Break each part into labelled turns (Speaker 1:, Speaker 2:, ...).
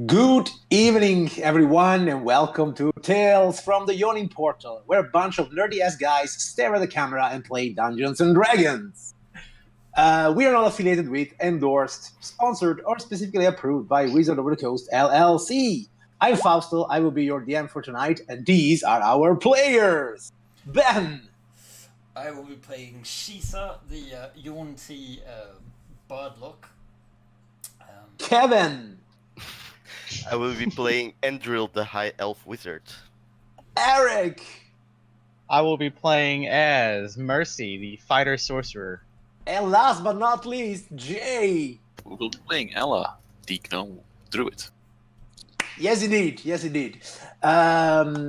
Speaker 1: Good evening, everyone, and welcome to Tales from the Yawning Portal, where a bunch of nerdy-ass guys stare at the camera and play Dungeons & Dragons. We are not affiliated with, endorsed, sponsored, or specifically approved by Wizard of the Coast, LLC. I'm Fausto, I will be your DM for tonight, and these are our players. Ben!
Speaker 2: I will be playing Shisa, the Yuan-Ti Birdlock.
Speaker 1: Kevin!
Speaker 3: I will be playing Endril, the High Elf Wizard.
Speaker 1: Eric!
Speaker 4: I will be playing as Mercy, the Fighter Sorcerer.
Speaker 1: And last but not least, Jay!
Speaker 5: We will be playing Ella, the Gnome Druid.
Speaker 1: Yes, indeed. Yes, indeed.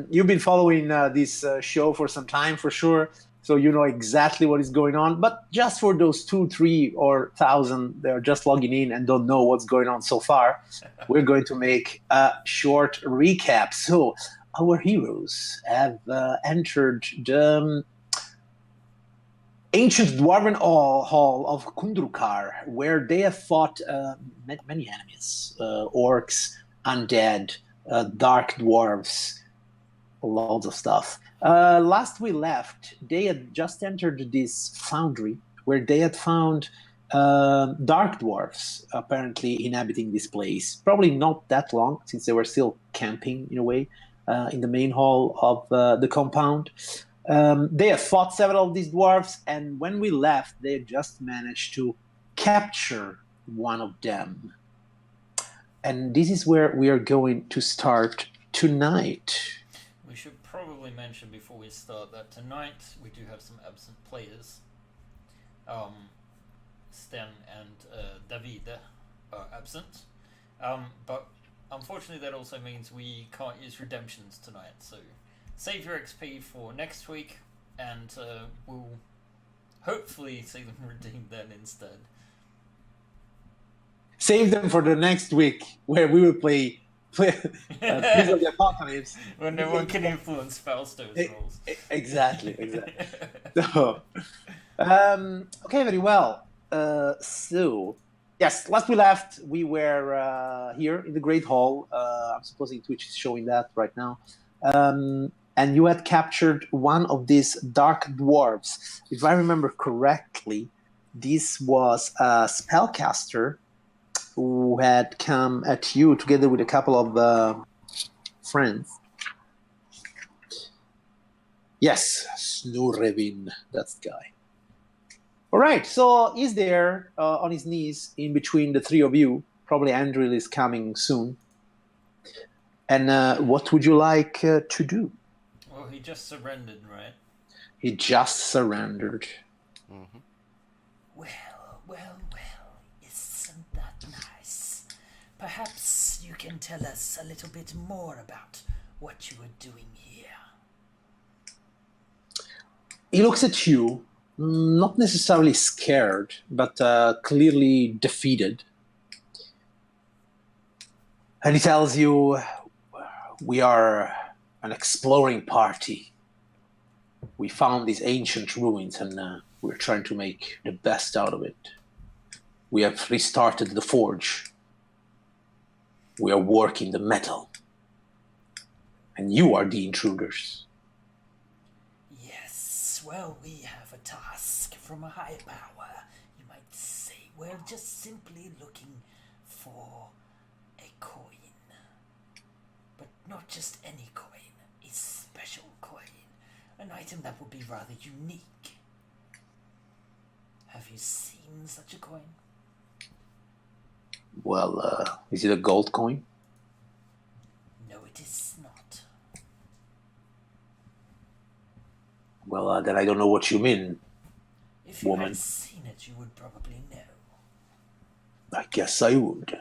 Speaker 1: You've been following this show for some time, for sure, so you know exactly what is going on. But just for those 2, 3, or 1,000 that are just logging in and don't know what's going on so far, we're going to make a short recap. So our heroes have entered the ancient dwarven hall of Kundrukar, where they have fought many enemies, orcs, undead, dark dwarves, loads of stuff. Last we left, they had just entered this foundry where they had found dark dwarves apparently inhabiting this place. Probably not that long, since they were still camping in a way in the main hall of the compound. They have fought several of these dwarves, and when we left, they had just managed to capture one of them. And this is where we are going to start tonight.
Speaker 2: We should probably mention before we start that tonight we do have some absent players. Sten and Davide are absent. But unfortunately that also means we can't use redemptions tonight. So save your XP for next week and we'll hopefully see them redeemed then instead.
Speaker 1: Save them for the next week, where we will play Prince of the Apocalypse.
Speaker 2: When no one can influence Fausto's roles.
Speaker 1: Exactly. So, okay, very well. So, yes, last we left, we were here in the Great Hall. I'm supposing Twitch is showing that right now. And you had captured one of these dark dwarves. If I remember correctly, this was a spellcaster who had come at you together with a couple of friends. Yes, Snurrevin, that's the guy. All right, so he's there on his knees in between the three of you. Probably Andril is coming soon. And what would you like to do?
Speaker 2: Well, he just surrendered, right?
Speaker 1: He just surrendered.
Speaker 3: Mm-hmm.
Speaker 6: Well, isn't that nice? Perhaps you can tell us a little bit more about what you were doing here.
Speaker 1: He looks at you, not necessarily scared, but clearly defeated. And he tells you, we are an exploring party. We found these ancient ruins and we're trying to make the best out of it. We have restarted the forge. We are working the metal. And you are the intruders.
Speaker 6: Yes, well, we have a task from a higher power, you might say. We're just simply looking for a coin. But not just any coin, a special coin. An item that would be rather unique. Have you seen such a coin?
Speaker 1: Well, is it a gold coin?
Speaker 6: No, it is not.
Speaker 1: Well, then I don't know what you mean.
Speaker 6: If you
Speaker 1: Woman.
Speaker 6: had seen it, you would probably know.
Speaker 1: I guess I would.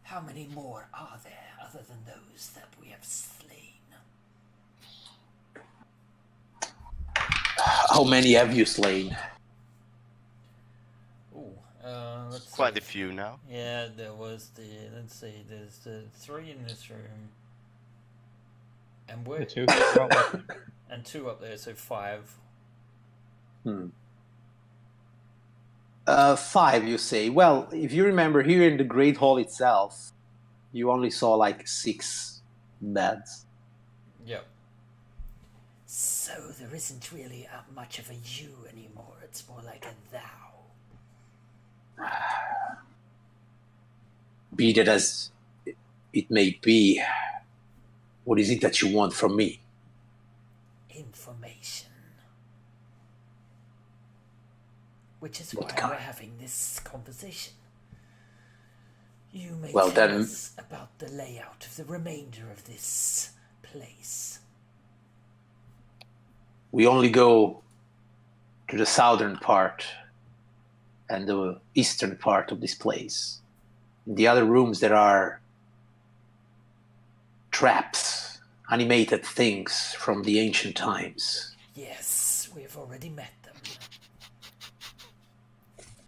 Speaker 6: How many more are there other than those that we have slain?
Speaker 1: How many have you slain?
Speaker 2: Let's
Speaker 3: Quite
Speaker 2: see.
Speaker 3: a few now.
Speaker 2: Yeah, there was let's see, there's the 3 in this room. And we're...
Speaker 4: The two.
Speaker 2: And 2 up there, so 5.
Speaker 1: 5, you say. Well, if you remember, here in the Great Hall itself, You only saw like 6 beds.
Speaker 2: Yep.
Speaker 6: So there isn't really much of a you anymore. It's more like a thou.
Speaker 1: Be that as it may be, what is it that you want from me?
Speaker 6: Information. Which is
Speaker 1: What
Speaker 6: why
Speaker 1: kind?
Speaker 6: we're having this conversation. You may
Speaker 1: Well,
Speaker 6: tell
Speaker 1: then-
Speaker 6: us about the layout of the remainder of this place.
Speaker 1: We only go to the southern part and the eastern part of this place. In the other rooms, there are traps, animated things from the ancient times.
Speaker 6: Yes, we've already met them.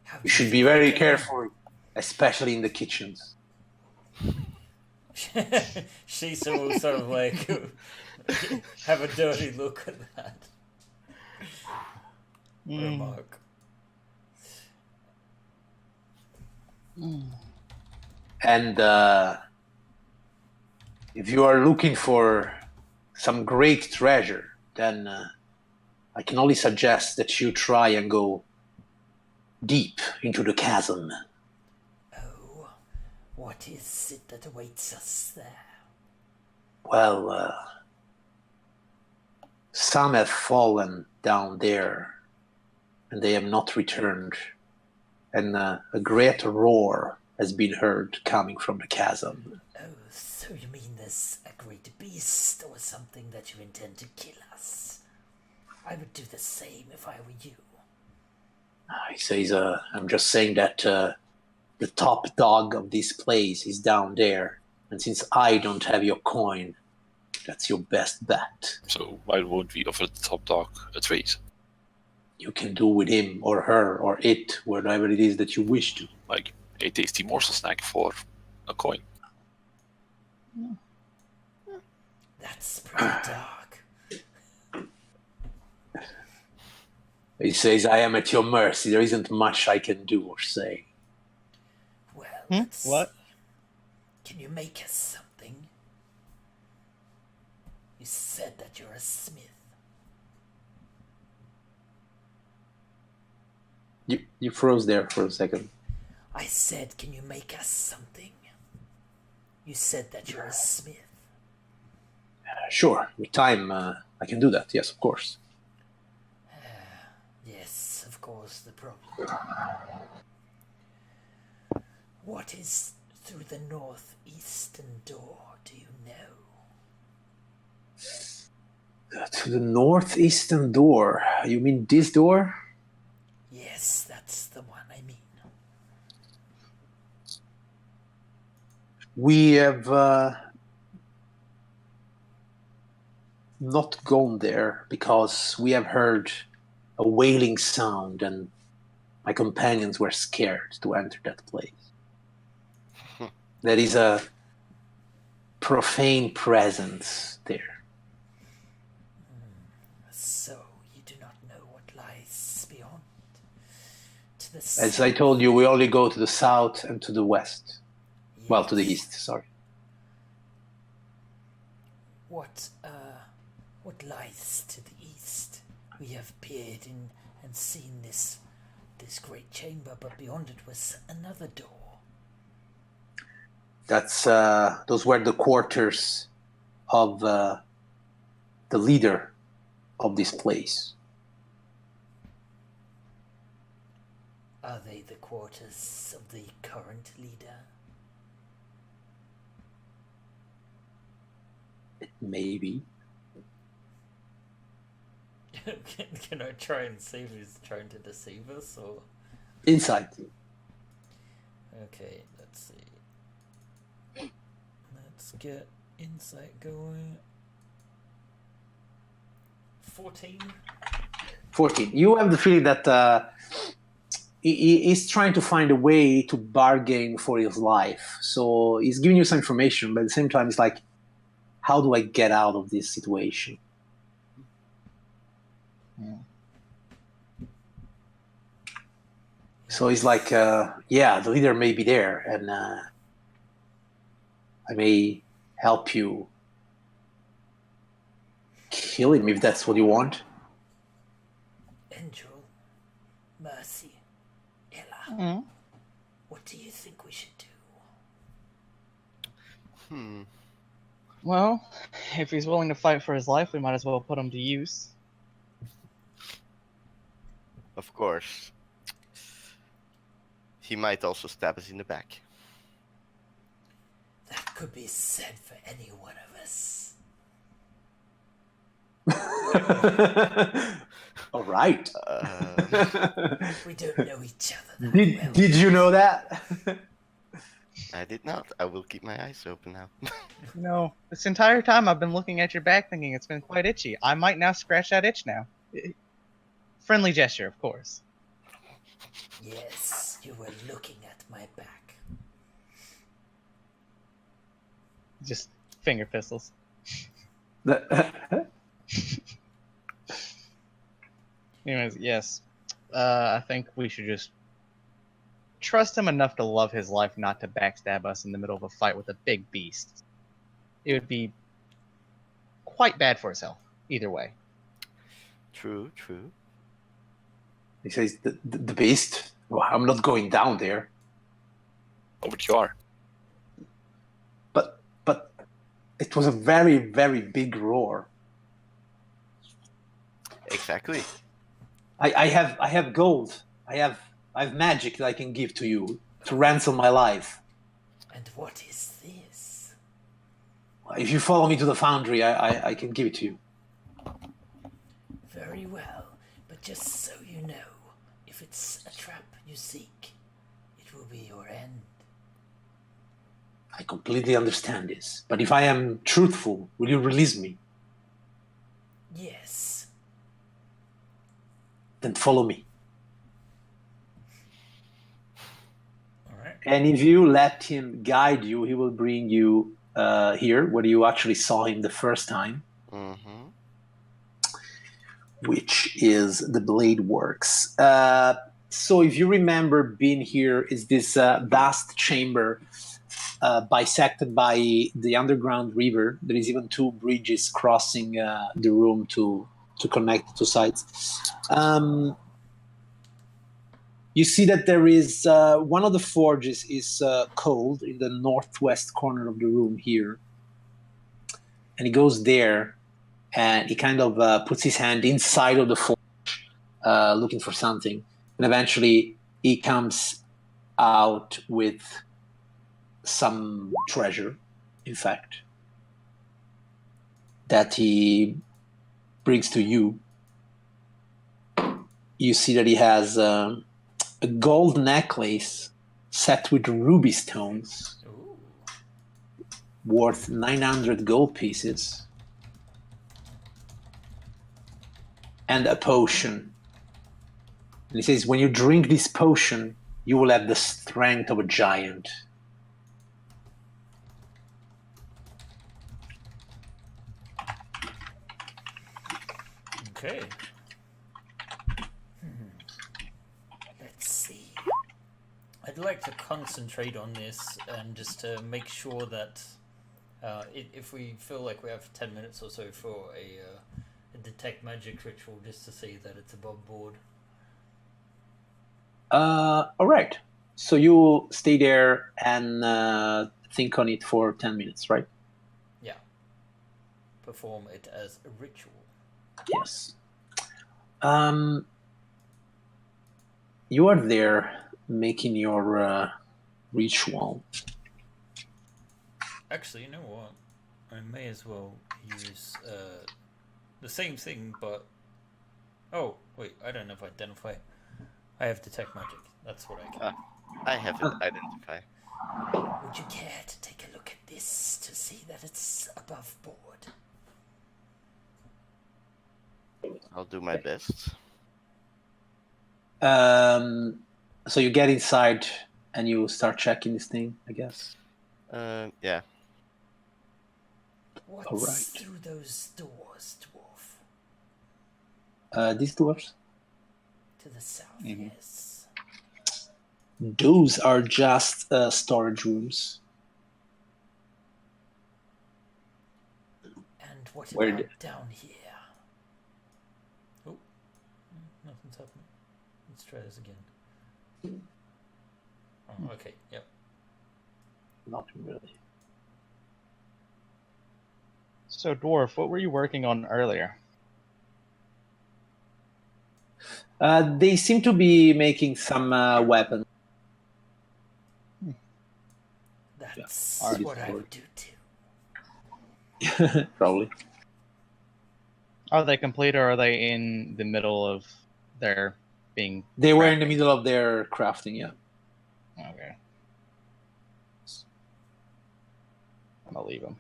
Speaker 6: How do
Speaker 1: You should
Speaker 6: think
Speaker 1: be
Speaker 6: we
Speaker 1: very
Speaker 6: can-
Speaker 1: careful, especially in the kitchens.
Speaker 2: She's all sort of like have a dirty look at that remark.
Speaker 1: And if you are looking for some great treasure, then I can only suggest that you try and go deep into the chasm.
Speaker 6: Oh, what is it that awaits us there?
Speaker 1: Well, some have fallen down there, and they have not returned. And a great roar has been heard coming from the chasm.
Speaker 6: Oh, so you mean there's a great beast or something that you intend to kill us? I would do the same if I were you.
Speaker 1: He says, I'm just saying that the top dog of this place is down there. And since I don't have your coin, that's your best bet.
Speaker 5: So why won't we offer the top dog a trade?
Speaker 1: You can do with him or her or it, whatever it is that you wish to.
Speaker 5: Like a tasty morsel snack for a coin.
Speaker 6: That's pretty dark.
Speaker 1: He says, I am at your mercy. There isn't much I can do or say.
Speaker 6: Well, let's
Speaker 4: What?
Speaker 6: see. Can you make us something? You said that you're a smith.
Speaker 1: You froze there for a second.
Speaker 6: I said, can you make us something? You said that you're a smith.
Speaker 1: Sure, with time, I can do that. Yes, of course.
Speaker 6: Yes, of course, the problem. What is through the northeastern door, do you know?
Speaker 1: To the northeastern door. You mean this door?
Speaker 6: Yes, that's the one I mean.
Speaker 1: We have not gone there because we have heard a wailing sound and my companions were scared to enter that place. There is a profane presence there.
Speaker 6: So, you do not know what lies beyond? To the
Speaker 1: As I told you, we only go to the south and to the west. Well, to the
Speaker 6: Yes.
Speaker 1: east, sorry.
Speaker 6: What lies to the east? We have peered in and seen this great chamber, but beyond it was another door.
Speaker 1: That's those were the quarters of the leader of this place.
Speaker 6: Are they the quarters of the current leader?
Speaker 1: Maybe.
Speaker 2: Can I try and see if he's trying to deceive us or?
Speaker 1: Inside.
Speaker 2: Okay, let's see. Let's get insight going. 14.
Speaker 1: 14. You have the feeling that he's trying to find a way to bargain for his life. So he's giving you some information, but at the same time, it's like, how do I get out of this situation? So he's like, yeah, the leader may be there, and I may help you kill him if that's what you want.
Speaker 6: Endril, Mercy, Ella,
Speaker 4: Mm.
Speaker 6: what do you think we should do?
Speaker 4: Well, if he's willing to fight for his life, we might as well put him to use.
Speaker 3: Of course. He might also stab us in the back.
Speaker 6: That could be said for any one of us.
Speaker 1: All right.
Speaker 6: We don't know each other that well.
Speaker 1: Did you know that?
Speaker 3: I did not. I will keep my eyes open now.
Speaker 4: You know, this entire time I've been looking at your back thinking it's been quite itchy. I might now scratch that itch now. Friendly gesture, of course.
Speaker 6: Yes, you were looking at my back.
Speaker 4: Just finger pistols. Anyways, yes. I think we should just trust him enough to love his life, not to backstab us in the middle of a fight with a big beast. It would be quite bad for his health, either way.
Speaker 3: True, true.
Speaker 1: He says, the beast? Well, I'm not going down there.
Speaker 5: Oh, but you are.
Speaker 1: But it was a very, very big roar.
Speaker 3: Exactly.
Speaker 1: I have gold. I have magic that I can give to you to ransom my life.
Speaker 6: And what is this?
Speaker 1: If you follow me to the foundry, I can give it to you.
Speaker 6: Very well, but just so you know, if it's a trap you seek, it will be your end.
Speaker 1: I completely understand this. But if I am truthful, will you release me?
Speaker 6: Yes.
Speaker 1: Then follow me.
Speaker 2: Alright.
Speaker 1: And if you let him guide you, he will bring you here, where you actually saw him the first time,
Speaker 3: Mm-hmm.
Speaker 1: which is the Blade Works. So if you remember, being here is this vast chamber bisected by the underground river. There is even two bridges crossing the room to connect the two sides. You see that there is one of the forges is cold in the northwest corner of the room here. And he goes there and he kind of puts his hand inside of the forge looking for something. And eventually he comes out with some treasure, in fact, that he brings to you. You see that he has a gold necklace set with ruby stones,
Speaker 2: Ooh.
Speaker 1: worth 900 gold pieces, and a potion. And he says, when you drink this potion, you will have the strength of a giant.
Speaker 2: Okay.
Speaker 6: Let's see.
Speaker 2: I'd like to concentrate on this and just to make sure that if we feel like we have 10 minutes or so for a detect magic ritual, just to see that it's above board.
Speaker 1: All right. So you stay there and think on it for 10 minutes, right?
Speaker 2: Yeah. Perform it as a ritual.
Speaker 1: Yes. You are there making your ritual.
Speaker 2: Actually, you know what? I may as well use the same thing, but... Oh, wait, I don't have Identify. I have Detect Magic. That's what I can.
Speaker 3: I have it. Identify.
Speaker 6: Would you care to take a look at this to see that it's above board?
Speaker 3: I'll do my best.
Speaker 1: So you get inside and you start checking this thing, I guess.
Speaker 3: Yeah.
Speaker 6: What's
Speaker 1: All right.
Speaker 6: through those doors, dwarf?
Speaker 1: These doors?
Speaker 6: To the south,
Speaker 1: Mhm.
Speaker 6: yes.
Speaker 1: Those are just storage rooms.
Speaker 6: what
Speaker 1: Where
Speaker 6: about
Speaker 1: did-
Speaker 6: down here?
Speaker 2: Oh, nothing's happening. Let's try this again. Oh, okay, yep.
Speaker 1: Not really.
Speaker 4: So, Dwarf, what were you working on earlier?
Speaker 1: They seem to be making some weapons.
Speaker 6: That's
Speaker 4: Alright.
Speaker 6: what I would do too.
Speaker 1: Probably.
Speaker 4: Are they complete, or are they in the middle of their being?
Speaker 1: They were in the
Speaker 4: crafting?
Speaker 1: middle of their crafting, yeah.
Speaker 4: Okay. I'm gonna leave them.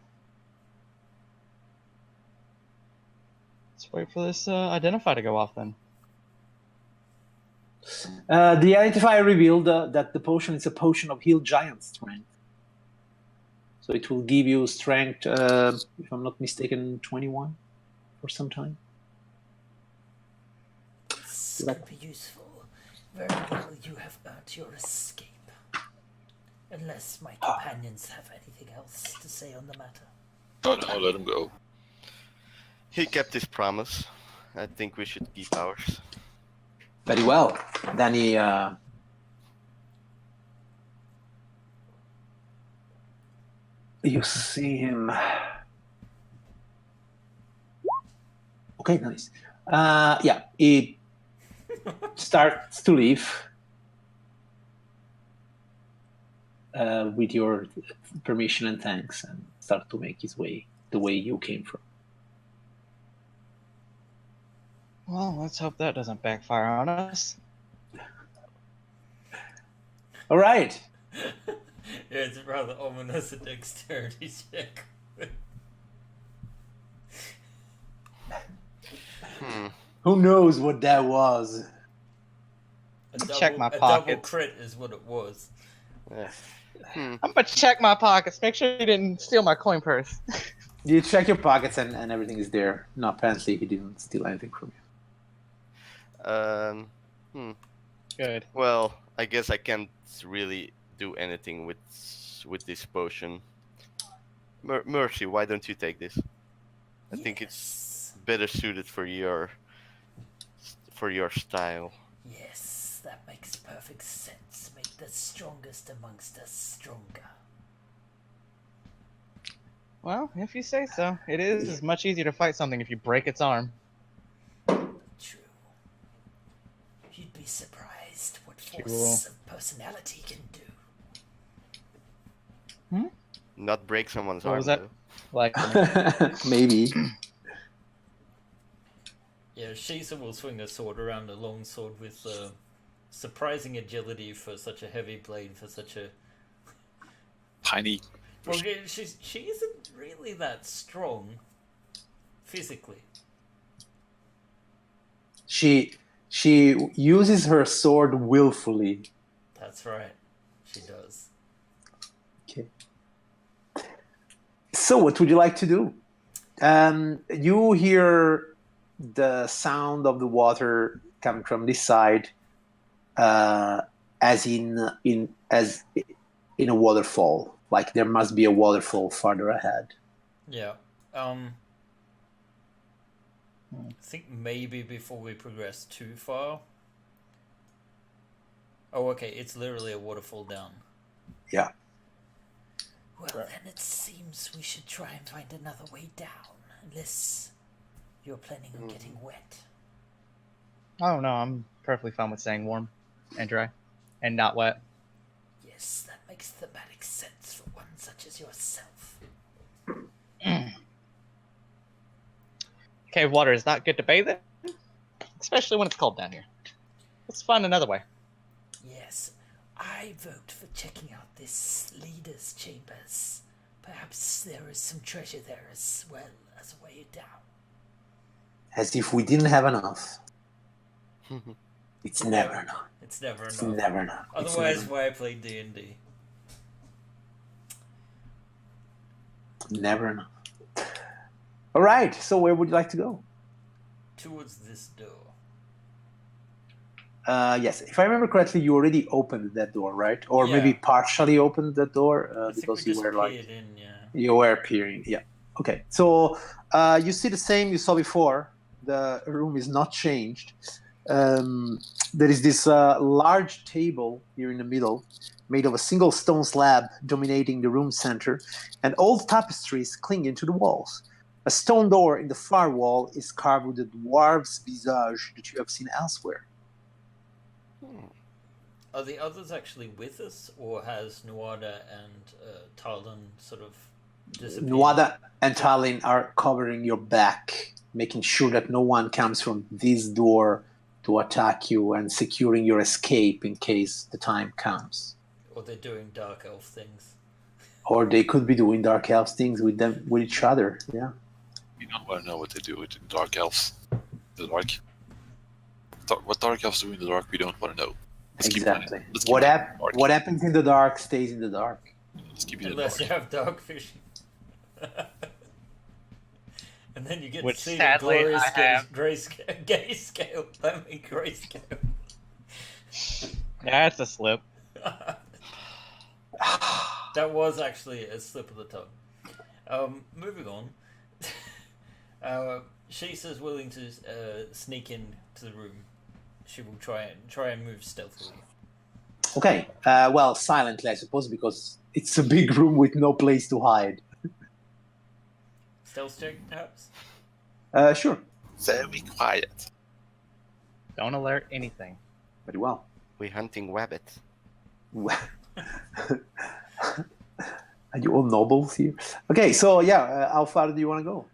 Speaker 4: Let's wait for this identify to go off then.
Speaker 1: The identifier revealed that the potion is a potion of heal giant strength. So it will give you strength, if I'm not mistaken, 21 for some time.
Speaker 6: This could be useful. Very well, you have earned your escape. Unless my companions have anything else to say on the matter.
Speaker 5: Oh no, let him go.
Speaker 3: He kept his promise. I think we should keep ours.
Speaker 1: Very well. Then he you see him. Okay, nice. Yeah, he starts to leave with your permission and thanks, and start to make his way the way you came from.
Speaker 4: Well, let's hope that doesn't backfire on us.
Speaker 1: All right.
Speaker 2: Yeah, it's rather ominous a dexterity check.
Speaker 1: Who knows what that was?
Speaker 4: Check my
Speaker 2: A double
Speaker 4: pockets.
Speaker 2: crit is what it was.
Speaker 3: Yeah.
Speaker 4: I'm gonna check my pockets. Make sure you didn't steal my coin purse.
Speaker 1: You check your pockets and everything is there. No, apparently he didn't steal anything from you.
Speaker 4: Good.
Speaker 3: Well, I guess I can't really do anything with this potion. Mercy, why don't you take this? I think it's better suited for your style.
Speaker 6: Yes, that makes perfect sense. Make the strongest amongst us stronger.
Speaker 4: Well, if you say so. It is much easier to fight something if you break its arm.
Speaker 6: True. You'd be surprised what force of personality can do.
Speaker 3: Not break someone's
Speaker 4: What
Speaker 3: arm.
Speaker 4: was that?
Speaker 3: Though.
Speaker 4: Like,
Speaker 1: Maybe.
Speaker 2: Yeah, Shisa will swing a sword around a long sword with surprising agility for such a heavy blade, for such a...
Speaker 5: Tiny.
Speaker 2: Well, she isn't really that strong physically.
Speaker 1: She uses her sword willfully.
Speaker 2: That's right, she does.
Speaker 1: Okay. So, what would you like to do? You hear the sound of the water coming from this side, as in a waterfall. Like there must be a waterfall farther ahead.
Speaker 2: Yeah. I think maybe before we progress too far. Oh, okay. It's literally a waterfall down.
Speaker 1: Yeah.
Speaker 6: Well, then it seems we should try and find another way down, unless you're planning on getting wet.
Speaker 4: I don't know. I'm perfectly fine with staying warm and dry and not wet.
Speaker 6: Yes, that makes thematic sense for one such as yourself.
Speaker 4: Cave water is not good to bathe in, especially when it's cold down here. Let's find another way.
Speaker 6: Yes, I vote for checking out this leader's chambers. Perhaps there is some treasure there as well as a way down.
Speaker 1: As if we didn't have enough. It's never enough.
Speaker 2: It's never
Speaker 1: It's
Speaker 2: enough.
Speaker 1: never enough. It's
Speaker 2: Otherwise,
Speaker 1: never,
Speaker 2: why I play D&D?
Speaker 1: never enough. All right. So where would you like to go?
Speaker 2: Towards this door.
Speaker 1: Yes, if I remember correctly, you already opened that door, right? Or
Speaker 2: Yeah.
Speaker 1: maybe partially opened that door
Speaker 2: I think
Speaker 1: because
Speaker 2: we
Speaker 1: you
Speaker 2: just
Speaker 1: were like
Speaker 2: peered in, yeah.
Speaker 1: you were peering. Yeah. Okay, so you see the same you saw before. The room is not changed. There is this large table here in the middle, made of a single stone slab dominating the room center, and old tapestries clinging to the walls. A stone door in the far wall is carved with a dwarf's visage that you have seen elsewhere.
Speaker 2: Are the others actually with us, or has Nuada and Talon sort of disappeared?
Speaker 1: Nuada and Talon are covering your back, making sure that no one comes from this door to attack you and securing your escape in case the time comes.
Speaker 2: Or they're doing dark elf things.
Speaker 1: Or they could be doing dark elf things with each other. Yeah.
Speaker 5: We don't want to know what they do with the dark elves. The dark. What dark elves do in the dark, we don't want to know. Let's
Speaker 1: Exactly.
Speaker 5: Keep it in the dark.
Speaker 1: What happens in the dark stays in the dark.
Speaker 5: Let's keep it in the
Speaker 2: Unless
Speaker 5: dark.
Speaker 2: you have dark vision. And then you get
Speaker 4: Which
Speaker 2: to see the
Speaker 4: sadly
Speaker 2: glorious
Speaker 4: I have.
Speaker 2: grayscale. I mean grayscale.
Speaker 4: Yeah, it's a slip.
Speaker 2: That was actually a slip of the tongue. Moving on. She's willing to sneak in to the room. She will try and move stealthily.
Speaker 1: Okay. Well, silently, I suppose, because it's a big room with no place to hide.
Speaker 2: Stealth check, perhaps?
Speaker 1: Sure.
Speaker 5: Very quiet.
Speaker 4: Don't alert anything.
Speaker 1: Very well.
Speaker 3: We're hunting rabbits.
Speaker 1: Are you all nobles here? Okay, so yeah, how far do you want to go?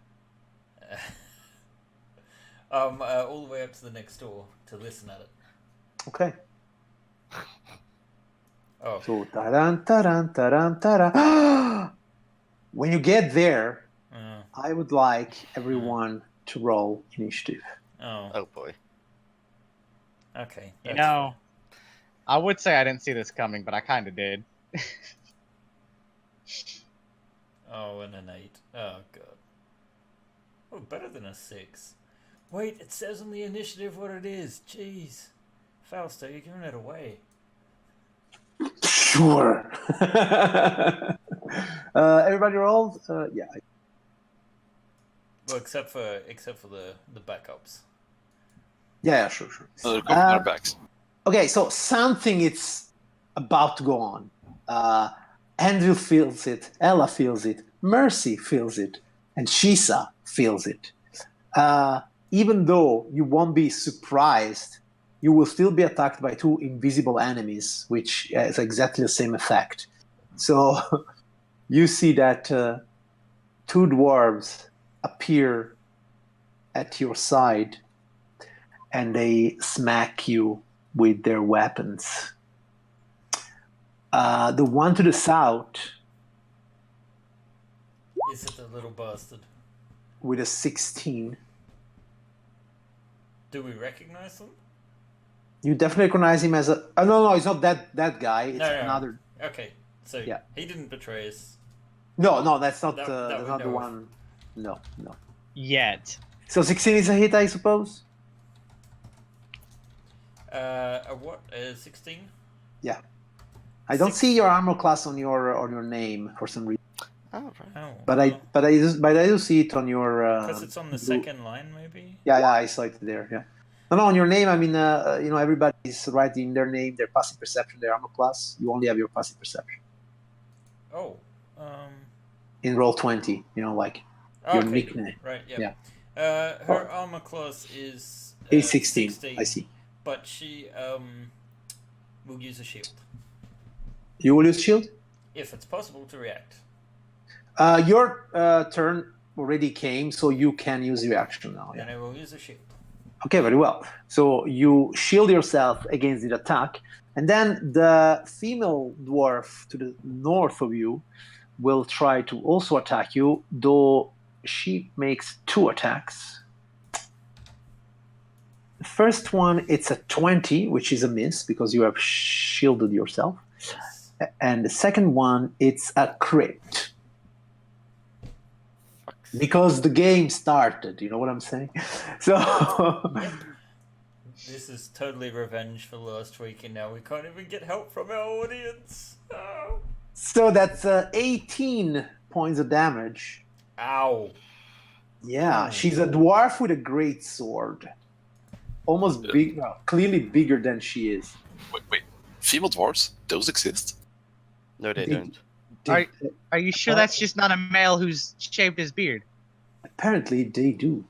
Speaker 2: All the way up to the next door to listen at it.
Speaker 1: Okay.
Speaker 2: Oh,
Speaker 1: So, taran, taran, taran, taran. When you get there, I would like everyone to roll initiative.
Speaker 2: oh,
Speaker 3: Oh boy.
Speaker 2: okay.
Speaker 4: You
Speaker 2: that's
Speaker 4: know, I would say I didn't see this coming, but I kind of did.
Speaker 2: fine. Oh, and an 8. Oh god. Oh, better than a 6. Wait, it says on the initiative what it is. Jeez, Fausto, you're giving it away.
Speaker 1: Sure. Everybody rolled? Yeah.
Speaker 2: Well, except for the backups.
Speaker 1: Yeah, sure.
Speaker 5: Another couple on our backs.
Speaker 1: Okay, so something is about to go on. Andrew feels it, Ella feels it, Mercy feels it, and Shisa feels it. Even though you won't be surprised, you will still be attacked by 2 invisible enemies, which has exactly the same effect. So you see that 2 dwarves appear at your side, and they smack you with their weapons. The one to the south,
Speaker 2: Is it the little bastard?
Speaker 1: with a 16,
Speaker 2: Do we recognize them?
Speaker 1: you definitely recognize him as a... Oh, no, it's not that guy. It's
Speaker 2: No.
Speaker 1: another...
Speaker 2: Okay, so
Speaker 1: Yeah.
Speaker 2: he didn't betray us.
Speaker 1: No, that's not,
Speaker 2: That
Speaker 1: that's
Speaker 2: we
Speaker 1: not the
Speaker 2: know of.
Speaker 1: one. No.
Speaker 4: Yet.
Speaker 1: So 16 is a hit, I suppose?
Speaker 2: What? 16?
Speaker 1: Yeah. I don't see your armor class on your name for some reason,
Speaker 3: Oh, right.
Speaker 2: Oh,
Speaker 1: but I do see it on your.
Speaker 2: because it's on the
Speaker 1: blue-
Speaker 2: second line, maybe.
Speaker 1: Yeah, I saw it there. Yeah. No, on your name. I mean, everybody's writing their name, their passive perception, their armor class. You only have your passive perception
Speaker 2: Oh,
Speaker 1: in roll 20. Like your
Speaker 2: okay.
Speaker 1: nickname.
Speaker 2: Right. Yep.
Speaker 1: Yeah.
Speaker 2: Her armor class is
Speaker 1: A16. I see.
Speaker 2: But she will use a shield
Speaker 1: You will use shield.
Speaker 2: if it's possible to react.
Speaker 1: Your turn already came, so you can use your action now. Yeah.
Speaker 2: Then I will use a shield.
Speaker 1: Okay, very well. So you shield yourself against the attack, and then the female dwarf to the north of you will try to also attack you, though she makes 2 attacks. The first one, it's a 20, which is a miss because you have shielded yourself.
Speaker 2: Yes.
Speaker 1: And the second one, it's a crit. Because the game started, you know what I'm saying? So...
Speaker 2: Yep. This is totally revenge for last week, and now we can't even get help from our audience. Oh.
Speaker 1: So that's 18 points of damage.
Speaker 2: Ow.
Speaker 1: Yeah,
Speaker 2: Ooh.
Speaker 1: she's a dwarf with a great sword. Almost big, no, clearly bigger than she is.
Speaker 5: Wait. Female dwarves? Those exist?
Speaker 3: No, they don't.
Speaker 4: Are you sure that's just not a male who's shaved his beard?
Speaker 1: Apparently, they do.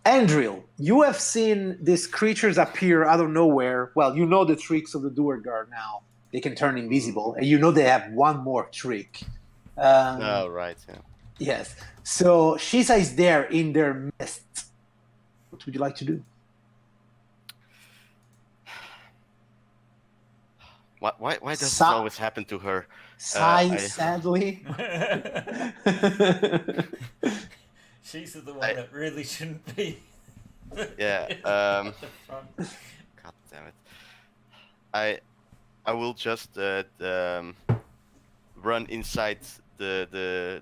Speaker 1: Andril, you have seen these creatures appear out of nowhere. Well, you know the tricks of the Duergar now. They can turn invisible, and you know they have one more trick.
Speaker 3: Oh, right. Yeah.
Speaker 1: Yes. So Shisa is there in their midst. What would you like to do?
Speaker 3: Why does this
Speaker 1: Sa-
Speaker 3: always happen to her?
Speaker 1: Sigh sadly.
Speaker 2: She's the one that really shouldn't be.
Speaker 3: Yeah.
Speaker 2: At the front.
Speaker 3: God damn it. I will just run inside the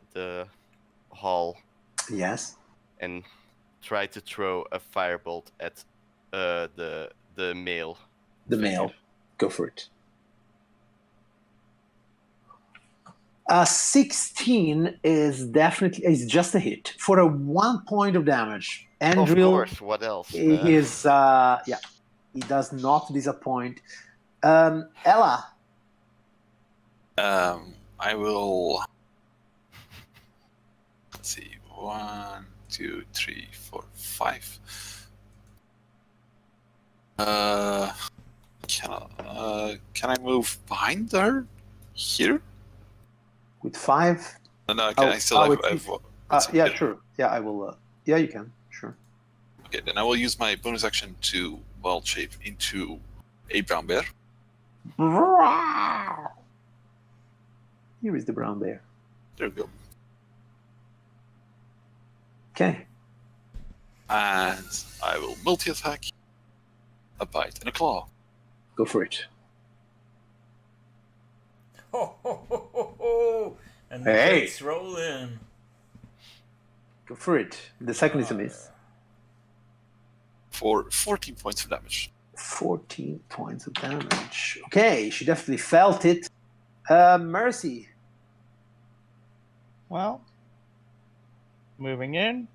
Speaker 3: hall
Speaker 1: Yes.
Speaker 3: and try to throw a firebolt at the male.
Speaker 1: The
Speaker 3: figure.
Speaker 1: male. Go for it. 16 is just a hit for a 1 point of damage.
Speaker 3: Of
Speaker 1: Andril
Speaker 3: course. What else?
Speaker 1: is he does not disappoint. Ella,
Speaker 5: I will. Let's see. 1, 2, 3, 4, 5. Can I move behind her? Here?
Speaker 1: with 5.
Speaker 5: No, can I still have. Let's see,
Speaker 1: Yeah,
Speaker 5: here.
Speaker 1: sure. Yeah, I will. Yeah, you can. Sure.
Speaker 5: Okay, then I will use my bonus action to wild shape into a brown bear.
Speaker 1: Here is the brown bear.
Speaker 5: There we go.
Speaker 1: Okay.
Speaker 5: And I will multi-attack, a bite, and a claw.
Speaker 1: Go for it.
Speaker 2: Ho, ho, ho, ho, ho. And the
Speaker 1: Hey.
Speaker 2: dice roll in.
Speaker 1: Go for it. The second is a miss.
Speaker 5: For 14 points of damage.
Speaker 1: 14 points of damage. Okay, she definitely felt it. Mercy.
Speaker 4: Well, moving in.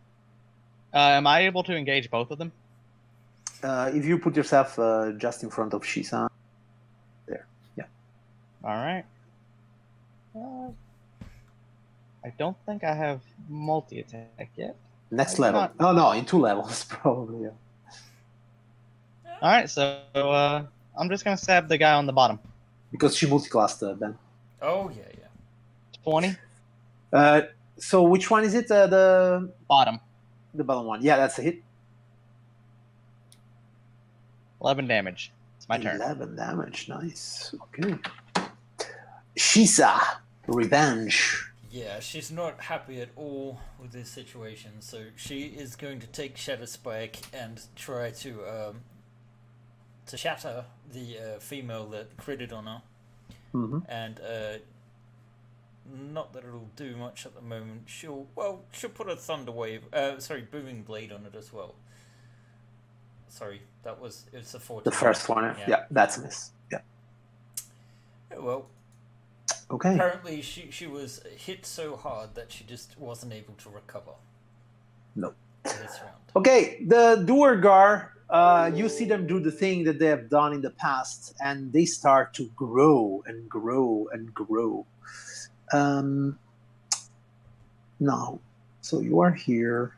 Speaker 4: Am I able to engage both of them?
Speaker 1: If you put yourself just in front of Shisa. There. Yeah.
Speaker 4: All right. I don't think I have multi-attack yet.
Speaker 1: Next
Speaker 4: I
Speaker 1: level.
Speaker 4: cannot-
Speaker 1: No, in 2 levels, probably. Yeah.
Speaker 4: All right, so I'm just gonna stab the guy on the bottom.
Speaker 1: Because she multiclassed Ben.
Speaker 2: Oh, yeah.
Speaker 4: 20
Speaker 1: So which one is it? The
Speaker 4: bottom,
Speaker 1: bottom one. Yeah, that's a hit.
Speaker 4: 11 damage. It's my turn.
Speaker 1: 11 damage. Nice. Okay. Shisa. Revenge.
Speaker 2: Yeah, she's not happy at all with this situation, so she is going to take Shatter Spike and try to shatter the female that critted on her.
Speaker 1: Mm-hmm.
Speaker 2: And not that it'll do much at the moment. She'll put a Thunder Wave, Booming Blade on it as well. Sorry, it's a 14.
Speaker 1: The first one. Yeah, that's a miss. Yeah.
Speaker 2: Well,
Speaker 1: Okay.
Speaker 2: apparently she was hit so hard that she just wasn't able to recover.
Speaker 1: No.
Speaker 2: This round.
Speaker 1: Okay, the Duergar, you see them do the thing that they have done in the past, and they start to grow and grow and grow. Now, so you are here.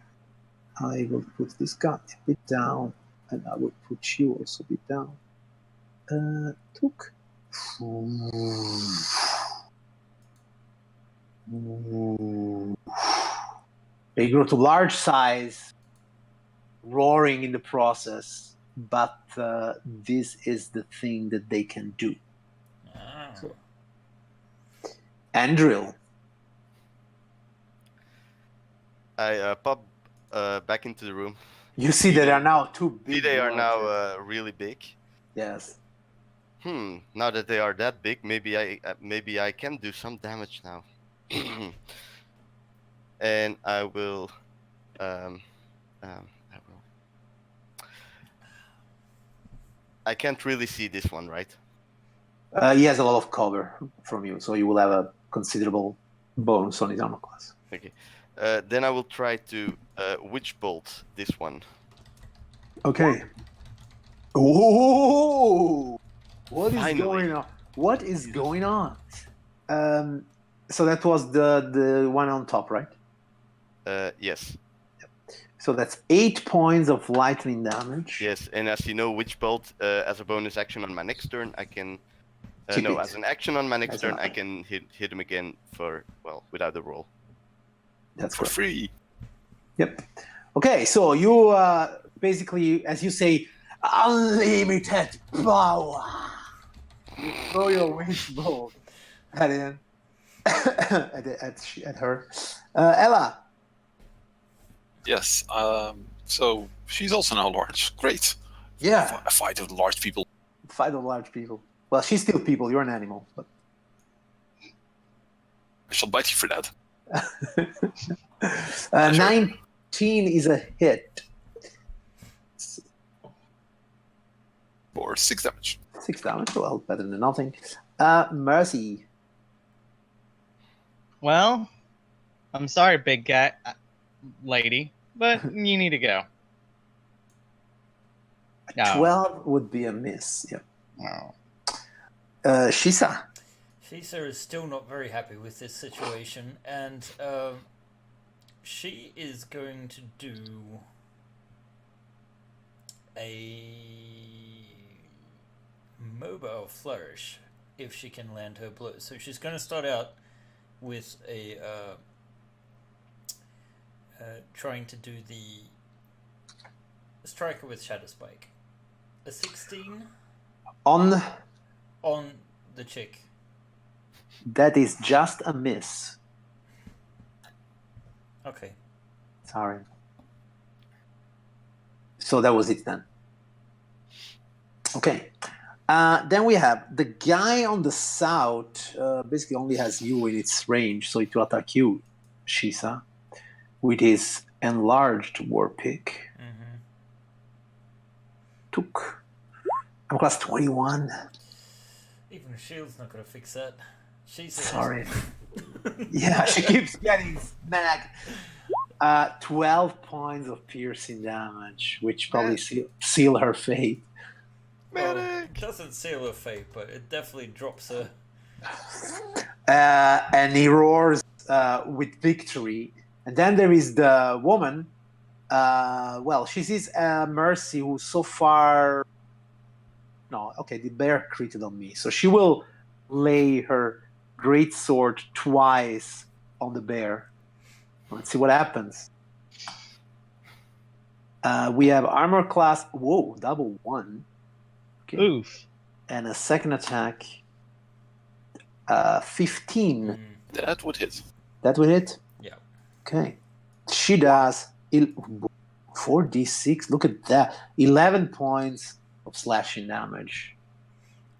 Speaker 1: I will put this guy a bit down, and I will put you also a bit down. Took. They grow to large size, roaring in the process, but this is the thing that they can do.
Speaker 2: Ah.
Speaker 1: Andril.
Speaker 3: I pop back into the room.
Speaker 1: You see that they are now too
Speaker 3: See,
Speaker 1: big.
Speaker 3: they are
Speaker 1: monsters.
Speaker 3: now really big.
Speaker 1: Yes.
Speaker 3: Now that they are that big, maybe I can do some damage now. And I will. I can't really see this one, right?
Speaker 1: He has a lot of cover from you, so you will have a considerable bonus on his armor class.
Speaker 3: Okay. Then I will try to witch bolt this one.
Speaker 1: Okay. Oh, what is
Speaker 3: Finally.
Speaker 1: going on? What is going on? So that was the one on top, right?
Speaker 3: Yes.
Speaker 1: So that's 8 points of lightning damage.
Speaker 3: Yes, and as you know, witch bolt as a bonus action on my next turn, I can.
Speaker 1: Keep it.
Speaker 3: As an action on my next
Speaker 1: As
Speaker 3: turn,
Speaker 1: an
Speaker 3: I can hit him again without a roll.
Speaker 1: That's
Speaker 5: For
Speaker 1: correct.
Speaker 5: free.
Speaker 1: Yep. Okay, so you basically, as you say, unlimited power. You throw your wish bolt at him, at her. Ella.
Speaker 5: Yes. So she's also now large. Great.
Speaker 1: Yeah.
Speaker 5: A fight with large people.
Speaker 1: Fight of large people. Well, she's still people. You're an animal. But...
Speaker 5: I shall bite you for that.
Speaker 1: 19 is a hit.
Speaker 5: For 6 damage.
Speaker 1: 6 damage. Well, better than nothing. Mercy.
Speaker 4: Well, I'm sorry, big guy, lady, but you need to go. No.
Speaker 1: 12 would be a miss. Yep.
Speaker 4: Oh.
Speaker 1: Shisa.
Speaker 2: Shisa is still not very happy with this situation, and she is going to do a mobile flourish if she can land her blow. So she's going to start out with a trying to do the striker with Shadow Spike. A 16
Speaker 1: On.
Speaker 2: the chick.
Speaker 1: That is just a miss.
Speaker 2: Okay.
Speaker 1: Sorry. So that was it then. Okay. Then we have the guy on the south. Basically, only has you in its range, so it will attack you, Shisa, with his enlarged war pick.
Speaker 2: Mm-hmm.
Speaker 1: Took. I'm class 21.
Speaker 2: Even shield's not gonna fix that. She's
Speaker 1: Sorry. Yeah, she keeps getting smacked. 12 points of piercing damage, which probably seal her fate.
Speaker 2: Well, it doesn't seal her fate, but it definitely drops her.
Speaker 1: And he roars with victory. And then there is the woman. Well, she sees Mercy, who so far... No, okay, the bear critted on me. So she will lay her great sword twice on the bear. Let's see what happens. We have armor class... Whoa, double 1. Okay.
Speaker 4: Oof.
Speaker 1: And a second attack. 15.
Speaker 5: That would hit.
Speaker 1: That would hit?
Speaker 2: Yeah.
Speaker 1: Okay. She does 4d6. Look at that. 11 points of slashing damage.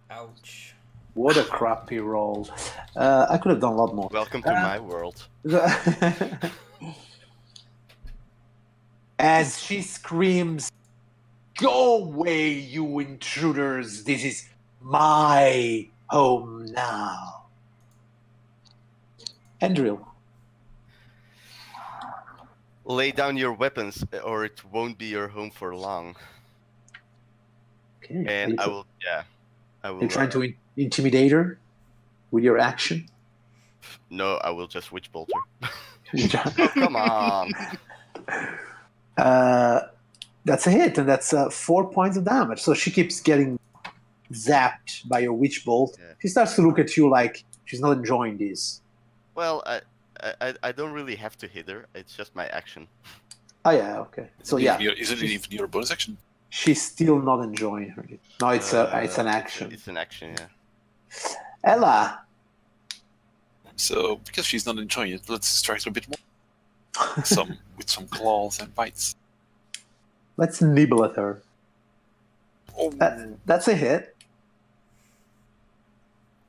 Speaker 2: Ouch.
Speaker 1: What a crappy roll. I could have done a lot more.
Speaker 3: Welcome to my world.
Speaker 1: As she screams, "Go away, you intruders! This is my home now." Andrew.
Speaker 3: Lay down your weapons, or it won't be your home for long.
Speaker 1: Okay.
Speaker 3: And I will.
Speaker 1: You're trying to intimidate her with your action?
Speaker 3: No, I will just witch bolt her.
Speaker 1: Oh,
Speaker 3: come on.
Speaker 1: That's a hit, and that's 4 points of damage. So she keeps getting zapped by your witch bolt.
Speaker 3: Yeah.
Speaker 1: She starts to look at you like she's not enjoying this.
Speaker 3: Well, I don't really have to hit her. It's just my action.
Speaker 1: Oh yeah, okay. So yeah,
Speaker 5: Isn't it even your bonus action?
Speaker 1: she's still not enjoying her. No, it's an action.
Speaker 3: It's an action, yeah.
Speaker 1: Ella.
Speaker 5: So, because she's not enjoying it, let's distract her a bit more. With some claws and bites.
Speaker 1: Let's nibble at her.
Speaker 5: Oh,
Speaker 1: That's a hit.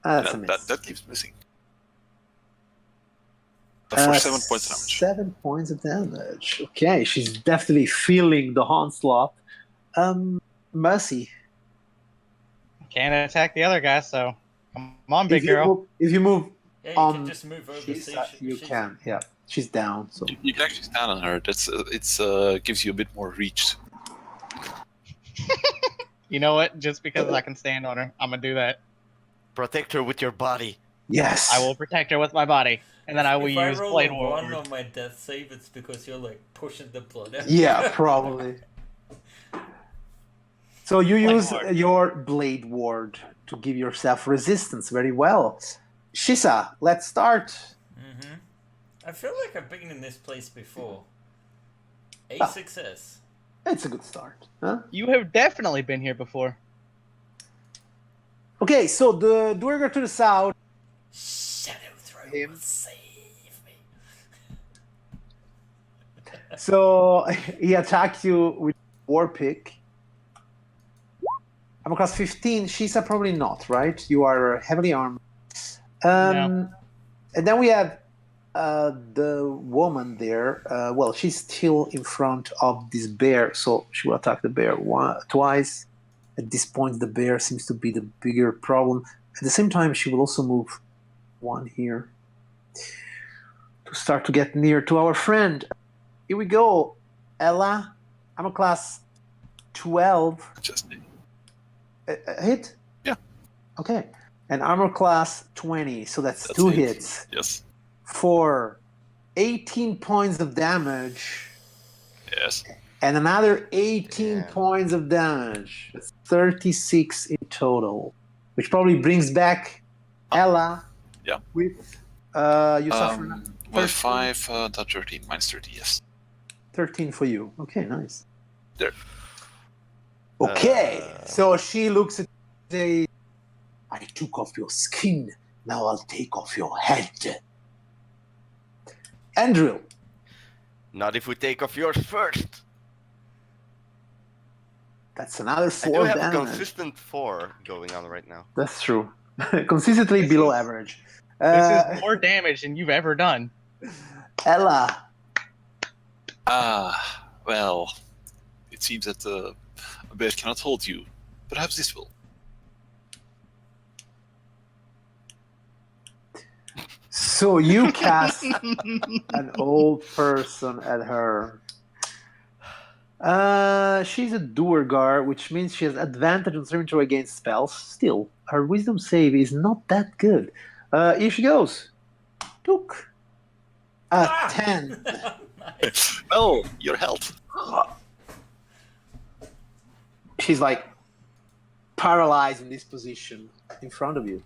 Speaker 1: That's a miss.
Speaker 5: that keeps missing. For 7 points of damage.
Speaker 1: 7 points of damage. Okay, she's definitely feeling the onslaught. Mercy.
Speaker 4: Can't attack the other guy, so come on, big girl.
Speaker 1: If you move
Speaker 2: Yeah, you
Speaker 1: on
Speaker 2: can just move over.
Speaker 1: Shisa,
Speaker 2: see if
Speaker 1: you
Speaker 2: she's-
Speaker 1: can. Yeah. She's down. So
Speaker 5: You can actually stand on her. That's gives you a bit more reach.
Speaker 4: You know what? Just because I can stand on her, I'm gonna do that.
Speaker 3: Protect her with your body.
Speaker 1: yes,
Speaker 4: I will protect her with my body, and then I will
Speaker 2: if
Speaker 4: use
Speaker 2: I roll
Speaker 4: Blade
Speaker 2: a
Speaker 4: Ward.
Speaker 2: 1 on my death save, it's because you're like pushing the blood out.
Speaker 1: Yeah, probably. So you
Speaker 4: Blade
Speaker 1: use
Speaker 4: Ward.
Speaker 1: your Blade Ward to give yourself resistance. Very well. Shisa, let's start.
Speaker 2: Mm-hmm. I feel like I've been in this place before. A
Speaker 1: Ah.
Speaker 2: success.
Speaker 1: It's a good start. Huh?
Speaker 4: You have definitely been here before.
Speaker 1: Okay, so the Duergar to the south.
Speaker 6: Shadow throw
Speaker 1: Him.
Speaker 6: will save me.
Speaker 1: So he attacks you with War Pick. I'm class 15. Shisa probably not, right? You are heavily armed.
Speaker 4: No.
Speaker 1: And then we have the woman there. Well, she's still in front of this bear, so she will attack the bear twice. At this point, the bear seems to be the bigger problem. At the same time, she will also move one here to start to get near to our friend. Here we go. Ella, I'm a class 12.
Speaker 5: Just
Speaker 1: Hit?
Speaker 5: Yeah.
Speaker 1: Okay. And armor class 20, so that's
Speaker 5: That's
Speaker 1: 2
Speaker 5: it.
Speaker 1: hits.
Speaker 5: yes,
Speaker 1: For 18 points of damage.
Speaker 5: yes.
Speaker 1: And another 18
Speaker 3: Damn.
Speaker 1: points of damage. That's 36 in total. Which probably brings back Ella
Speaker 5: Yeah.
Speaker 1: with you suffer
Speaker 5: With
Speaker 1: 13.
Speaker 5: 5, 13 minus 30. Yes.
Speaker 1: 13 for you. Okay, nice.
Speaker 5: There.
Speaker 1: Okay, so she looks at the. I took off your skin. Now I'll take off your head. Andrew,
Speaker 3: Not if we take off yours first.
Speaker 1: that's another
Speaker 3: I
Speaker 1: 4
Speaker 3: do have a
Speaker 1: damage.
Speaker 3: consistent 4 going on right now.
Speaker 1: That's true. Consistently
Speaker 4: This
Speaker 1: below
Speaker 4: is-
Speaker 1: average.
Speaker 4: This is more damage than you've ever done.
Speaker 1: Ella.
Speaker 5: Well, it seems that a bear cannot hold you. Perhaps this will.
Speaker 1: So you cast an old person at her. She's a Duergar, which means she has advantage on saving throw against spells. Still, her wisdom save is not that good. Here she goes. Took a 10.
Speaker 2: Nice.
Speaker 5: Well, your health.
Speaker 1: She's like paralyzed in this position in front of you.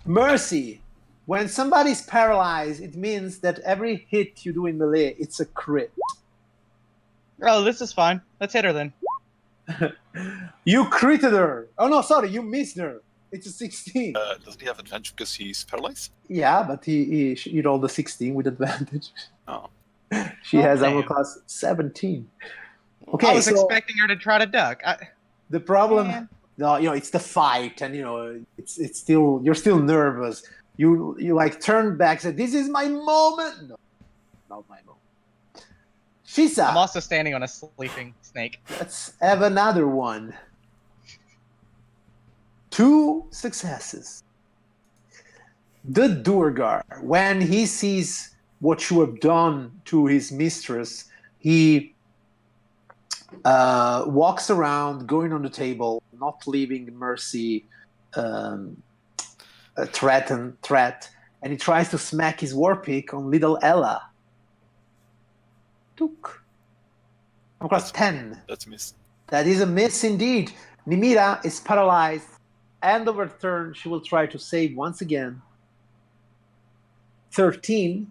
Speaker 1: Mercy. When somebody's paralyzed, it means that every hit you do in melee, it's a crit.
Speaker 4: Oh, this is fine. Let's hit her then.
Speaker 1: You critted her. Oh no, sorry, you missed her. It's a 16.
Speaker 5: Doesn't he have advantage because he's paralyzed?
Speaker 1: Yeah, but he rolled a 16 with advantage.
Speaker 5: Oh.
Speaker 1: She has
Speaker 4: damn.
Speaker 1: armor class 17.
Speaker 4: I
Speaker 1: Okay,
Speaker 4: was
Speaker 1: so
Speaker 4: expecting her to try to duck.
Speaker 1: the problem,
Speaker 4: Man.
Speaker 1: no, it's the fight, and it's still you're still nervous. You like turn back, say, "This is my moment." No, not my moment. Shisa,
Speaker 4: I'm also standing on a sleeping snake.
Speaker 1: let's have another one. 2 successes. The Duergar, when he sees what you have done to his mistress, he walks around, going on the table, not leaving Mercy a threat, and he tries to smack his war pick on little Ella. Took. I'm class 10.
Speaker 5: That's a miss.
Speaker 1: That is a miss indeed. Nimira is paralyzed. End of her turn, she will try to save once again. 13.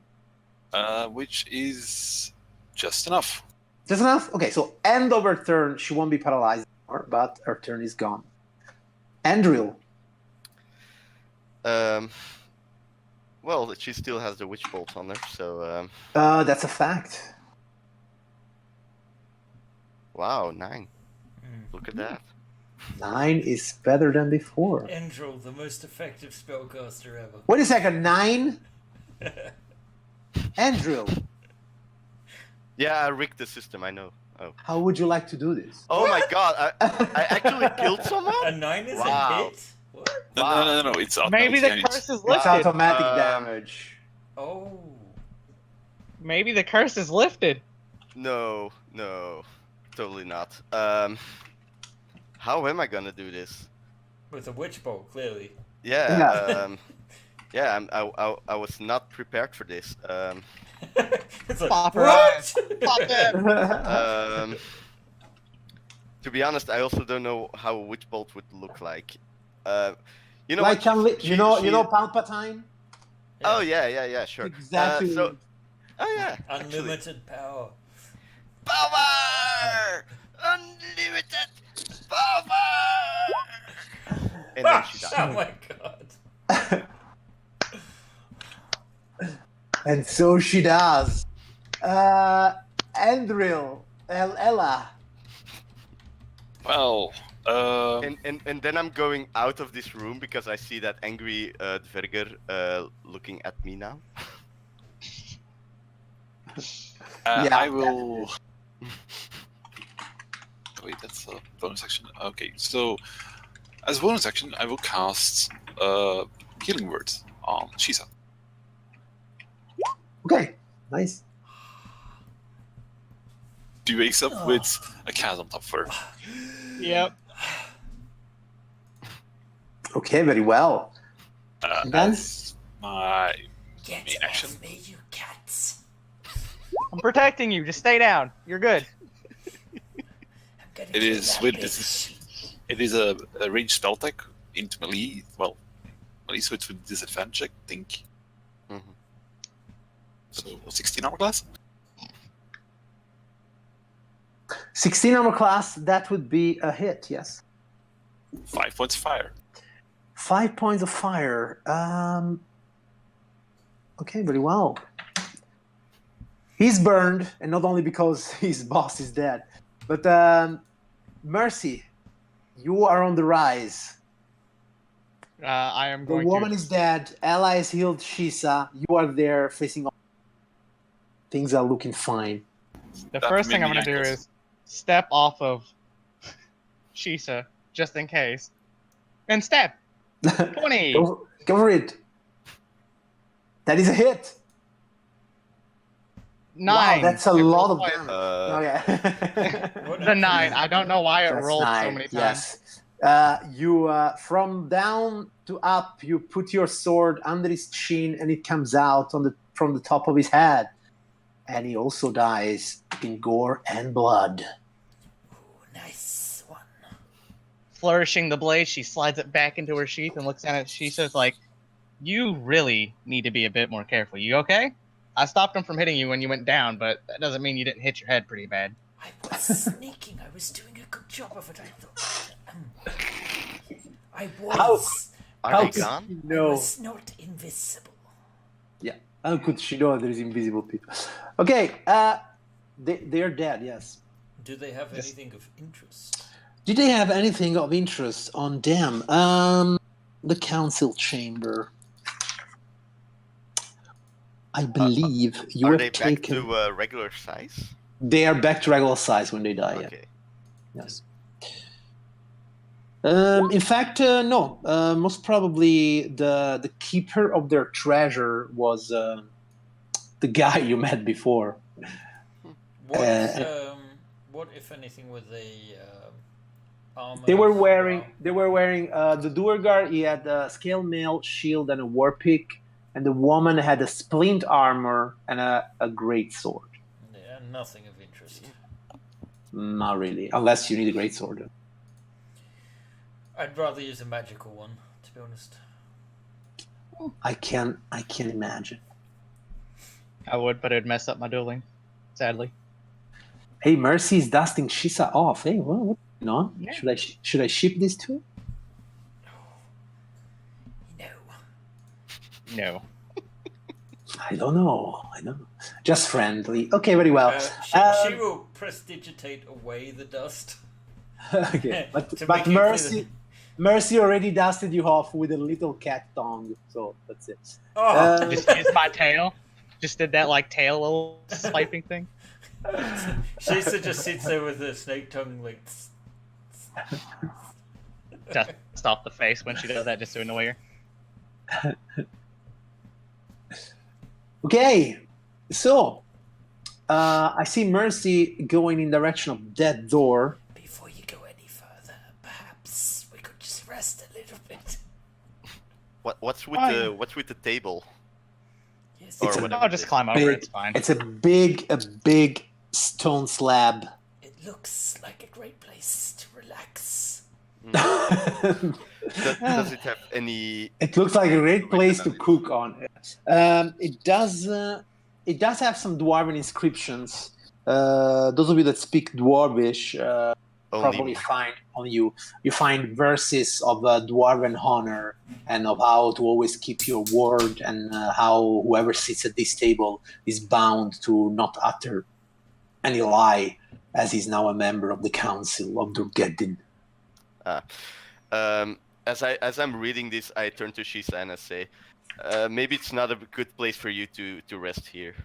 Speaker 5: Which is just enough.
Speaker 1: Just enough? Okay, so end of her turn, she won't be paralyzed anymore, but her turn is gone. Andrew.
Speaker 3: Well, she still has the witch bolt on her, so
Speaker 1: That's a fact.
Speaker 3: wow, 9. Look at that.
Speaker 1: 9 is better than before.
Speaker 2: Endril, the most effective spellcaster ever.
Speaker 1: Wait a second, 9? Andrew,
Speaker 3: Yeah, I rigged the system. I know. Oh.
Speaker 1: how would you like to do this?
Speaker 3: Oh my god! I actually killed
Speaker 2: A
Speaker 3: someone.
Speaker 2: 9 is a
Speaker 3: Wow.
Speaker 2: hit? What?
Speaker 5: No,
Speaker 3: Wow.
Speaker 5: no, it's out.
Speaker 4: Maybe
Speaker 5: no,
Speaker 4: the
Speaker 5: it's
Speaker 4: curse is
Speaker 1: It's
Speaker 4: lifted.
Speaker 1: automatic
Speaker 3: Um,
Speaker 1: damage.
Speaker 2: Oh.
Speaker 4: Maybe the curse is lifted.
Speaker 3: No, totally not. How am I gonna do this?
Speaker 2: With a witch bolt, clearly.
Speaker 3: Yeah, I was not prepared for this.
Speaker 2: It's like,
Speaker 4: Pop her
Speaker 2: what?
Speaker 4: eyes. Pop them.
Speaker 3: To be honest, I also don't know how a witch bolt would look like. You know
Speaker 1: Like
Speaker 3: what?
Speaker 1: you know Palpatine?
Speaker 3: Oh yeah, sure.
Speaker 1: Exactly.
Speaker 3: Oh yeah,
Speaker 2: Unlimited power.
Speaker 3: Power! Unlimited power! And then she
Speaker 2: Oh
Speaker 3: died.
Speaker 2: my god.
Speaker 1: And so she does. Andril, Ella.
Speaker 5: Well,
Speaker 3: And then I'm going out of this room because I see that angry Dverger looking at me now.
Speaker 1: Yeah,
Speaker 5: I will. Wait, that's a bonus action. Okay, so as a bonus action, I will cast Healing Word on Shisa.
Speaker 1: Okay, nice.
Speaker 5: She wakes up with a cat on top of her.
Speaker 4: Yep.
Speaker 1: Okay, very well. And then?
Speaker 5: As my
Speaker 6: Get
Speaker 5: main action.
Speaker 6: off me, you cats.
Speaker 4: I'm protecting you. Just stay down. You're good.
Speaker 6: I'm gonna
Speaker 5: It
Speaker 6: kill
Speaker 5: is
Speaker 6: that
Speaker 5: with
Speaker 6: bitch.
Speaker 5: It is a ranged spell tech into melee. Well, melee, so it's with disadvantage, I think.
Speaker 3: Mhm.
Speaker 5: So 16 armor class.
Speaker 1: 16 armor class, that would be a hit, yes.
Speaker 5: 5 points of fire.
Speaker 1: 5 points of fire. Okay, very well. He's burned, and not only because his boss is dead, but Mercy, you are on the rise.
Speaker 4: I am
Speaker 1: The
Speaker 4: going
Speaker 1: woman
Speaker 4: to.
Speaker 1: is dead. Ella has healed Shisa. You are there facing off. Things are looking fine.
Speaker 4: The
Speaker 5: That
Speaker 4: first thing I'm
Speaker 5: many
Speaker 4: going to do
Speaker 5: ankles.
Speaker 4: is step off of Shisa, just in case. And step! 20!
Speaker 1: Go for it. That is a hit.
Speaker 4: 9!
Speaker 1: Wow, that's a
Speaker 4: It
Speaker 1: lot
Speaker 4: rolled
Speaker 1: of
Speaker 4: twice.
Speaker 1: damage. Okay.
Speaker 2: What
Speaker 4: The 9. I don't know why it
Speaker 1: That's
Speaker 4: rolled so
Speaker 1: 9,
Speaker 4: many times.
Speaker 1: yes. You from down to up, you put your sword under his chin, and it comes out from the top of his head, and he also dies in gore and blood.
Speaker 6: Ooh, nice one.
Speaker 4: Flourishing the blade, she slides it back into her sheath and looks at it. She says, like, you really need to be a bit more careful. You okay? I stopped him from hitting you when you went down, but that doesn't mean you didn't hit your head pretty bad.
Speaker 6: I was sneaking. I was doing a good job of it. I thought. I was.
Speaker 3: Are they gone?
Speaker 6: I
Speaker 1: No.
Speaker 6: was not invisible.
Speaker 1: Yeah. How could she know there is invisible people? Okay. They're dead. Yes.
Speaker 2: Do they have
Speaker 4: Yes.
Speaker 2: anything of interest?
Speaker 1: Did they have anything of interest on them? The council chamber. I believe you
Speaker 3: Are
Speaker 1: have
Speaker 3: they back
Speaker 1: taken.
Speaker 3: to regular size?
Speaker 1: They are back to regular size when they die. Yeah.
Speaker 3: Okay.
Speaker 1: Yes. In fact, no. Most probably, the keeper of their treasure was the guy you met before.
Speaker 2: What if anything with the armor?
Speaker 1: They were wearing the Duergar. He had a scale mail, shield, and a war pick, and the woman had a splint armor and a great sword.
Speaker 2: Yeah, nothing of interest.
Speaker 1: Not really, unless you need a great sword.
Speaker 2: I'd rather use a magical one, to be honest.
Speaker 1: I can imagine.
Speaker 4: I would, but it'd mess up my dueling, sadly.
Speaker 1: Hey, Mercy is dusting Shisa off. Hey, what's going on?
Speaker 4: Yeah.
Speaker 1: Should I ship this to?
Speaker 6: No.
Speaker 4: No.
Speaker 1: I don't know. Just friendly. Okay, very well.
Speaker 2: She will prestidigitate away the dust.
Speaker 1: Okay, but
Speaker 2: To make it
Speaker 1: Mercy already dusted you off with a little cat tongue. So that's it.
Speaker 2: Oh,
Speaker 4: Just used my tail. Just did that, like, tail little swiping thing.
Speaker 2: Shisa just sits there with her snake tongue, like.
Speaker 4: Just off the face when she does that, just to annoy her.
Speaker 1: Okay, so I see Mercy going in direction of that door.
Speaker 6: Before you go any further, perhaps we could just rest a little bit.
Speaker 3: What's with the table?
Speaker 6: Yes,
Speaker 3: Or
Speaker 1: It's a-
Speaker 3: whatever.
Speaker 4: I'll just climb over.
Speaker 1: Big-
Speaker 4: It's fine.
Speaker 1: It's a big stone slab.
Speaker 6: it looks like a great place to relax.
Speaker 3: Does it have any?
Speaker 1: It looks like a great place to cook on. It does have some dwarven inscriptions. Those of you that speak Dwarvish
Speaker 3: Only
Speaker 1: probably
Speaker 3: me.
Speaker 1: find on you find verses of dwarven honor and of how to always keep your word, and how whoever sits at this table is bound to not utter any lie, as he's now a member of the council of Durgeddin.
Speaker 3: As I'm reading this, I turn to Shisa and I say, maybe it's not a good place for you to rest here.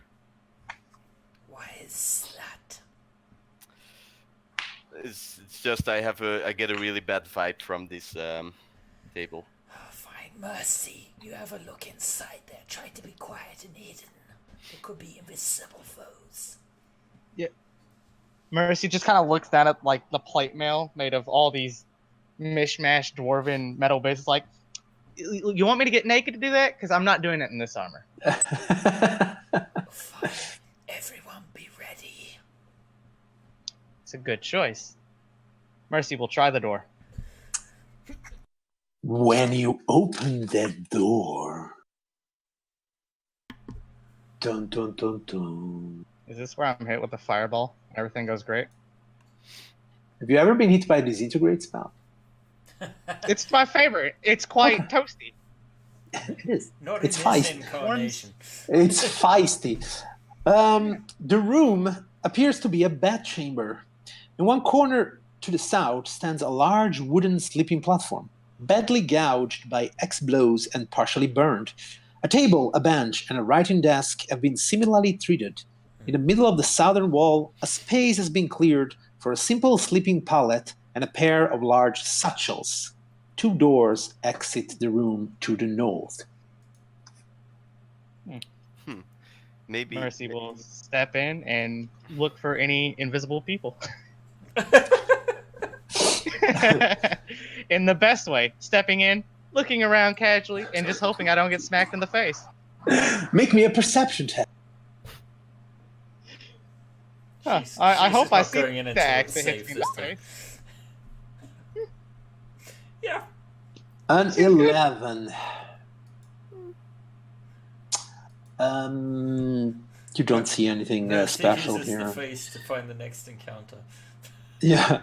Speaker 6: Why is that?
Speaker 3: It's just I get a really bad vibe from this table.
Speaker 6: Oh, fine, Mercy. You have a look inside there. Try to be quiet and hidden. There could be invisible foes.
Speaker 4: Mercy just kind of looks down at like the plate mail made of all these mishmash dwarven metal bits. Like, you want me to get naked to do that? Because I'm not doing it in this armor.
Speaker 6: Fine. Everyone be ready.
Speaker 4: It's a good choice. Mercy will try the door.
Speaker 1: When you open that door, dun dun dun dun.
Speaker 4: Is this where I'm hit with a fireball? Everything goes great.
Speaker 1: Have you ever been hit by a disintegrate spell?
Speaker 4: It's my favorite. It's quite toasty.
Speaker 1: It is.
Speaker 2: Not
Speaker 1: It's
Speaker 2: in this
Speaker 1: feisty.
Speaker 2: incarnation.
Speaker 1: It's feisty. The room appears to be a bedchamber. In one corner to the south stands a large wooden sleeping platform, badly gouged by axe blows and partially burned. A table, a bench, and a writing desk have been similarly treated. In the middle of the southern wall, a space has been cleared for a simple sleeping pallet and a pair of large satchels. 2 doors exit the room to the north.
Speaker 3: Maybe.
Speaker 4: Mercy will step in and look for any invisible people. In the best way, stepping in, looking around casually, and just hoping I don't get smacked in the face.
Speaker 1: Make me a perception test.
Speaker 4: Huh,
Speaker 2: She's
Speaker 4: I hope
Speaker 2: just
Speaker 4: I
Speaker 2: not
Speaker 4: see
Speaker 2: going in
Speaker 4: the
Speaker 2: until
Speaker 4: axe
Speaker 2: it's
Speaker 4: that hits
Speaker 2: safe
Speaker 4: me in
Speaker 2: this
Speaker 4: the
Speaker 2: time.
Speaker 4: face.
Speaker 2: Yeah.
Speaker 1: An 11. You don't see anything
Speaker 2: Mercy
Speaker 1: special
Speaker 2: uses the
Speaker 1: here.
Speaker 2: face to find the next encounter.
Speaker 1: Yeah.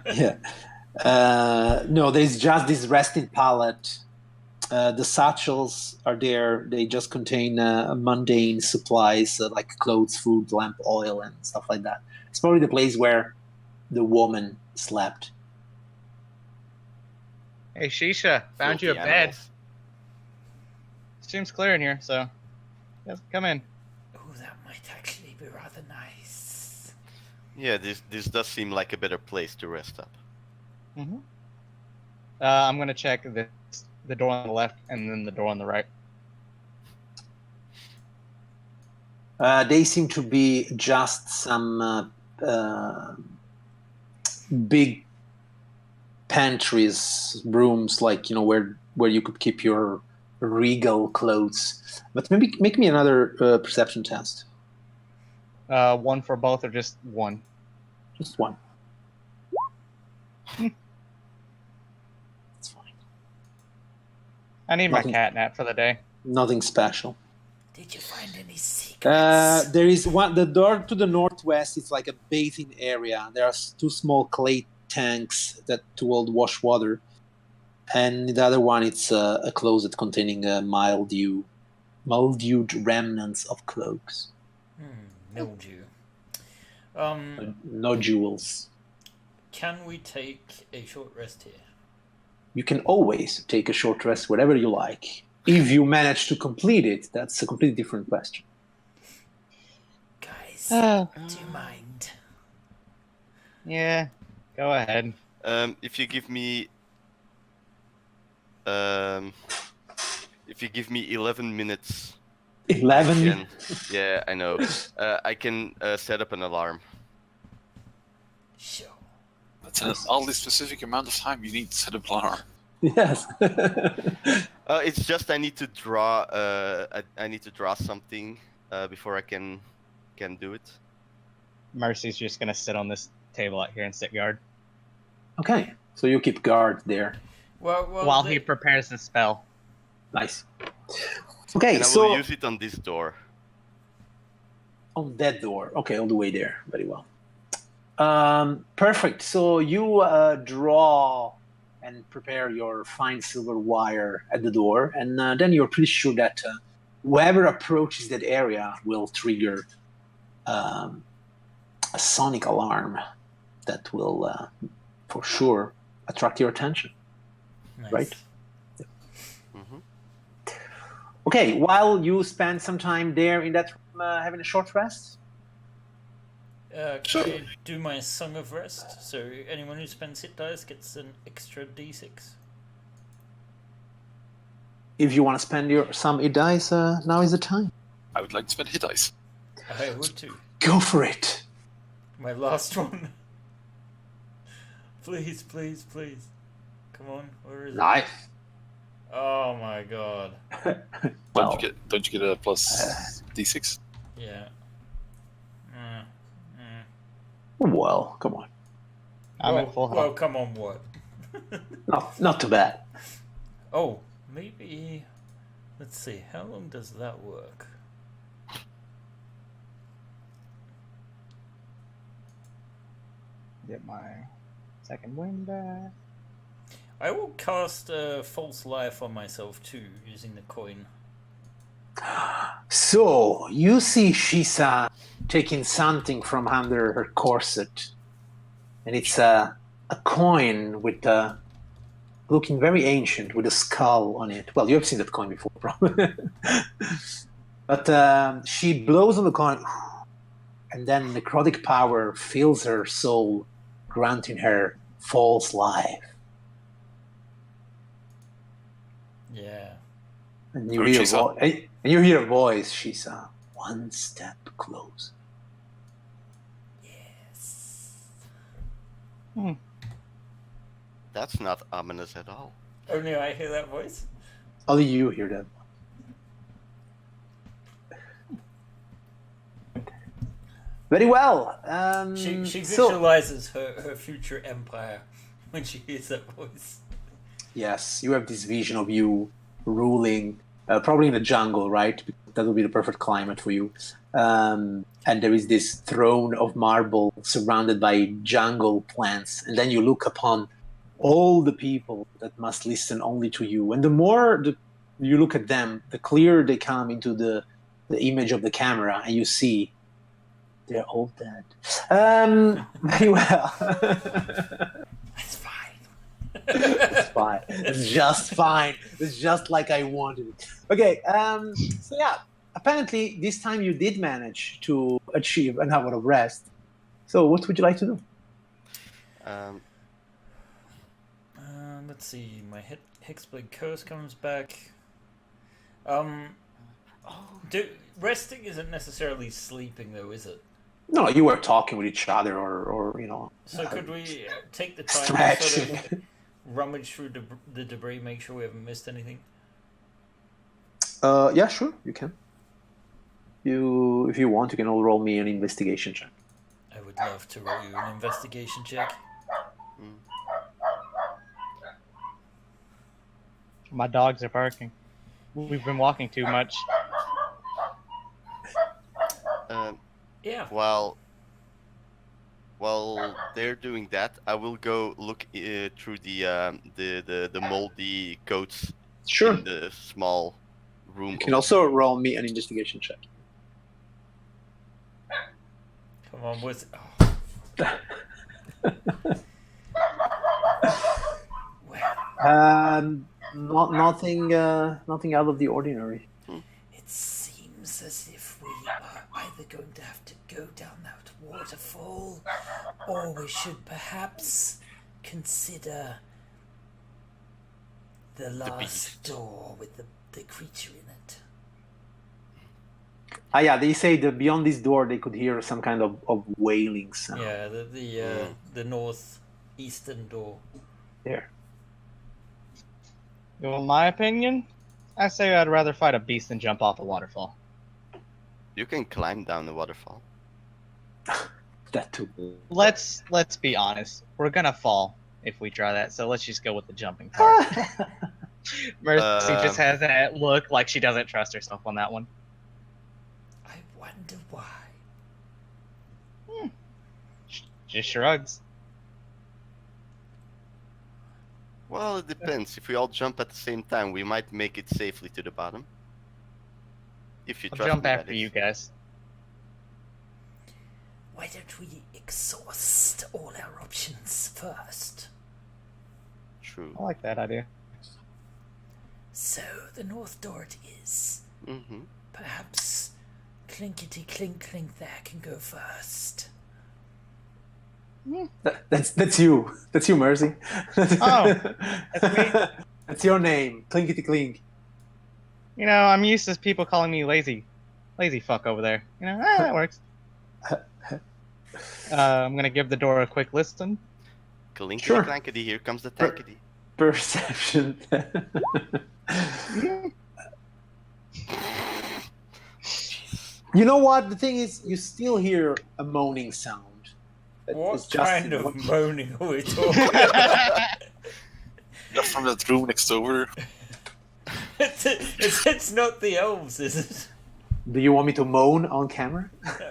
Speaker 1: No, there's just this resting pallet. The satchels are there. They just contain mundane supplies like clothes, food, lamp oil, and stuff like that. It's probably the place where the woman slept.
Speaker 4: Hey, Shisha, found you a
Speaker 3: Filthy
Speaker 4: bed.
Speaker 3: animals.
Speaker 4: Seems clear in here, so yes, come in.
Speaker 6: Oh, that might actually be rather nice.
Speaker 3: Yeah, this does seem like a better place to rest up.
Speaker 4: Mm-hmm. I'm gonna check the door on the left and then the door on the right.
Speaker 1: They seem to be just some big pantries, rooms, like where you could keep your regal clothes. But maybe make me another perception test.
Speaker 4: One for both or just one?
Speaker 1: Just one. It's fine.
Speaker 4: I need
Speaker 1: Nothing.
Speaker 4: my cat nap for the day.
Speaker 1: Nothing special.
Speaker 6: Did you find any secrets?
Speaker 1: There is one. The door to the northwest is like a bathing area. There are 2 small clay tanks that to hold wash water, and the other one it's a closet containing mildewed remnants of cloaks,
Speaker 2: Mildew.
Speaker 1: nodules.
Speaker 2: Can we take a short rest here?
Speaker 1: You can always take a short rest wherever you like. If you manage to complete it, that's a completely different question.
Speaker 6: Guys,
Speaker 4: Oh,
Speaker 6: do you mind?
Speaker 4: yeah, go ahead.
Speaker 3: If you give me 11 minutes
Speaker 1: 11.
Speaker 3: Yeah, I know. I can set up an alarm.
Speaker 6: Sure.
Speaker 5: That's an oddly specific amount of time you need to set up an alarm.
Speaker 1: Yes.
Speaker 3: It's just I need to draw. I need to draw something before I can do it.
Speaker 4: Mercy's just gonna sit on this table out here and sit guard
Speaker 1: Okay, so you keep guard there.
Speaker 2: Well,
Speaker 4: while he prepares the spell.
Speaker 1: Nice. Okay,
Speaker 3: And I
Speaker 1: so
Speaker 3: will use it on this door.
Speaker 1: on that door. Okay, all the way there. Very well. Perfect. So you draw and prepare your fine silver wire at the door, and then you're pretty sure that whoever approaches that area will trigger a sonic alarm that will, for sure, attract your attention.
Speaker 2: nice.
Speaker 1: right?
Speaker 3: Mm-hmm.
Speaker 1: Okay, while you spend some time there in that room having a short rest.
Speaker 2: Can I do my Song of Rest? So anyone who spends hit dice gets an extra d6.
Speaker 1: If you want to spend some hit dice, now is the time.
Speaker 5: I would like to spend hit dice.
Speaker 2: I would too.
Speaker 1: Go for it.
Speaker 2: My last one. Please, please, please. Come on, where is it?
Speaker 1: Nice.
Speaker 2: Oh my god.
Speaker 1: Well,
Speaker 5: Don't you get a plus d6?
Speaker 2: Yeah.
Speaker 1: well, come on.
Speaker 4: I'm at full health.
Speaker 2: Well, come on, what?
Speaker 1: Not too bad.
Speaker 2: Oh, maybe. Let's see. How long does that work?
Speaker 4: Get my second wind back.
Speaker 2: I will cast False Life on myself too, using the coin.
Speaker 1: So you see Shisa taking something from under her corset, and it's a coin with looking very ancient with a skull on it. Well, you have seen that coin before, probably. But she blows on the coin, and then necrotic power fills her soul, granting her false life.
Speaker 2: Yeah.
Speaker 1: And you hear a voice, Shisa, one step close.
Speaker 6: Yes.
Speaker 3: That's not ominous at all.
Speaker 2: Only I hear that voice.
Speaker 1: Only you hear that. Very well.
Speaker 2: She
Speaker 1: so-
Speaker 2: visualizes her future empire when she hears that voice.
Speaker 1: Yes, you have this vision of you ruling, probably in the jungle, right? That would be the perfect climate for you. And there is this throne of marble surrounded by jungle plants. And then you look upon all the people that must listen only to you. And the more you look at them, the clearer they come into the image of the camera, and you see they're all dead. Very well.
Speaker 6: That's fine.
Speaker 1: It's fine. It's just fine. It's just like I wanted it. Okay, so yeah, apparently this time you did manage to achieve an hour of rest. So what would you like to do?
Speaker 2: Let's see. My Hexblade Curse comes back. Resting isn't necessarily sleeping, though, is it?
Speaker 1: No, you were talking with each other, or you know.
Speaker 2: So could we take the time to sort
Speaker 1: Stretching.
Speaker 2: of rummage through the debris, make sure we haven't missed anything?
Speaker 1: Yeah, sure, you can. If you want, you can all roll me an investigation check.
Speaker 2: I would love to roll you an investigation check.
Speaker 4: My dogs are barking. We've been walking too much.
Speaker 2: Yeah.
Speaker 3: While they're doing that, I will go look through the moldy coats
Speaker 1: Sure.
Speaker 3: in the small room.
Speaker 1: You can also roll me an investigation check.
Speaker 2: Come on, what's...
Speaker 1: Nothing out of the ordinary.
Speaker 6: It seems as if we are either going to have to go down that waterfall, or we should perhaps consider the last
Speaker 3: beast.
Speaker 6: door with the creature in it.
Speaker 1: Yeah, they say that beyond this door they could hear some kind of wailing sound.
Speaker 2: Yeah, the northeastern door.
Speaker 1: There.
Speaker 4: Well, in my opinion, I say I'd rather fight a beast than jump off a waterfall.
Speaker 3: You can climb down the waterfall.
Speaker 1: That too.
Speaker 4: Let's be honest. We're gonna fall if we try that, so let's just go with the jumping part. Mercy just has that look like she doesn't trust herself on that one.
Speaker 6: I wonder why.
Speaker 4: Just shrugs.
Speaker 3: Well, it depends. If we all jump at the same time, we might make it safely to the bottom. If you
Speaker 4: I'll
Speaker 3: trust
Speaker 4: jump
Speaker 3: me,
Speaker 4: after
Speaker 3: that is.
Speaker 4: you guys.
Speaker 6: Why don't we exhaust all our options first?
Speaker 3: True.
Speaker 4: I like that idea.
Speaker 6: So, the north door it is.
Speaker 3: Mm-hmm.
Speaker 6: Perhaps Clinkety Clink Clink there can go first.
Speaker 1: That's you. That's you, Mercy.
Speaker 4: Oh, that's me.
Speaker 1: That's your name. Clinkety clink.
Speaker 4: You know, I'm used to people calling me lazy fuck over there. You know, that works. I'm gonna give the door a quick listen.
Speaker 3: Clinkety
Speaker 1: Sure.
Speaker 3: clankety, here comes the tankety.
Speaker 1: Perception. You know what? The thing is, you still hear a moaning sound.
Speaker 2: What
Speaker 1: It's just
Speaker 2: kind
Speaker 1: in-
Speaker 2: of moaning are we talking about?
Speaker 5: Yeah, from that room next over.
Speaker 2: It's not the elves, is it?
Speaker 1: Do you want me to moan on camera?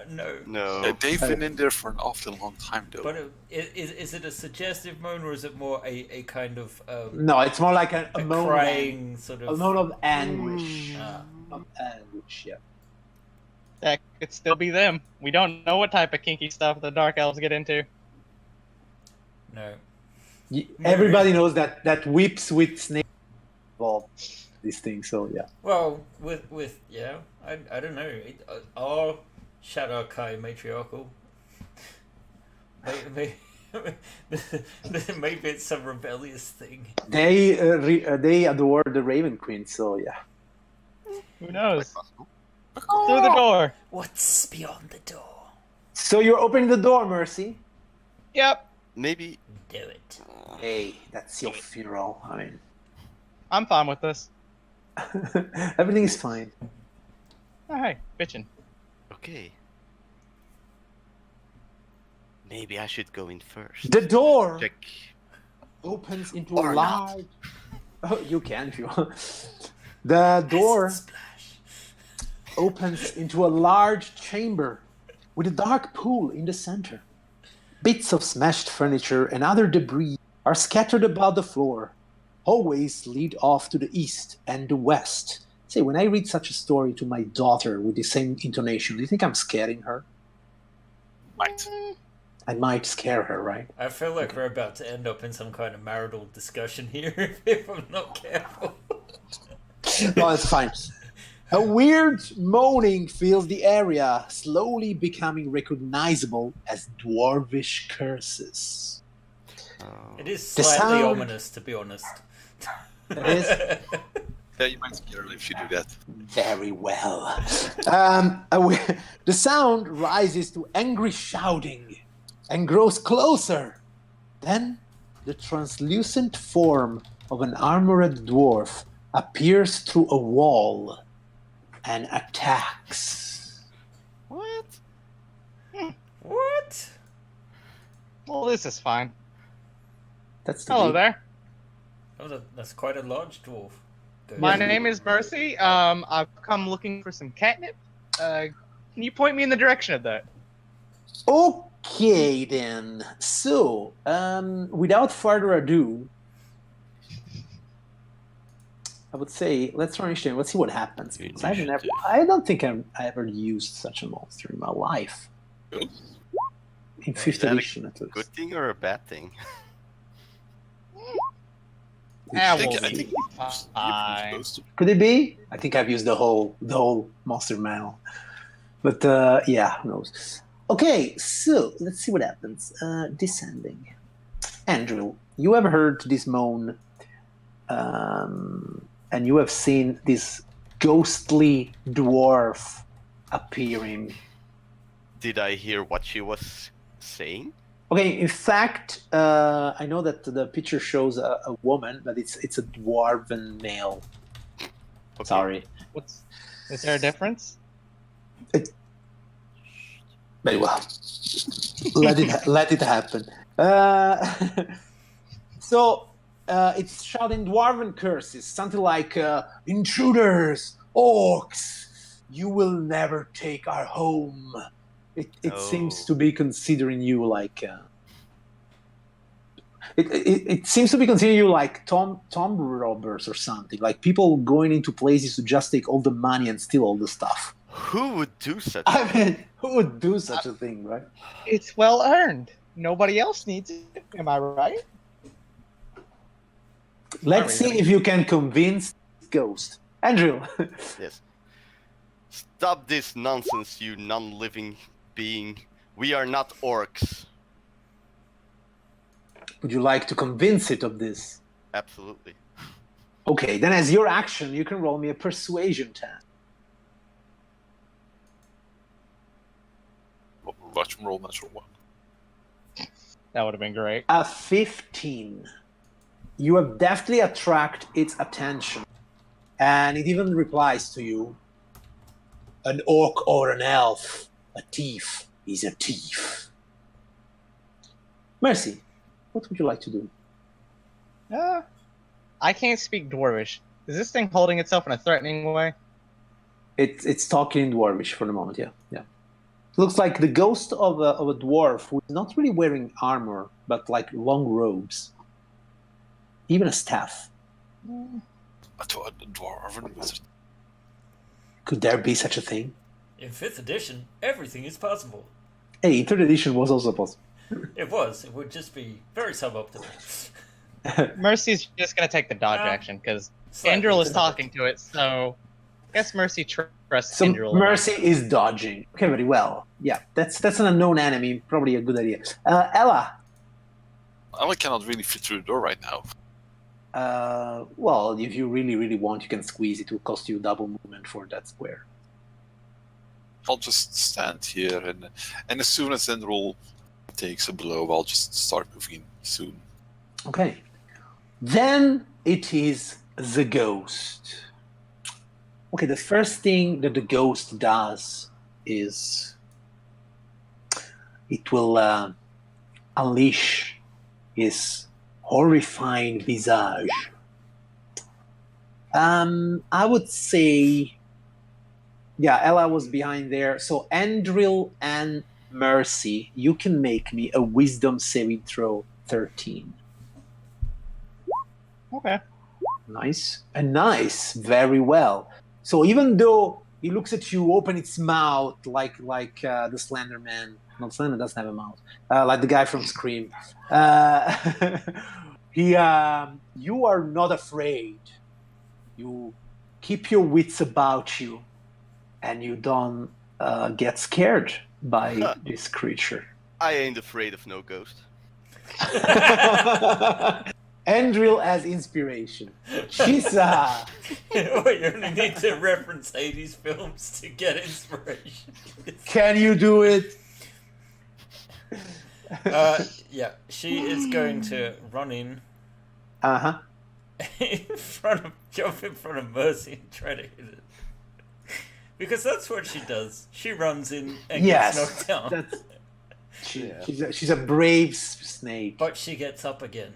Speaker 2: No.
Speaker 3: No.
Speaker 5: They've been in there for an awfully long time, though.
Speaker 2: But is it a suggestive moan, or is it more a kind of
Speaker 1: No, it's more like a
Speaker 2: a
Speaker 1: moan.
Speaker 2: crying sort
Speaker 1: A
Speaker 2: of?
Speaker 1: moan of anguish.
Speaker 2: Ah.
Speaker 1: Of anguish, yeah.
Speaker 4: That could still be them. We don't know what type of kinky stuff the dark elves get into.
Speaker 2: No.
Speaker 1: Everybody knows that whips with snake involved these things. So yeah.
Speaker 2: Well, with yeah, I don't know. Are Shadowkai matriarchal? Maybe it's some rebellious thing.
Speaker 1: They adore the Raven Queen. So yeah.
Speaker 4: Who knows?
Speaker 3: Possible.
Speaker 4: Through the door.
Speaker 6: What's beyond the door?
Speaker 1: So you're opening the door, Mercy.
Speaker 4: Yep.
Speaker 3: Maybe.
Speaker 6: Do it.
Speaker 1: Hey, that's your funeral. I mean,
Speaker 4: I'm fine with this.
Speaker 1: everything is fine.
Speaker 4: Oh, hey, bitchin'.
Speaker 3: Okay. Maybe I should go in first.
Speaker 1: The door
Speaker 3: Check.
Speaker 1: opens into
Speaker 3: Or
Speaker 1: a
Speaker 3: not.
Speaker 1: large. Oh, you can if you want. The door
Speaker 6: Acid splash.
Speaker 1: opens into a large chamber with a dark pool in the center. Bits of smashed furniture and other debris are scattered about the floor. Hallways lead off to the east and the west. Say, when I read such a story to my daughter with the same intonation, do you think I'm scaring her?
Speaker 5: Might.
Speaker 1: I might scare her, right?
Speaker 2: I feel like we're about to end up in some kind of marital discussion here if I'm not careful.
Speaker 1: Oh, it's fine. A weird moaning fills the area, slowly becoming recognizable as dwarvish curses.
Speaker 2: It is
Speaker 1: The
Speaker 2: slightly
Speaker 1: sound-
Speaker 2: ominous, to be honest.
Speaker 1: It is
Speaker 5: Yeah, you might scare her if you do that.
Speaker 1: very well. The sound rises to angry shouting and grows closer. Then the translucent form of an armored dwarf appears through a wall and attacks.
Speaker 3: What?
Speaker 2: What?
Speaker 4: Well, this is fine.
Speaker 1: That's the
Speaker 4: Hello
Speaker 1: deal.
Speaker 4: there.
Speaker 2: That's quite a large dwarf. Go
Speaker 4: My
Speaker 2: ahead.
Speaker 4: name is Mercy. I've come looking for some catnip. Can you point me in the direction of that?
Speaker 1: Okay then. So, without further ado, I would say let's run in. Let's see what happens. Because I don't think I ever used such a monster in my life. In
Speaker 3: Is
Speaker 1: 5th
Speaker 3: that a
Speaker 1: edition, at least.
Speaker 3: Good thing or a bad thing?
Speaker 4: Ah,
Speaker 5: I
Speaker 4: we'll
Speaker 5: think
Speaker 4: see.
Speaker 5: you're
Speaker 4: Fine.
Speaker 5: supposed to.
Speaker 1: Could it be? I think I've used the whole monster manual. But yeah, who knows? Okay, so let's see what happens. Descending. Andrew, you have heard this moan, and you have seen this ghostly dwarf appearing.
Speaker 3: Did I hear what she was saying?
Speaker 1: Okay, in fact, I know that the picture shows a woman, but it's a dwarven male.
Speaker 3: Okay.
Speaker 1: Sorry.
Speaker 4: Is there a difference?
Speaker 1: Very well. Let it happen. So it's shouting dwarven curses, something like intruders, orcs, you will never take our home. It seems to be considering you like it seems to be considering you like tomb robbers or something, like people going into places to just take all the money and steal all the stuff.
Speaker 3: Who would do such?
Speaker 1: I mean, who would do such a thing, right?
Speaker 4: It's well earned. Nobody else needs it. Am I right?
Speaker 1: Let's see if you can convince Ghost. Andrew.
Speaker 3: Yes. Stop this nonsense, you non-living being. We are not orcs.
Speaker 1: Would you like to convince it of this?
Speaker 3: Absolutely.
Speaker 1: Okay, then as your action, you can roll me a persuasion test.
Speaker 5: Watch him roll natural one.
Speaker 4: That would have been great.
Speaker 1: A 15. You have definitely attract its attention. And it even replies to you. An orc or an elf, a thief is a thief. Mercy, what would you like to do?
Speaker 4: I can't speak Dwarvish. Is this thing holding itself in a threatening way?
Speaker 1: It's talking in Dwarvish for the moment, yeah. Looks like the ghost of a dwarf who is not really wearing armor, but like long robes. Even a staff.
Speaker 5: I thought the dwarven wizard.
Speaker 1: Could there be such a thing?
Speaker 2: In 5th edition, everything is possible.
Speaker 1: Hey, 3rd edition was also possible.
Speaker 2: It was. It would just be very suboptimal.
Speaker 4: Mercy's just going to take the dodge action, because Andril is talking to it, so I guess Mercy trusts
Speaker 1: So
Speaker 4: Andril.
Speaker 1: Mercy is dodging. Okay, very well. Yeah, that's an unknown enemy. Probably a good idea. Ella.
Speaker 5: Ella cannot really fit through the door right now.
Speaker 1: Well, if you really, really want, you can squeeze. It will cost you double movement for that square.
Speaker 5: I'll just stand here, and as soon as Enroll takes a blow, I'll just start moving soon.
Speaker 1: Okay. Then it is the ghost. Okay, the first thing that the ghost does is it will unleash his horrifying visage. I would say, yeah, Ella was behind there. So Andril and Mercy, you can make me a wisdom saving throw 13.
Speaker 4: Okay.
Speaker 1: Nice. And nice. Very well. So even though he looks at you, open its mouth like the Slender Man. No, Slender doesn't have a mouth. Like the guy from Scream. You are not afraid. You keep your wits about you, and you don't get scared by this creature.
Speaker 3: I ain't afraid of no ghost.
Speaker 1: Andril as inspiration. She's
Speaker 2: You only need to reference 80s films to get inspiration.
Speaker 1: Can you do it?
Speaker 2: Yeah, she is going to run in.
Speaker 1: Uh-huh.
Speaker 2: Jump in front of Mercy and try to hit it. Because that's what she does. She runs in and gets knocked down.
Speaker 1: She's a brave snake.
Speaker 2: But she gets up again.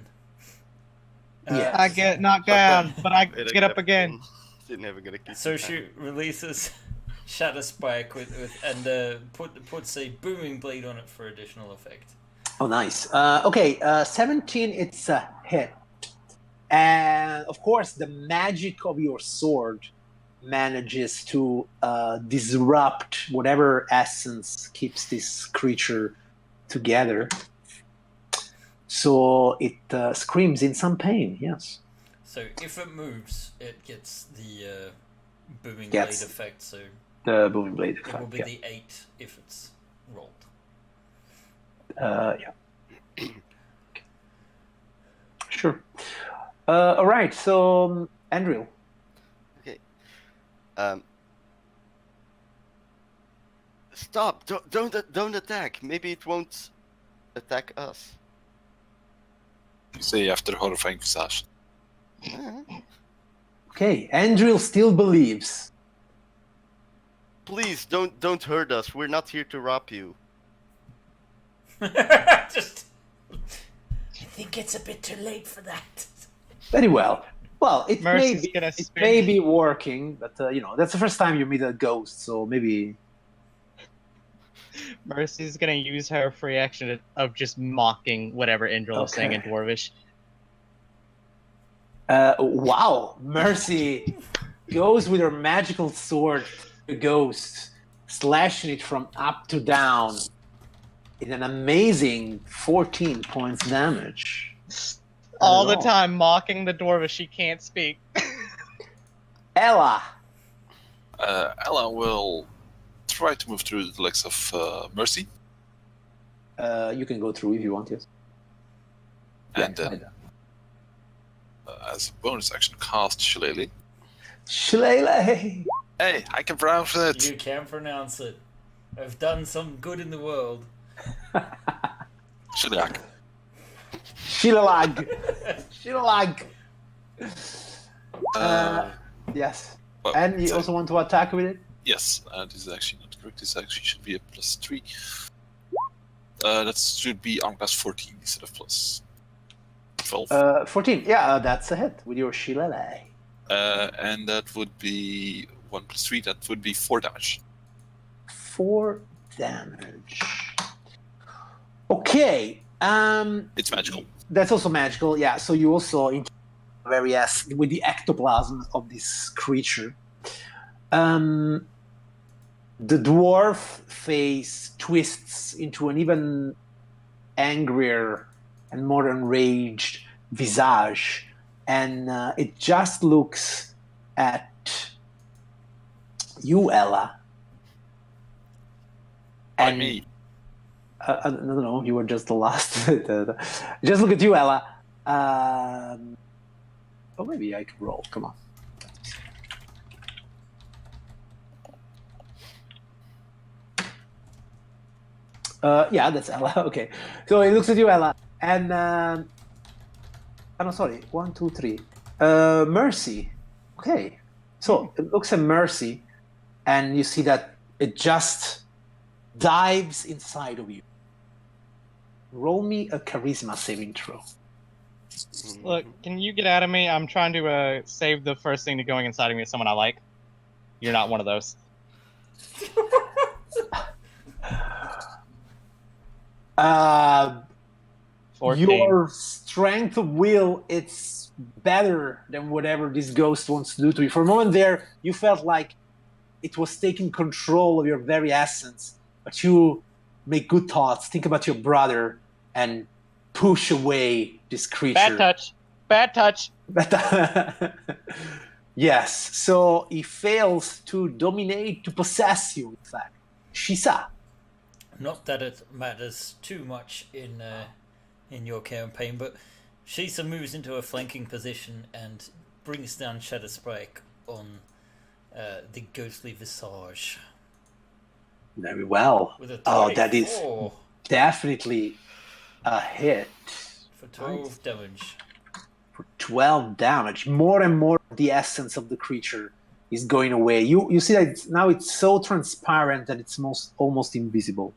Speaker 1: Yeah.
Speaker 4: I get knocked down, but I get up again.
Speaker 2: So she releases Shatter Spike and puts a booming blade on it for additional effect.
Speaker 1: Oh, nice. Okay, 17, it's a hit. And, of course, the magic of your sword manages to disrupt whatever essence keeps this creature together. So it screams in some pain, yes.
Speaker 2: So if it moves, it gets the booming blade effect. So
Speaker 1: the booming blade effect.
Speaker 2: It will be the 8 if it's rolled.
Speaker 1: Yeah. Sure. All right. So Andrew.
Speaker 3: Okay. Don't attack. Maybe it won't attack us.
Speaker 5: You say after horrifying visage.
Speaker 1: Okay, Andril still believes.
Speaker 3: Please don't hurt us. We're not here to rob you.
Speaker 2: Just
Speaker 6: I think it's a bit too late for that.
Speaker 1: Very well. Well, it
Speaker 4: Mercy's gonna
Speaker 1: it
Speaker 4: spin.
Speaker 1: may be working, but that's the first time you meet a ghost, so maybe.
Speaker 4: Mercy's gonna use her free action of just mocking whatever Indril is saying in
Speaker 1: Okay.
Speaker 4: Dwarvish.
Speaker 1: Wow, Mercy goes with her magical sword to the ghost, slashing it from up to down in an amazing 14 points damage.
Speaker 4: All the
Speaker 1: all.
Speaker 4: time mocking the Dwarvish, she can't speak.
Speaker 1: Ella.
Speaker 5: Ella will try to move through the legs of Mercy,
Speaker 1: You can go through if you want, yes.
Speaker 5: and
Speaker 1: Yeah,
Speaker 5: then, as a bonus action, cast Shillelagh.
Speaker 1: Shillelagh.
Speaker 5: Hey, I can pronounce it!
Speaker 2: you can pronounce it. I've done some good in the world.
Speaker 5: Shillelagh.
Speaker 1: Shillelagh. Shillelagh.
Speaker 5: Uh,
Speaker 1: Yes.
Speaker 5: well,
Speaker 1: And you
Speaker 5: so-
Speaker 1: also want to attack with it?
Speaker 5: Yes, this is actually not correct. This actually should be a +3. That should be on class 14 instead of plus 12.
Speaker 1: 14. Yeah, that's a hit with your Shillelagh.
Speaker 5: And that would be 1 + 3. That would be 4 damage.
Speaker 1: 4 damage. Okay.
Speaker 5: It's magical.
Speaker 1: That's also magical. Yeah. So you also with the ectoplasm of this creature. The dwarf face twists into an even angrier and more enraged visage, and it just looks at you, Ella.
Speaker 5: By me.
Speaker 1: No, you were just the last. Just look at you, Ella. Oh, maybe I can roll. Come on. Yeah, that's Ella. Okay. So he looks at you, Ella. And, oh, no, sorry. 1, 2, 3. Mercy. Okay. So it looks at Mercy, and you see that it just dives inside of you. Roll me a charisma saving throw.
Speaker 4: Look, can you get out of me? I'm trying to save the first thing to going inside of me as someone I like. You're not one of those.
Speaker 1: Uh,
Speaker 4: 14.
Speaker 1: Your strength of will, it's better than whatever this ghost wants to do to you. For a moment there, you felt like it was taking control of your very essence, but you make good thoughts, think about your brother, and push away this creature.
Speaker 4: Bad touch. Bad touch.
Speaker 1: But yes, so he fails to dominate, to possess you, in fact. Shisa.
Speaker 2: Not that it matters too much in your campaign, but Shisa moves into a flanking position and brings down Shadow Spike on the ghostly visage.
Speaker 1: Very well.
Speaker 2: With a
Speaker 1: Oh, that is
Speaker 2: 24
Speaker 1: definitely a hit.
Speaker 2: for 12 damage.
Speaker 1: For 12 damage. More and more of the essence of the creature is going away. You see that now it's so transparent that it's almost invisible.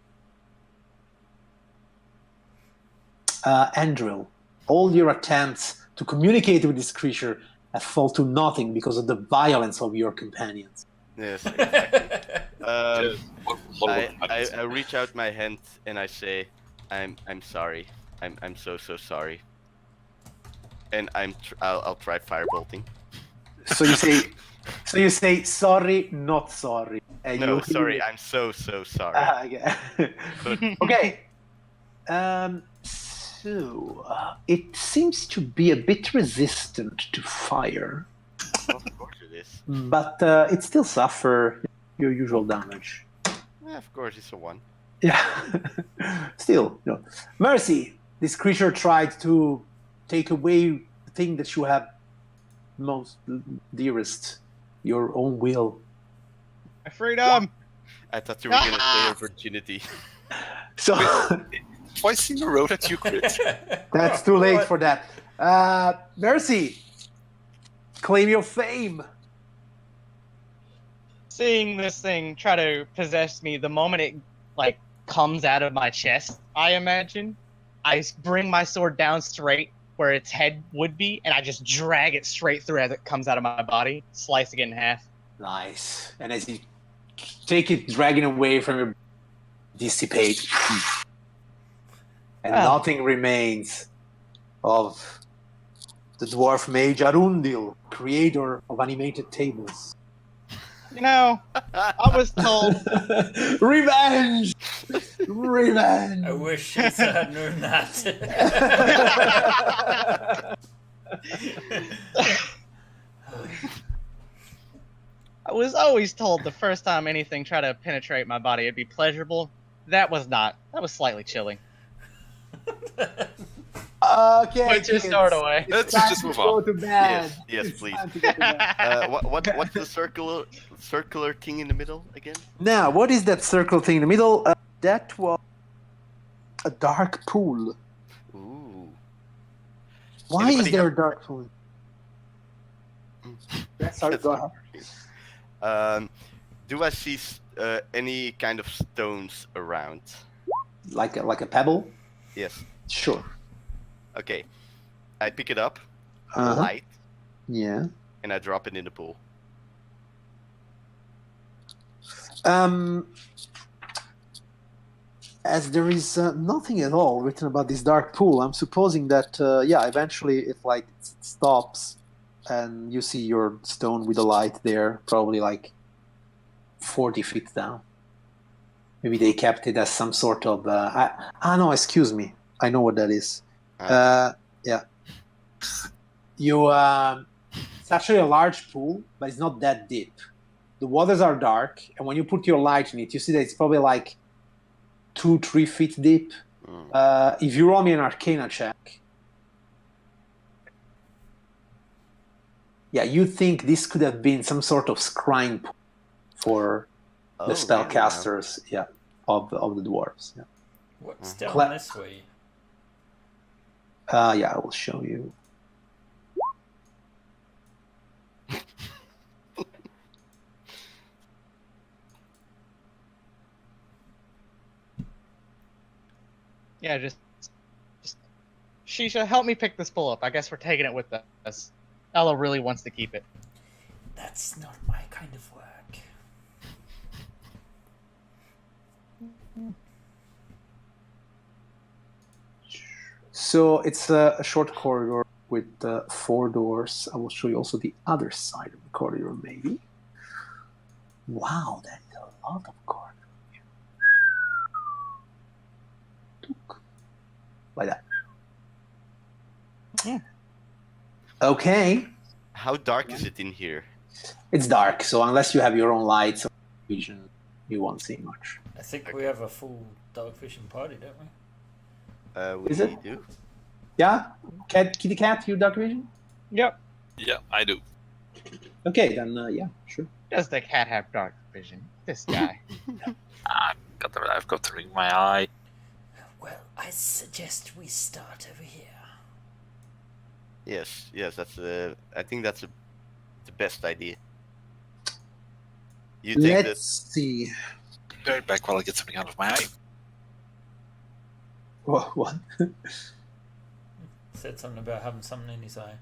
Speaker 1: Andril, all your attempts to communicate with this creature have fallen to nothing because of the violence of your companions.
Speaker 3: Yes, exactly.
Speaker 5: I
Speaker 3: I reach out my hand and I say, I'm sorry. I'm so sorry. And I'll try firebolting.
Speaker 1: So you say sorry, not sorry. And
Speaker 3: No,
Speaker 1: you-
Speaker 3: sorry. I'm so sorry.
Speaker 1: Okay. Okay. So it seems to be a bit resistant to fire,
Speaker 3: Of course it is.
Speaker 1: but it still suffer your usual damage.
Speaker 3: Yeah, of course it's a 1.
Speaker 1: Yeah. Still, Mercy. This creature tried to take away the thing that you have most dearest, your own will.
Speaker 4: My freedom.
Speaker 3: I thought you were gonna say her virginity.
Speaker 1: So
Speaker 5: Twice in a row that you crit.
Speaker 1: that's too late for that. Mercy, claim your fame.
Speaker 4: Seeing this thing try to possess me, the moment it like comes out of my chest, I imagine, I bring my sword down straight where its head would be, and I just drag it straight through as it comes out of my body, slicing it in half.
Speaker 1: Nice. And as you take it, dragging away from your dissipate, and nothing remains of the dwarf mage Arundil, creator of animated tables.
Speaker 4: You know, I was told.
Speaker 1: Revenge! Revenge!
Speaker 2: I wish Lisa had known that.
Speaker 4: I was always told the first time anything tried to penetrate my body, it'd be pleasurable. That was not. That was slightly chilling.
Speaker 1: Okay,
Speaker 4: Put your sword away.
Speaker 5: Let's
Speaker 1: time
Speaker 5: just
Speaker 1: to
Speaker 5: move
Speaker 1: go
Speaker 5: on.
Speaker 1: to bed.
Speaker 3: Yes,
Speaker 1: It's
Speaker 3: please.
Speaker 1: time to go to bed.
Speaker 3: What's the circular thing in the middle again?
Speaker 1: Now, what is that circle thing in the middle? That was a dark pool.
Speaker 3: Ooh.
Speaker 1: Why
Speaker 3: Anybody
Speaker 1: is there a dark pool? Sorry, go ahead.
Speaker 3: Do I see any kind of stones around?
Speaker 1: Like a pebble?
Speaker 3: Yes.
Speaker 1: Sure.
Speaker 3: Okay. I pick it up,
Speaker 1: Uh-huh.
Speaker 3: light,
Speaker 1: Yeah.
Speaker 3: and I drop it in the pool.
Speaker 1: As there is nothing at all written about this dark pool, I'm supposing that eventually it stops, and you see your stone with a light there, probably like 40 feet down. Maybe they kept it as some sort of. No, excuse me. I know what that is. Yeah. You. It's actually a large pool, but it's not that deep. The waters are dark, and when you put your light in it, you see that it's probably like 2-3 feet deep. If you roll me an Arcana check, you think this could have been some sort of scrying pool for the spellcasters, of the dwarves. Yeah.
Speaker 2: What's down this way?
Speaker 1: I will show you.
Speaker 4: Yeah, just Shisha, help me pick this pool up. I guess we're taking it with us. Ella really wants to keep it.
Speaker 6: That's not my kind of work.
Speaker 1: So it's a short corridor with 4 doors. I will show you also the other side of the corridor, maybe. Wow, that's a lot of corridor. Like that.
Speaker 4: Yeah.
Speaker 1: Okay.
Speaker 3: How dark is it in here?
Speaker 1: It's dark, so unless you have your own lights or vision, you won't see much.
Speaker 2: I think we have a full dark vision party, don't we?
Speaker 3: We
Speaker 1: Is it?
Speaker 3: do.
Speaker 1: Yeah? Kitty cat, you dark vision?
Speaker 4: Yep.
Speaker 5: Yeah, I do.
Speaker 1: Okay, then sure.
Speaker 4: Does the cat have dark vision? This guy.
Speaker 5: I've got the ring in my eye.
Speaker 6: Well, I suggest we start over here.
Speaker 3: Yes, that's I think that's the best idea. You take
Speaker 1: Let's see.
Speaker 5: Be right back while I get something out of my eye.
Speaker 1: What?
Speaker 2: Said something about having something in his eye.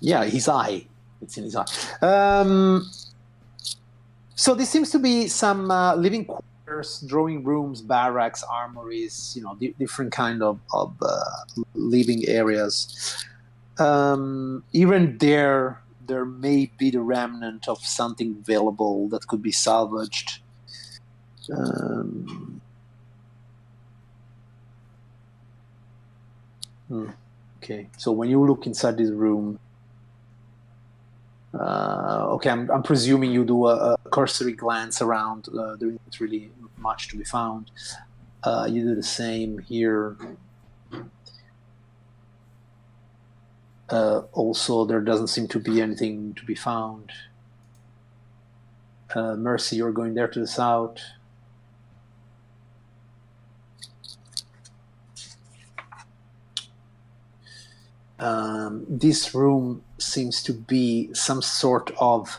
Speaker 1: Yeah, his eye. It's in his eye. So there seems to be some living quarters, drawing rooms, barracks, armories, different kind of living areas. Even there may be the remnant of something available that could be salvaged. Okay, so when you look inside this room, I'm presuming you do a cursory glance around. There isn't really much to be found. You do the same here. Also, there doesn't seem to be anything to be found. Mercy, you're going there to the south. This room seems to be some sort of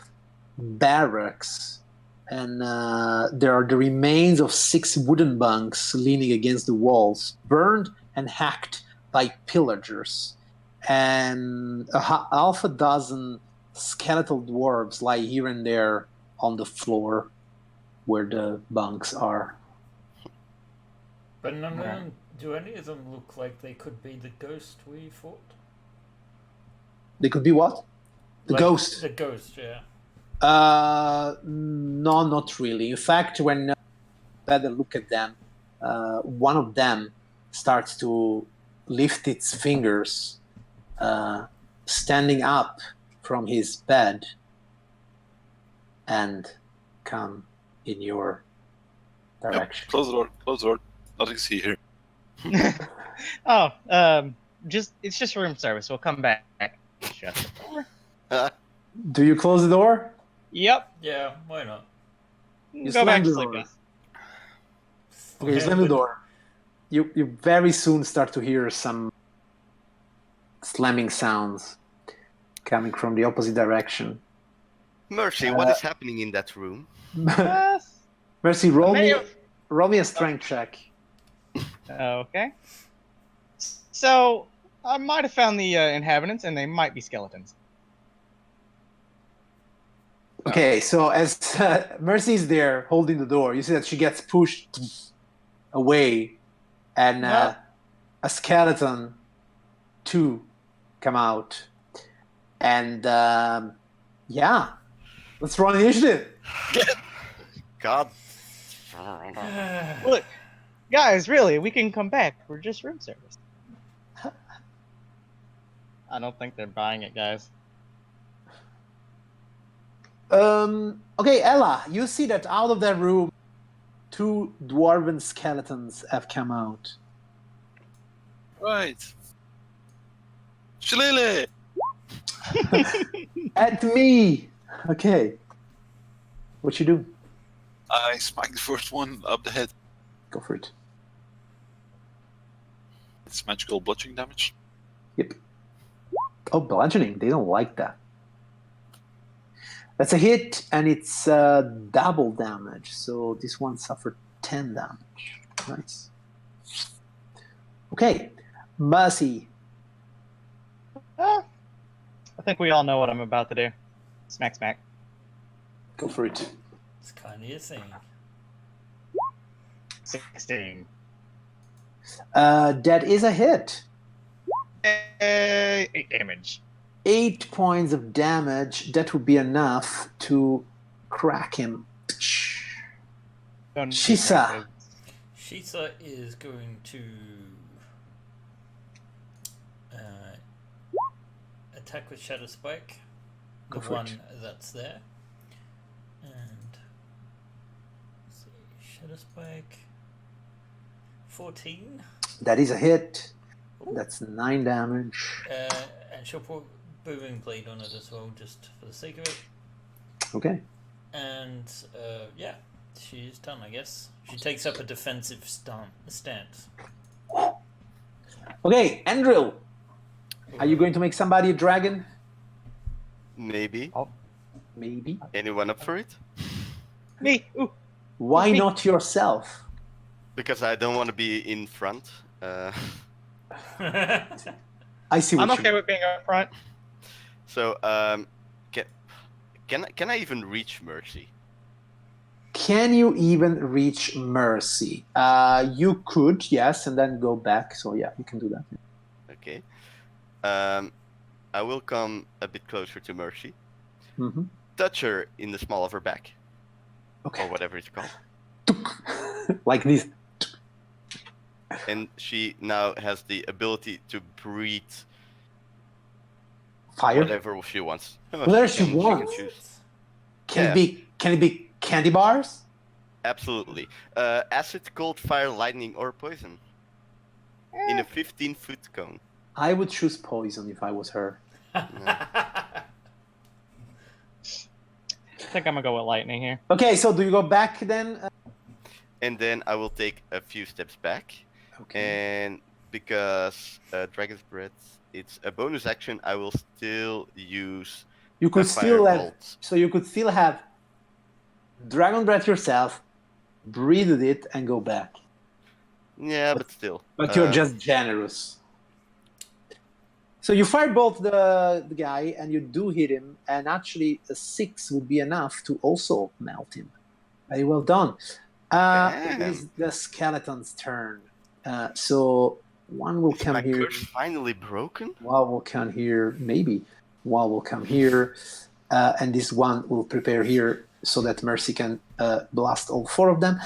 Speaker 1: barracks, and there are the remains of 6 wooden bunks leaning against the walls, burned and hacked by pillagers, and half a dozen skeletal dwarves lie here and there on the floor where the bunks are.
Speaker 2: But do any of them look like they could be the ghost we fought?
Speaker 1: They could be what? The ghost?
Speaker 2: The ghost, yeah.
Speaker 1: No, not really. In fact, when you better look at them, one of them starts to lift its fingers, standing up from his bed, and come in your direction.
Speaker 5: Yep. Close the door. Close the door. Nothing to see here.
Speaker 4: It's just room service. We'll come back. Shut the door.
Speaker 1: Do you close the door?
Speaker 4: Yep.
Speaker 2: Yeah, why not?
Speaker 4: Go back to sleep, guys.
Speaker 1: Okay, you slam the door. You very soon start to hear some slamming sounds coming from the opposite direction.
Speaker 3: Mercy, what is happening in that room?
Speaker 1: Mercy, roll me a strength check.
Speaker 4: Okay. So, I might have found the inhabitants, and they might be skeletons.
Speaker 1: Okay, so as Mercy's there holding the door, you see that she gets pushed away, and a skeleton, 2, come out. And, let's roll initiative.
Speaker 3: God.
Speaker 4: Look, guys, really, we can come back. We're just room service. I don't think they're buying it, guys.
Speaker 1: Okay, Ella, you see that out of that room, 2 dwarven skeletons have come out.
Speaker 5: Right. Shillelagh!
Speaker 1: At me! Okay. What you do?
Speaker 5: I smite the first one up the head.
Speaker 1: Go for it.
Speaker 5: It's magical bludgeoning damage.
Speaker 1: Yep. Oh, bludgeoning. They don't like that. That's a hit, and it's double damage. So this one suffered 10 damage. Nice. Okay. Mercy.
Speaker 4: I think we all know what I'm about to do. Smack, smack.
Speaker 1: Go for it.
Speaker 2: It's kind of your thing.
Speaker 4: 16.
Speaker 1: That is a hit.
Speaker 4: 8 damage.
Speaker 1: 8 points of damage. That would be enough to crack him. Shisa.
Speaker 2: Shisa is going to attack with Shadow Spike, the one that's there. And let's see, Shadow Spike 14.
Speaker 1: That is a hit. That's 9 damage.
Speaker 2: And she'll put Booming Blade on it as well, just for the sake of it.
Speaker 1: Okay.
Speaker 2: And she's done, I guess. She takes up a defensive stance.
Speaker 1: Okay, Andrew. Are you going to make somebody a dragon?
Speaker 3: Maybe.
Speaker 1: Maybe.
Speaker 3: Anyone up for it?
Speaker 4: Me. Ooh.
Speaker 1: Why not yourself?
Speaker 3: Because I don't want to be in front.
Speaker 1: I see what
Speaker 4: I'm okay with being up front.
Speaker 3: So, can I even reach Mercy?
Speaker 1: Can you even reach Mercy? You could, yes, and then go back. So yeah, you can do that.
Speaker 3: Okay. I will come a bit closer to Mercy.
Speaker 1: Mm-hmm.
Speaker 3: Touch her in the small of her back.
Speaker 1: Okay.
Speaker 3: Or whatever it's called.
Speaker 1: Like this.
Speaker 3: And she now has the ability to breathe
Speaker 1: Fire.
Speaker 3: whatever she wants.
Speaker 1: Whatever she
Speaker 3: can
Speaker 1: wants.
Speaker 3: choose.
Speaker 1: Can it be candy bars?
Speaker 3: Absolutely. Acid, cold, fire, lightning, or poison. In a 15-foot cone.
Speaker 1: I would choose poison if I was her.
Speaker 4: I think I'm gonna go with lightning here.
Speaker 1: Okay, so do you go back then?
Speaker 3: And then I will take a few steps back.
Speaker 1: Okay.
Speaker 3: And because Dragon's Breath, it's a bonus action. I will still use.
Speaker 1: You could
Speaker 3: a
Speaker 1: still have,
Speaker 3: Firebolt.
Speaker 1: so you could still have Dragon Breath yourself, breathe it, and go back.
Speaker 3: Yeah, but still.
Speaker 1: But you're just generous. So you firebolt the guy, and you do hit him, and actually a 6 would be enough to also melt him. Very well done. It is the skeleton's turn. So one will
Speaker 3: Is
Speaker 1: come
Speaker 3: my
Speaker 1: here.
Speaker 3: curse finally broken?
Speaker 1: One will come here, maybe. One will come here, and this one will prepare here so that Mercy can blast all 4 of them.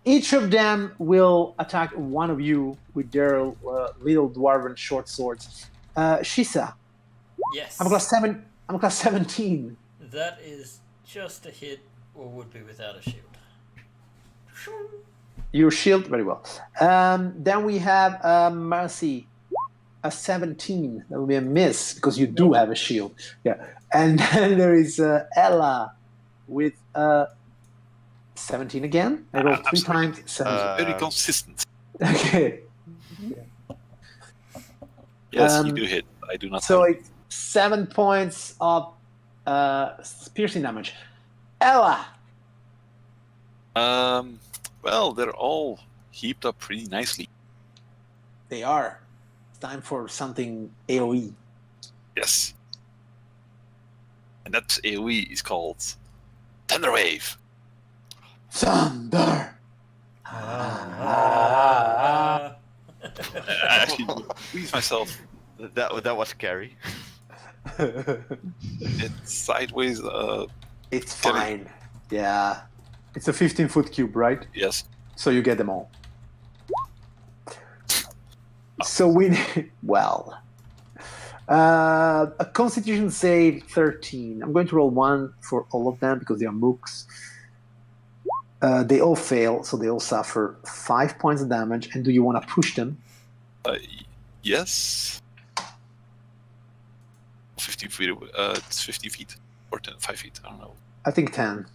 Speaker 1: Each of them will attack one of you with their little dwarven short swords. Shisa,
Speaker 2: Yes.
Speaker 1: I'm class 7. I'm class 17.
Speaker 2: That is just a hit, or would be without a shield.
Speaker 1: Your shield, very well. Then we have Mercy, a 17. That will be a miss because you do have a shield. Yeah. And then there is Ella with 17 again. I rolled 3 times. 17.
Speaker 5: Very consistent.
Speaker 1: Okay.
Speaker 5: Yes, you do hit. I do not.
Speaker 1: So
Speaker 5: have...
Speaker 1: it's 7 points of piercing damage. Ella.
Speaker 5: Well, they're all heaped up pretty nicely.
Speaker 1: They are. It's time for something AoE.
Speaker 5: Yes. And that AoE is called Thunderwave.
Speaker 1: Thunder.
Speaker 5: I actually squeeze myself.
Speaker 3: That was scary.
Speaker 5: It's sideways.
Speaker 1: It's
Speaker 5: Can I-
Speaker 1: fine. Yeah. It's a 15-foot cube, right?
Speaker 5: Yes.
Speaker 1: So you get them all. So we well. A Constitution save 13. I'm going to roll 1 for all of them because they are mooks. They all fail, so they all suffer 5 points of damage. And do you want to push them?
Speaker 5: Yes. 15 feet. It's 50 feet or 5 feet. I don't know.
Speaker 1: I think 10.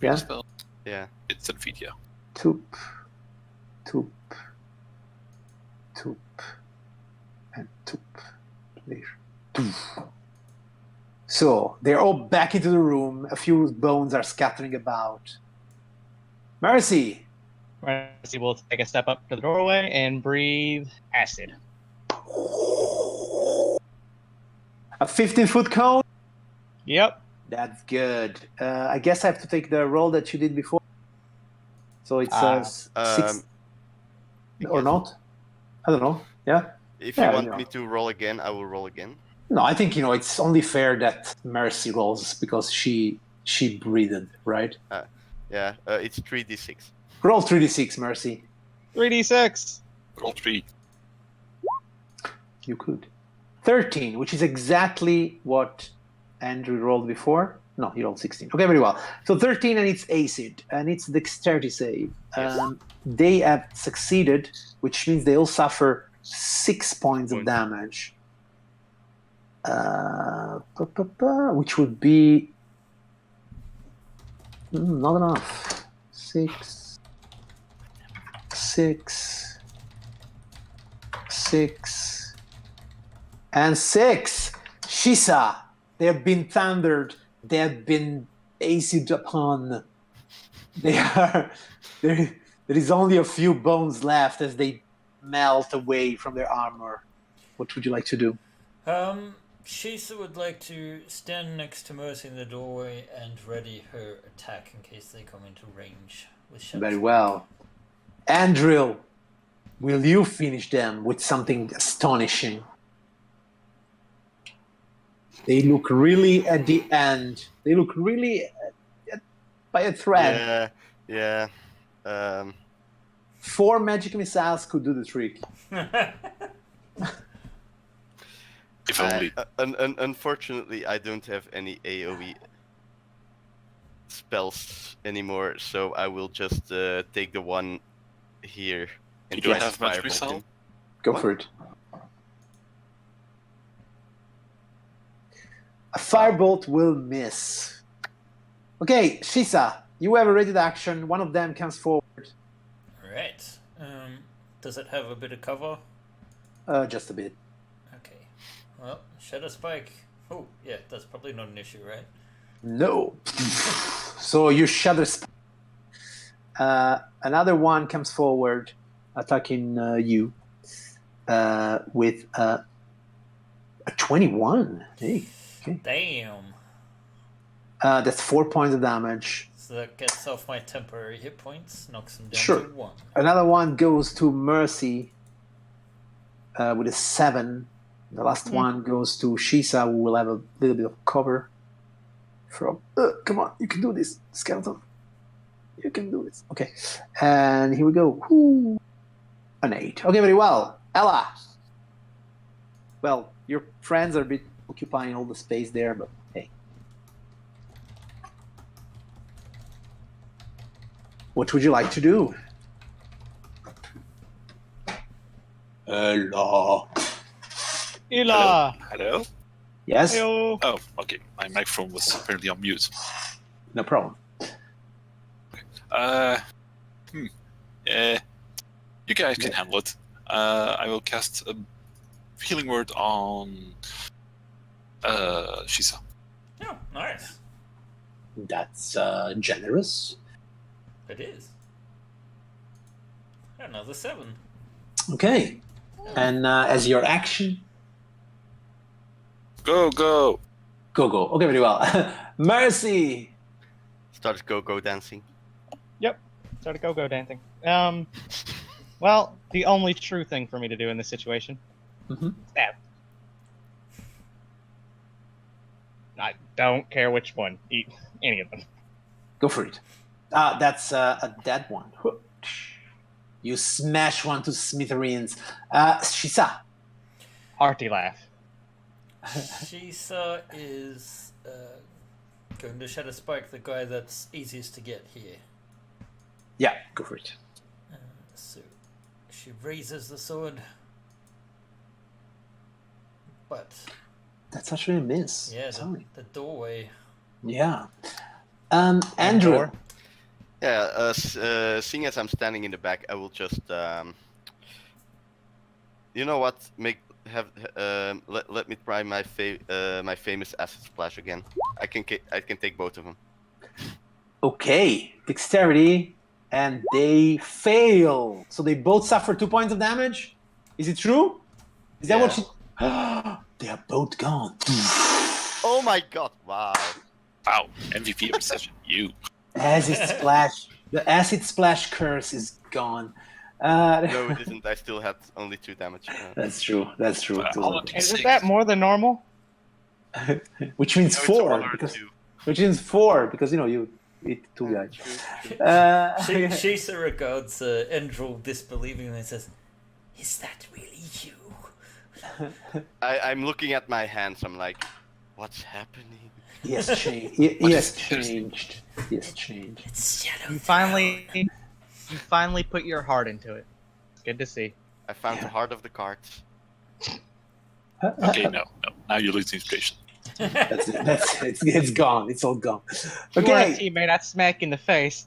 Speaker 1: Yeah.
Speaker 5: Spell.
Speaker 3: Yeah.
Speaker 5: It's 10 feet. Yeah.
Speaker 1: Toop, toop, toop, and toop. There. Toof. So they're all back into the room. A few bones are scattering about. Mercy.
Speaker 4: Mercy will take a step up to the doorway and breathe acid.
Speaker 1: A 15-foot cone?
Speaker 4: Yep.
Speaker 1: That's good. I guess I have to take the roll that you did before. So it's 6 or
Speaker 3: yes.
Speaker 1: not? I don't know. Yeah?
Speaker 3: If
Speaker 1: Yeah,
Speaker 3: you want
Speaker 1: you know.
Speaker 3: me to roll again, I will roll again.
Speaker 1: No, I think, it's only fair that Mercy rolls because she breathed, right?
Speaker 3: Yeah, it's 3d6.
Speaker 1: Roll 3d6, Mercy.
Speaker 4: 3d6.
Speaker 5: Roll 3.
Speaker 1: You could. 13, which is exactly what Andrew rolled before. No, he rolled 16. Okay, very well. So 13, and it's acid, and it's dexterity save.
Speaker 3: Yes.
Speaker 1: They have succeeded, which means they all suffer 6 points of damage. Which would be not enough. 6, and 6. Shisa, they have been thundered. They have been acid upon. There is only a few bones left as they melt away from their armor. What would you like to do?
Speaker 2: Shisa would like to stand next to Mercy in the doorway and ready her attack in case they come into range with Shadow
Speaker 1: Very
Speaker 2: Strike.
Speaker 1: well. Andril, will you finish them with something astonishing? They look really at the end. They look really by a thread.
Speaker 3: Yeah.
Speaker 1: 4 magic missiles could do the trick.
Speaker 5: If only.
Speaker 3: Unfortunately, I don't have any AoE spells anymore, so I will just take the one here. And
Speaker 5: You don't
Speaker 3: cast
Speaker 5: have magic
Speaker 3: Firebolt
Speaker 5: missile?
Speaker 3: him.
Speaker 1: Go for it. A firebolt will miss. Okay, Shisa, you have a rated action. One of them comes forward.
Speaker 2: Alright. Does it have a bit of cover?
Speaker 1: Just a bit.
Speaker 2: Okay. Well, Shadow Spike. Oh, yeah, that's probably not an issue, right?
Speaker 1: No. So you shudder. Another one comes forward, attacking you with a 21. Hey, okay.
Speaker 2: Damn.
Speaker 1: That's 4 points of damage.
Speaker 2: So that gets off my temporary hit points, knocks him down
Speaker 1: Sure.
Speaker 2: to 1.
Speaker 1: Another one goes to Mercy with a 7. The last one goes to Shisa, who will have a little bit of cover from. Come on, you can do this, skeleton. You can do this. Okay. And here we go. Woo. An 8. Okay, very well. Ella. Well, your friends are a bit occupying all the space there, but hey. What would you like to do? Ella.
Speaker 4: Ela!
Speaker 5: Hello?
Speaker 1: Yes?
Speaker 4: Heyo!
Speaker 5: Oh, okay. My microphone was apparently on mute.
Speaker 1: No problem.
Speaker 5: You guys can handle it. I will cast a healing word on Shisa.
Speaker 2: Oh, nice.
Speaker 1: That's generous.
Speaker 2: It is. Another 7.
Speaker 1: Okay. And as your action,
Speaker 5: Go!
Speaker 1: go. Okay, very well. Mercy.
Speaker 3: Started go dancing.
Speaker 4: Started go-go dancing. Well, the only true thing for me to do in this situation.
Speaker 1: Mhm.
Speaker 4: Stab. I don't care which one. Eat any of them.
Speaker 1: Go for it. That's a dead one. You smash one to smithereens. Shisa.
Speaker 4: Hearty laugh.
Speaker 2: Shisa is going to Shadow Spike, the guy that's easiest to get here.
Speaker 1: Yeah, go for it.
Speaker 2: So she raises the sword, but
Speaker 1: That's actually a miss.
Speaker 2: yeah,
Speaker 1: Sorry.
Speaker 2: the doorway.
Speaker 1: Yeah. Andrew.
Speaker 4: Door.
Speaker 3: Yeah, seeing as I'm standing in the back, I will just, you know what? Let me try my famous acid splash again. I can take both of them.
Speaker 1: Okay. Dexterity. And they fail. So they both suffer 2 points of damage? Is it true? Is that what you... They are both gone.
Speaker 3: Oh my god! Wow.
Speaker 5: Wow, MVP of the session. You.
Speaker 1: Acid splash. The acid splash curse is gone.
Speaker 3: No, it isn't. I still had only 2 damage.
Speaker 1: That's true. That's true.
Speaker 4: Isn't that more than normal?
Speaker 1: Which means
Speaker 3: No, it's
Speaker 1: 4.
Speaker 3: 1 or
Speaker 1: Because,
Speaker 3: 2.
Speaker 1: which means 4 because you eat 2 guys.
Speaker 3: True.
Speaker 2: Shisa regards Endril disbelievingly and says, "Is that really you?"
Speaker 3: I'm looking at my hands. I'm like, what's happening?
Speaker 1: He has changed. He has changed. He has changed.
Speaker 6: It's Shadow
Speaker 4: You finally put your heart into it. Good to see.
Speaker 3: I found the heart of the cards.
Speaker 5: Okay, no. Now you lose the inspiration.
Speaker 1: That's it. It's gone. It's all gone.
Speaker 4: You want a
Speaker 1: Okay.
Speaker 4: teammate, I'd smack in the face.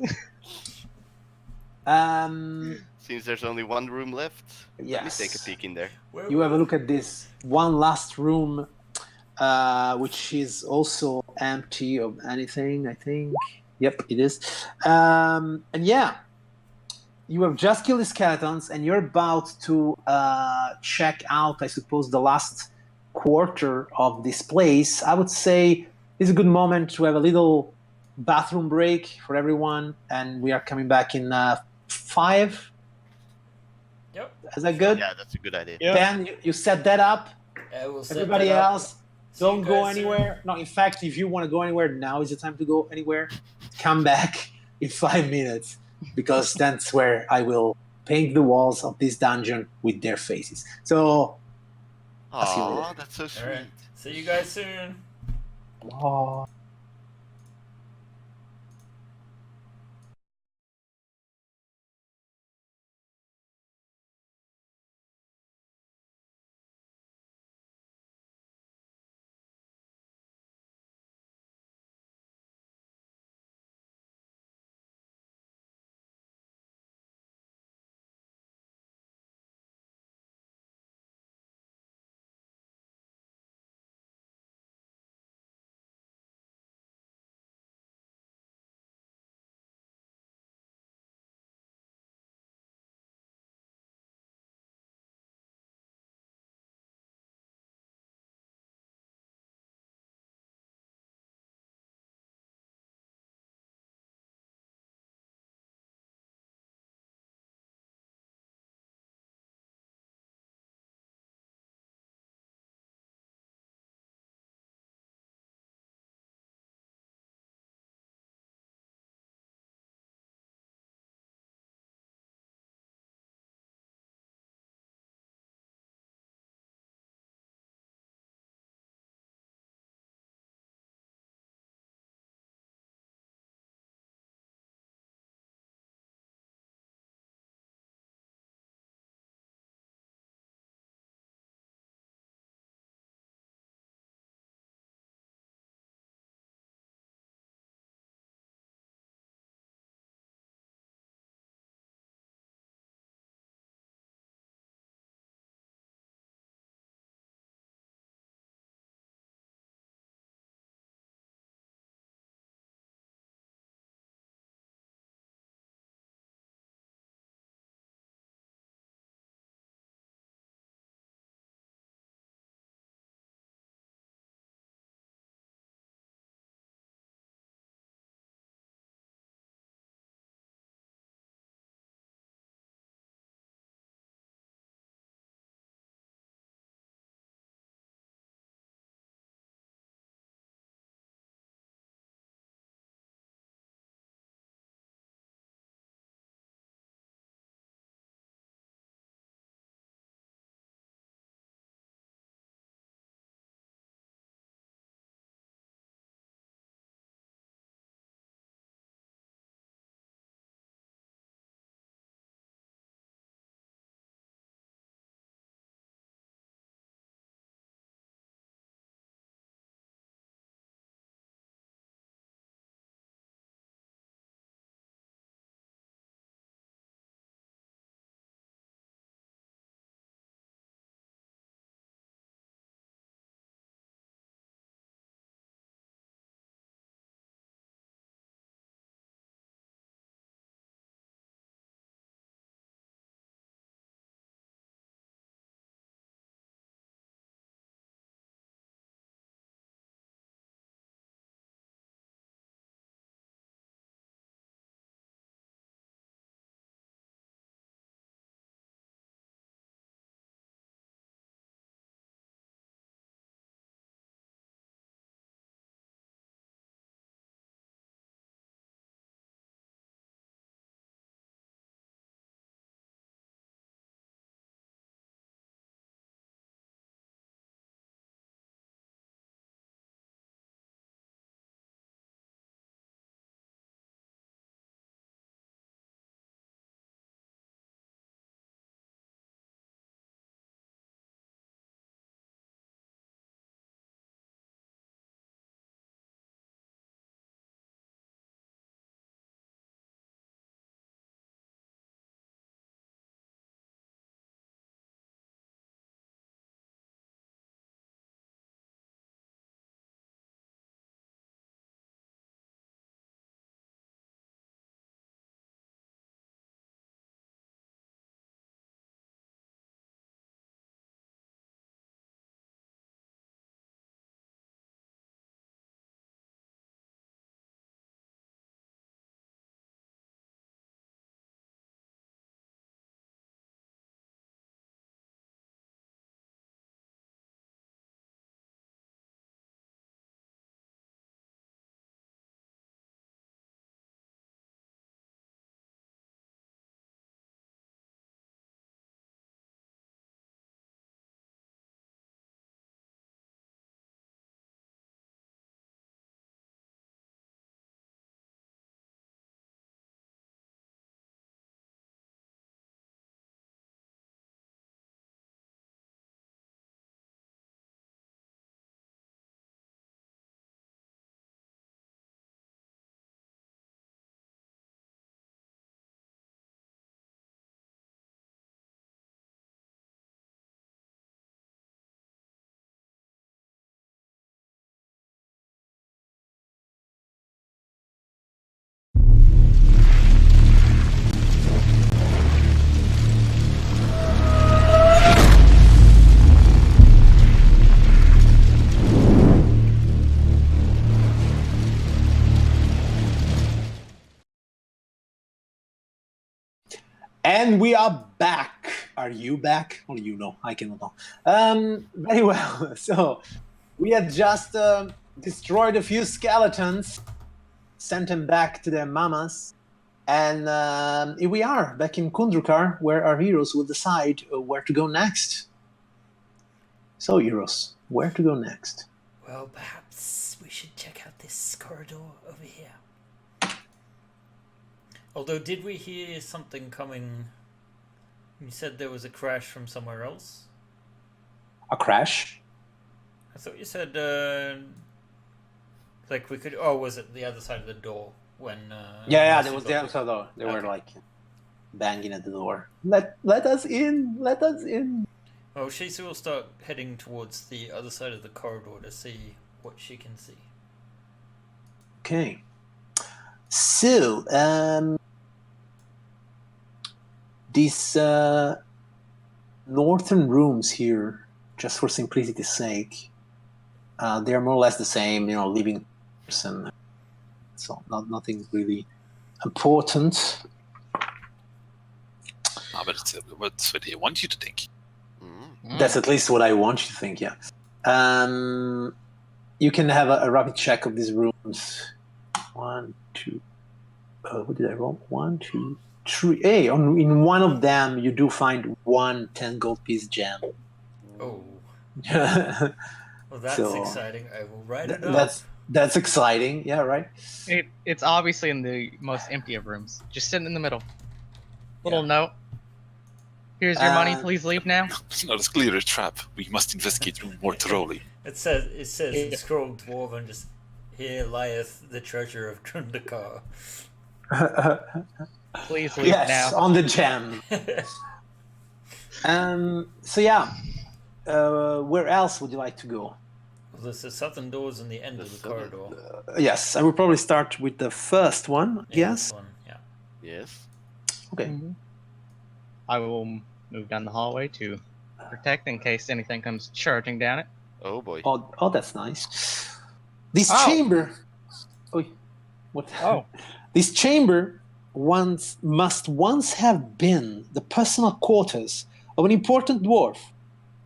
Speaker 3: Since there's only one room left, let me
Speaker 1: Yes.
Speaker 3: take a peek in there.
Speaker 1: You have a look at this one last room, which is also empty of anything, I think. Yep, it is. And yeah, you have just killed the skeletons, and you're about to check out, I suppose, the last quarter of this place. I would say it's a good moment to have a little bathroom break for everyone, and we are coming back in 5.
Speaker 2: Yep.
Speaker 1: Is that good?
Speaker 3: Yeah, that's a good idea.
Speaker 4: Yep.
Speaker 1: Ben, you set that up.
Speaker 2: We'll set
Speaker 1: Everybody
Speaker 2: that up.
Speaker 1: else,
Speaker 2: See you
Speaker 1: don't go
Speaker 2: guys soon.
Speaker 1: anywhere. No, in fact, if you want to go anywhere, now is the time to go anywhere. Come back in 5 minutes, because that's where I will paint the walls of this dungeon with their faces. So, I'll see you later.
Speaker 3: Aw, that's so sweet.
Speaker 2: All right. See you guys soon.
Speaker 1: oh. And we are back. Are you back? Only you know. I cannot know. Very well. So we had just destroyed a few skeletons, sent them back to their mamas, and here we are back in Kundrukar, where our heroes will decide where to go next. So, heroes, where to go next?
Speaker 6: Well, perhaps we should check out this corridor over here.
Speaker 2: Although, did we hear something coming? You said there was a crash from somewhere else?
Speaker 1: A crash?
Speaker 2: I thought you said, like we could... Oh, was it the other side of the door when...
Speaker 1: Yeah, there was the other side door. They were like banging at the door. Let us in! Let us in!
Speaker 2: Well, Shizu will start heading towards the other side of the corridor to see what she can see.
Speaker 1: Okay. So, these northern rooms here, just for simplicity's sake, they are more or less the same, living person. So nothing really important.
Speaker 5: But what's what they want you to think.
Speaker 1: That's at least what I want you to think, yeah. You can have a rapid check of these rooms. 1, 2... what did I roll? 1, 2, 3. Hey, in one of them, you do find 1 10 gold piece gem.
Speaker 2: Oh.
Speaker 1: Well,
Speaker 2: Well, that's exciting. I will write it up.
Speaker 1: That's exciting. Yeah, right?
Speaker 4: It's obviously in the most empty of rooms. Just sitting in the middle. Little note. Here's your money. Please leave now.
Speaker 5: Not as clear a trap. We must investigate more thoroughly.
Speaker 2: It says in scroll dwarven, just here lieth the treasure of Trundakar.
Speaker 4: Please leave
Speaker 1: Yes,
Speaker 4: now.
Speaker 1: on the gem. So yeah, where else would you like to go?
Speaker 2: Well, there's the southern doors in the end of the corridor.
Speaker 1: Yes, I will probably start with the first one. Yes.
Speaker 2: This one, yeah.
Speaker 3: Yes.
Speaker 1: Okay.
Speaker 4: I will move down the hallway to protect in case anything comes charging down it.
Speaker 3: Oh boy.
Speaker 1: Oh, that's nice. This
Speaker 4: Oh.
Speaker 1: chamber. Oh, what?
Speaker 4: Oh.
Speaker 1: This chamber must once have been the personal quarters of an important dwarf.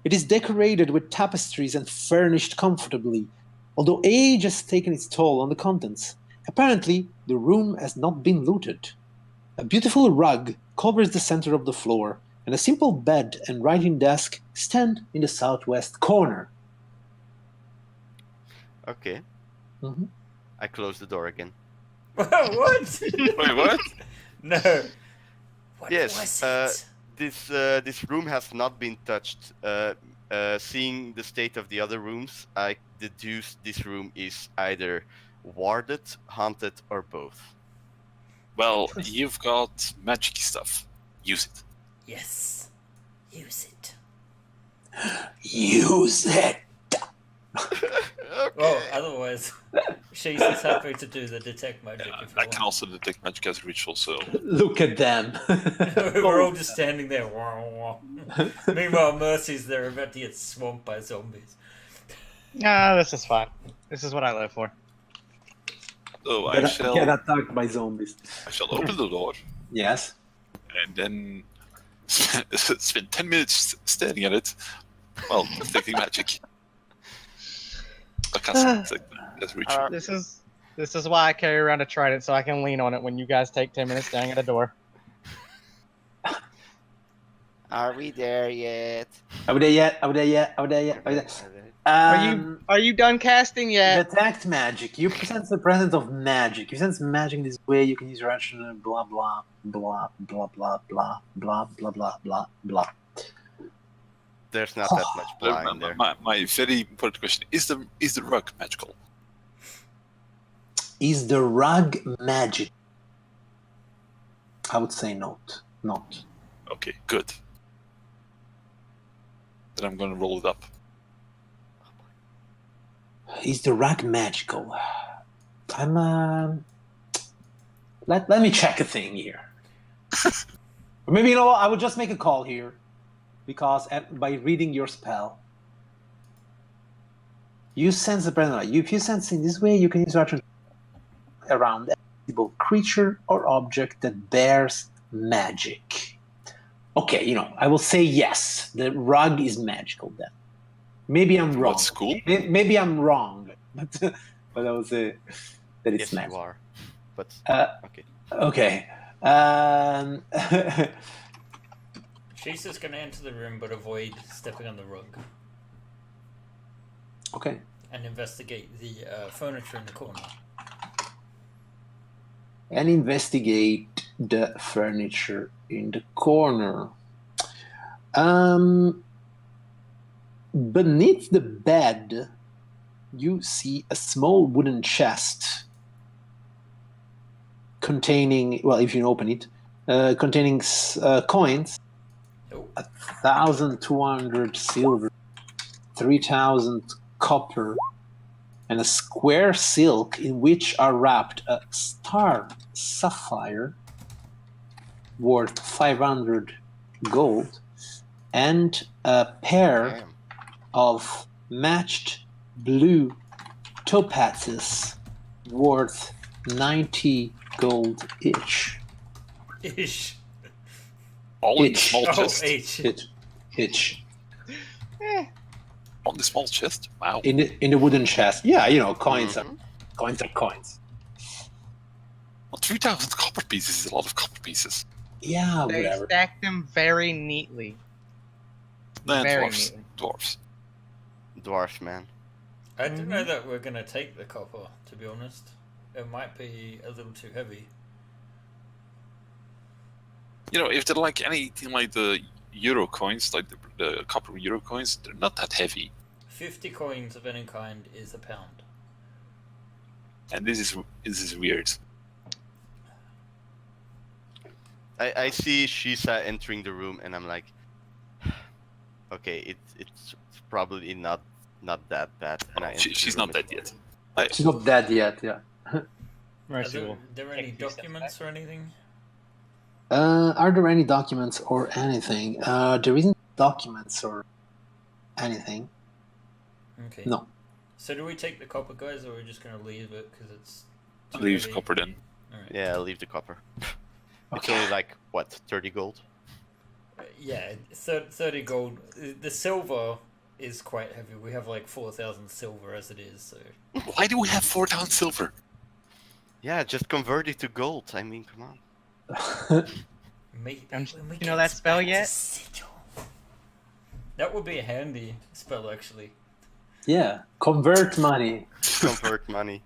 Speaker 1: It is decorated with tapestries and furnished comfortably, although age has taken its toll on the contents. Apparently, the room has not been looted. A beautiful rug covers the center of the floor, and a simple bed and writing desk stand in the southwest corner.
Speaker 3: Okay.
Speaker 1: Mm-hmm.
Speaker 3: I close the door again.
Speaker 2: What?
Speaker 5: Wait, what?
Speaker 2: No.
Speaker 6: What
Speaker 3: Yes,
Speaker 6: was it?
Speaker 3: This room has not been touched. Seeing the state of the other rooms, I deduce this room is either warded, haunted, or both.
Speaker 5: Well, you've got magic stuff. Use it.
Speaker 6: Yes. Use it.
Speaker 1: Use it.
Speaker 2: Well, otherwise, she's just happy to do the detect magic if you
Speaker 5: I can
Speaker 2: want.
Speaker 5: also detect magic as a ritual, so
Speaker 1: Look at them.
Speaker 2: We're all just standing there. Meanwhile, Mercy's there about to get swamped by zombies.
Speaker 4: Nah, this is fine. This is what I live for.
Speaker 5: oh, I
Speaker 1: Get attacked by zombies.
Speaker 5: shall open the door
Speaker 1: Yes.
Speaker 5: and then spend 10 minutes staring at it while detecting magic. That's a ritual.
Speaker 4: This is why I carry around a trident so I can lean on it when you guys take 10 minutes staring at a door.
Speaker 3: Are we there yet?
Speaker 1: Are we there yet? Are we there yet? Are we there yet? Are we there?
Speaker 4: Are you done casting yet?
Speaker 1: Detect magic. You sense the presence of magic. You sense magic in this way. You can use your action. Blah blah blah blah blah blah blah blah blah blah blah.
Speaker 3: There's not that much blind there.
Speaker 5: My very important question is the rug magical?
Speaker 1: Is the rug magic? I would say not. Not.
Speaker 5: Okay, good. Then I'm gonna roll it up.
Speaker 1: Is the rug magical? I'm let me check a thing here. Or maybe what? I would just make a call here, because by reading your spell, you sense the presence. If you sense in this way, you can use your action around a visible creature or object that bears magic. Okay, I will say yes. The rug is magical then. Maybe I'm wrong.
Speaker 5: What school?
Speaker 1: Maybe I'm wrong, but I will say that it's
Speaker 3: Yes,
Speaker 1: magical.
Speaker 3: you are. But okay.
Speaker 1: Okay.
Speaker 2: She's just going to enter the room but avoid stepping on the rug.
Speaker 1: Okay.
Speaker 2: And investigate the furniture in the corner.
Speaker 1: And investigate the furniture in the corner. Beneath the bed, you see a small wooden chest containing, well, if you open it, containing coins. 1,200 silver, 3,000 copper, and a square silk in which are wrapped a star sapphire worth 500 gold and a pair of matched blue topazes worth 90 gold each.
Speaker 2: Ish.
Speaker 5: All in the small
Speaker 2: Oh,
Speaker 5: chest.
Speaker 1: Each.
Speaker 5: On the small chest? Wow.
Speaker 1: In the wooden chest. Yeah, coins are coins.
Speaker 5: Well, 3,000 copper pieces is a lot of copper pieces.
Speaker 1: Yeah,
Speaker 4: They
Speaker 1: whatever.
Speaker 4: stacked them very neatly.
Speaker 5: Nah,
Speaker 4: Very
Speaker 5: dwarves.
Speaker 4: neatly.
Speaker 5: Dwarves.
Speaker 3: Dwarf man.
Speaker 2: I don't know that we're going to take the copper, to be honest. It might be a little too heavy.
Speaker 5: If they're like anything like the euro coins, like the copper euro coins, they're not that heavy.
Speaker 2: 50 coins of any kind is a pound.
Speaker 5: And this is weird.
Speaker 3: I see Shisa entering the room, and I'm like, okay, it's probably not that bad. And I enter the
Speaker 5: She's
Speaker 3: room
Speaker 5: not dead
Speaker 3: as
Speaker 5: yet.
Speaker 1: She's not dead yet, yeah.
Speaker 2: Are there any documents or anything?
Speaker 1: Are there any documents or anything? There isn't documents or anything.
Speaker 2: Okay.
Speaker 1: No.
Speaker 2: So do we take the copper, guys, or are we just going to leave it because it's too
Speaker 5: Leave
Speaker 2: heavy?
Speaker 5: copper then.
Speaker 2: Alright.
Speaker 3: Yeah, I'll leave the copper. It's
Speaker 1: Okay.
Speaker 3: only like, what, 30 gold?
Speaker 2: Yeah, 30 gold. The silver is quite heavy. We have like 4,000 silver as it is, so...
Speaker 5: Why do we have 4,000 silver?
Speaker 3: Yeah, just convert it to gold. I mean, come on.
Speaker 2: Maybe
Speaker 4: Don't
Speaker 2: when we
Speaker 4: you
Speaker 2: get
Speaker 4: know that spell
Speaker 2: back to
Speaker 4: yet?
Speaker 2: Sigil. That would be a handy spell, actually.
Speaker 1: Yeah, convert money.
Speaker 3: Convert money.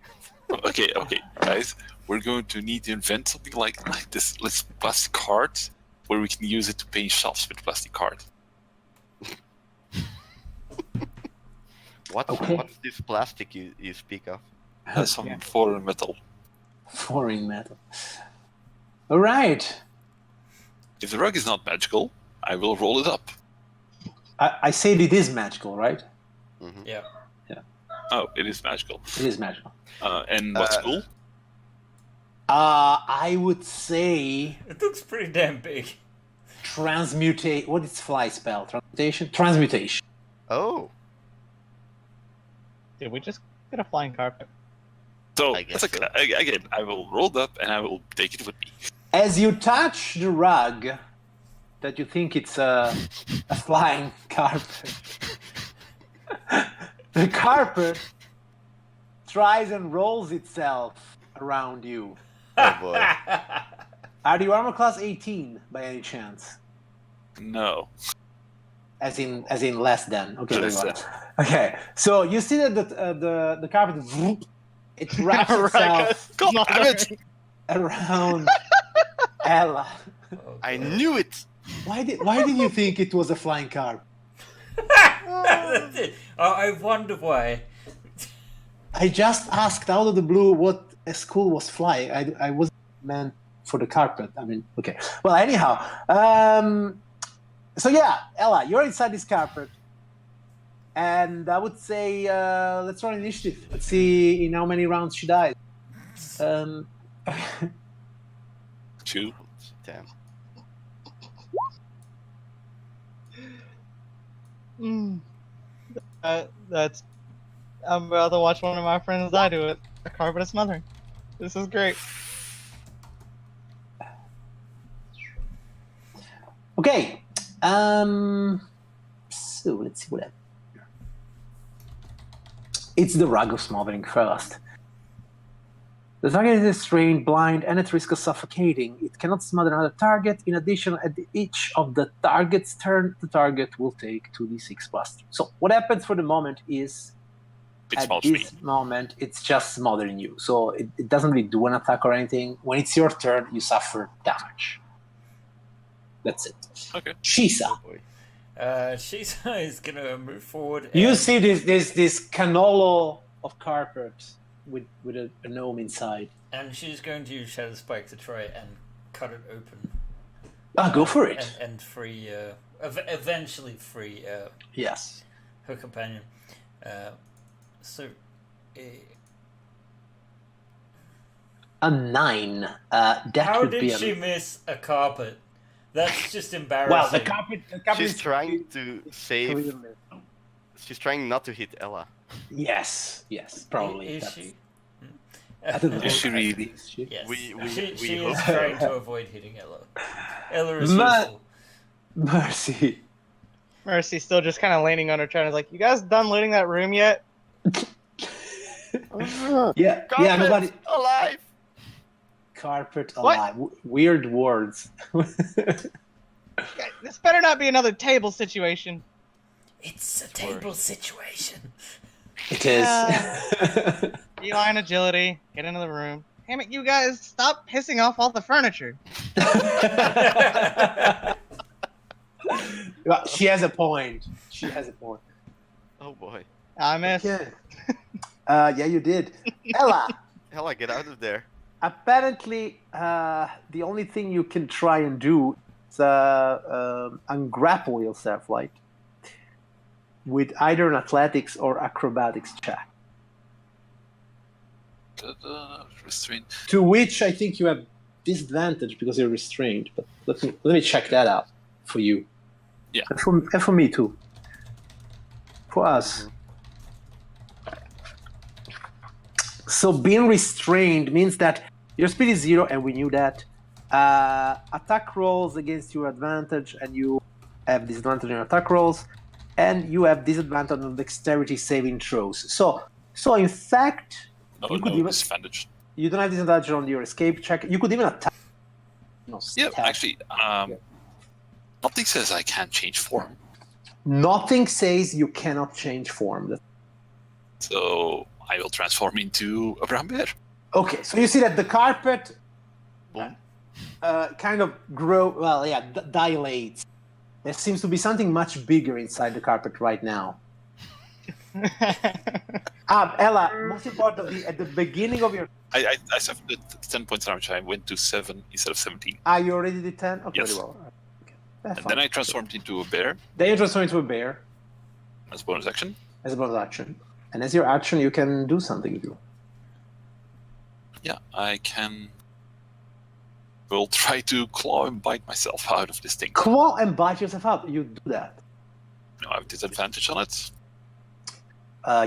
Speaker 5: Okay, guys. We're going to need to invent something like this. Let's plastic card where we can use it to paint shops with plastic card.
Speaker 3: What's this plastic you speak of?
Speaker 5: Some foreign metal.
Speaker 1: Foreign metal. All right.
Speaker 5: If the rug is not magical, I will roll it up.
Speaker 1: I said it is magical, right?
Speaker 3: Mm-hmm.
Speaker 2: Yeah.
Speaker 5: Oh, it is magical.
Speaker 1: It is magical.
Speaker 5: And what school?
Speaker 1: I would say
Speaker 2: It looks pretty damn big.
Speaker 1: transmutate. What is fly spell? Transmutation. Transmutation.
Speaker 3: Oh,
Speaker 4: Did we just get a flying carpet?
Speaker 5: So,
Speaker 3: I guess
Speaker 5: it's okay. Again, I will roll it up and I will take it with me.
Speaker 1: As you touch the rug, that you think it's a flying carpet, the carpet tries and rolls itself around you.
Speaker 3: oh boy.
Speaker 1: Are you armor class 18 by any chance?
Speaker 5: No.
Speaker 1: As in less than. Okay.
Speaker 5: Less
Speaker 1: there you are. Okay. So you see that the carpet it wraps itself
Speaker 5: God damn it!
Speaker 1: around Ella.
Speaker 3: I knew it.
Speaker 1: Why did you think it was a flying carpet?
Speaker 2: That's it. I wonder why.
Speaker 1: I just asked out of the blue what a school was flying. I wasn't meant for the carpet. I mean, okay. Well, anyhow. So yeah, Ella, you're inside this carpet. And I would say, let's roll initiative. Let's see in how many rounds she dies.
Speaker 5: 2.
Speaker 3: Damn.
Speaker 4: That's. I'm about to watch one of my friends die to it. A carpet of smothering. This is great.
Speaker 1: Okay. So let's see what happens. It's the rug of smothering first. The target is restrained, blind, and at risk of suffocating. It cannot smother another target. In addition, at each of the target's turn, the target will take 2d6 plus 3. So what happens for the moment is,
Speaker 5: It
Speaker 1: at
Speaker 5: smothers
Speaker 1: this
Speaker 5: me.
Speaker 1: moment, it's just smothering you. So it doesn't really do an attack or anything. When it's your turn, you suffer damage. That's it.
Speaker 5: Okay.
Speaker 1: Shisa.
Speaker 3: Oh boy.
Speaker 2: Shisa is gonna move forward.
Speaker 1: You
Speaker 2: and-
Speaker 1: see this canolo of carpet with a gnome inside.
Speaker 2: And she's going to use Shadow Spike to try and cut it open.
Speaker 1: Go for it.
Speaker 2: And free, eventually free
Speaker 1: Yes.
Speaker 2: her companion.
Speaker 1: A 9. That
Speaker 2: How
Speaker 1: would
Speaker 2: did
Speaker 1: be
Speaker 2: she miss a carpet? That's just embarrassing.
Speaker 1: Well, the carpet
Speaker 3: She's
Speaker 1: is
Speaker 3: trying to save.
Speaker 1: clearly-
Speaker 3: She's trying not to hit Ella.
Speaker 1: Yes, probably.
Speaker 2: Is
Speaker 1: That's-
Speaker 2: she?
Speaker 1: I don't know.
Speaker 5: Is she really?
Speaker 1: Is she?
Speaker 2: Yes.
Speaker 3: We
Speaker 2: she
Speaker 3: hope
Speaker 2: is
Speaker 3: so.
Speaker 2: trying to avoid hitting Ella. Ella is
Speaker 1: Ma-
Speaker 2: useful.
Speaker 1: Mercy.
Speaker 4: Mercy's still just kind of leaning on her, trying to like, you guys done looting that room yet?
Speaker 1: Yeah,
Speaker 3: Carpet
Speaker 1: nobody.
Speaker 3: alive.
Speaker 1: Carpet
Speaker 4: What?
Speaker 1: alive. Weird words.
Speaker 4: This better not be another table situation.
Speaker 6: It's a table situation.
Speaker 1: It is.
Speaker 4: Beeline agility, get into the room. Damn it, you guys, stop pissing off all the furniture.
Speaker 1: Well, she has a point.
Speaker 3: Oh boy.
Speaker 4: I missed.
Speaker 1: Okay. Yeah, you did. Ella,
Speaker 3: Ella, get out of there.
Speaker 1: apparently, the only thing you can try and do is ungrapple yourself, like, with either an athletics or acrobatics check.
Speaker 5: Restraint.
Speaker 1: To which I think you have disadvantage because you're restrained. But let me check that out for you.
Speaker 5: Yeah.
Speaker 1: And for me too. For us. So being restrained means that your speed is 0, and we knew that. Attack rolls against your advantage, and you have disadvantage on your attack rolls, and you have disadvantage on dexterity saving throws. So in fact,
Speaker 5: No,
Speaker 1: You could
Speaker 5: no
Speaker 1: even-
Speaker 5: disadvantage.
Speaker 1: you don't have disadvantage on your escape check. You could even attack.
Speaker 5: Yeah,
Speaker 1: stab.
Speaker 5: actually, nothing says I can't change form.
Speaker 1: Nothing says you cannot change form.
Speaker 5: So I will transform into a brown bear.
Speaker 1: Okay, so you see that the carpet
Speaker 3: Boom.
Speaker 1: kind of dilates. There seems to be something much bigger inside the carpet right now. Ella, most importantly, at the beginning of your...
Speaker 5: I suffered 10 points damage. I went to 7 instead of 17.
Speaker 1: you already did 10? Okay,
Speaker 5: Yes.
Speaker 1: very well. Okay. That's
Speaker 5: And
Speaker 1: fine.
Speaker 5: then I transformed into a bear
Speaker 1: Then you transform into a bear
Speaker 5: as a bonus action.
Speaker 1: as a bonus action. And as your action, you can do something if you want.
Speaker 5: Yeah, I can. Will try to claw and bite myself out of this thing.
Speaker 1: Claw and bite yourself out. You do that.
Speaker 5: No, I have disadvantage on it.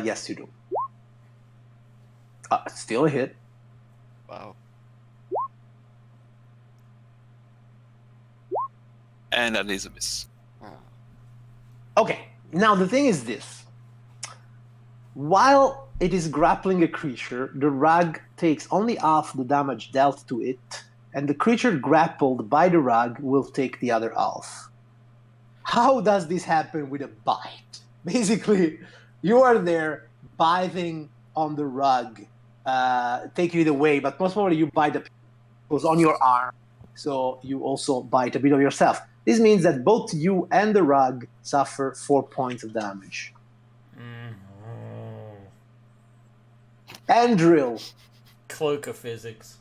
Speaker 1: Yes, you do. Still a hit.
Speaker 3: Wow.
Speaker 5: And that is a miss.
Speaker 1: Okay, now the thing is this. While it is grappling a creature, the rug takes only half the damage dealt to it, and the creature grappled by the rug will take the other half. How does this happen with a bite? Basically, you are there biting on the rug, taking it away, but most probably you bite the goes on your arm, so you also bite a bit of yourself. This means that both you and the rug suffer 4 points of damage. Andril,
Speaker 2: Cloak of physics.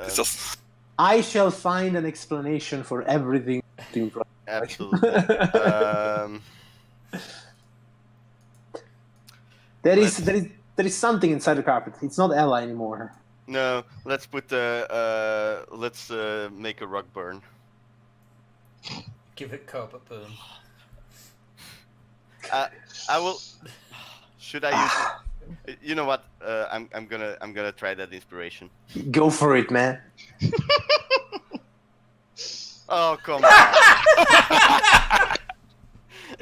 Speaker 5: It's just
Speaker 1: I shall find an explanation for everything.
Speaker 3: Absolutely.
Speaker 1: There is something inside the carpet. It's not Ella anymore.
Speaker 3: No, let's put let's make a rug burn.
Speaker 2: Give it carpet burn.
Speaker 3: I will. Should I use? You know what? I'm gonna try that inspiration.
Speaker 1: Go for it, man.
Speaker 3: Oh, come on.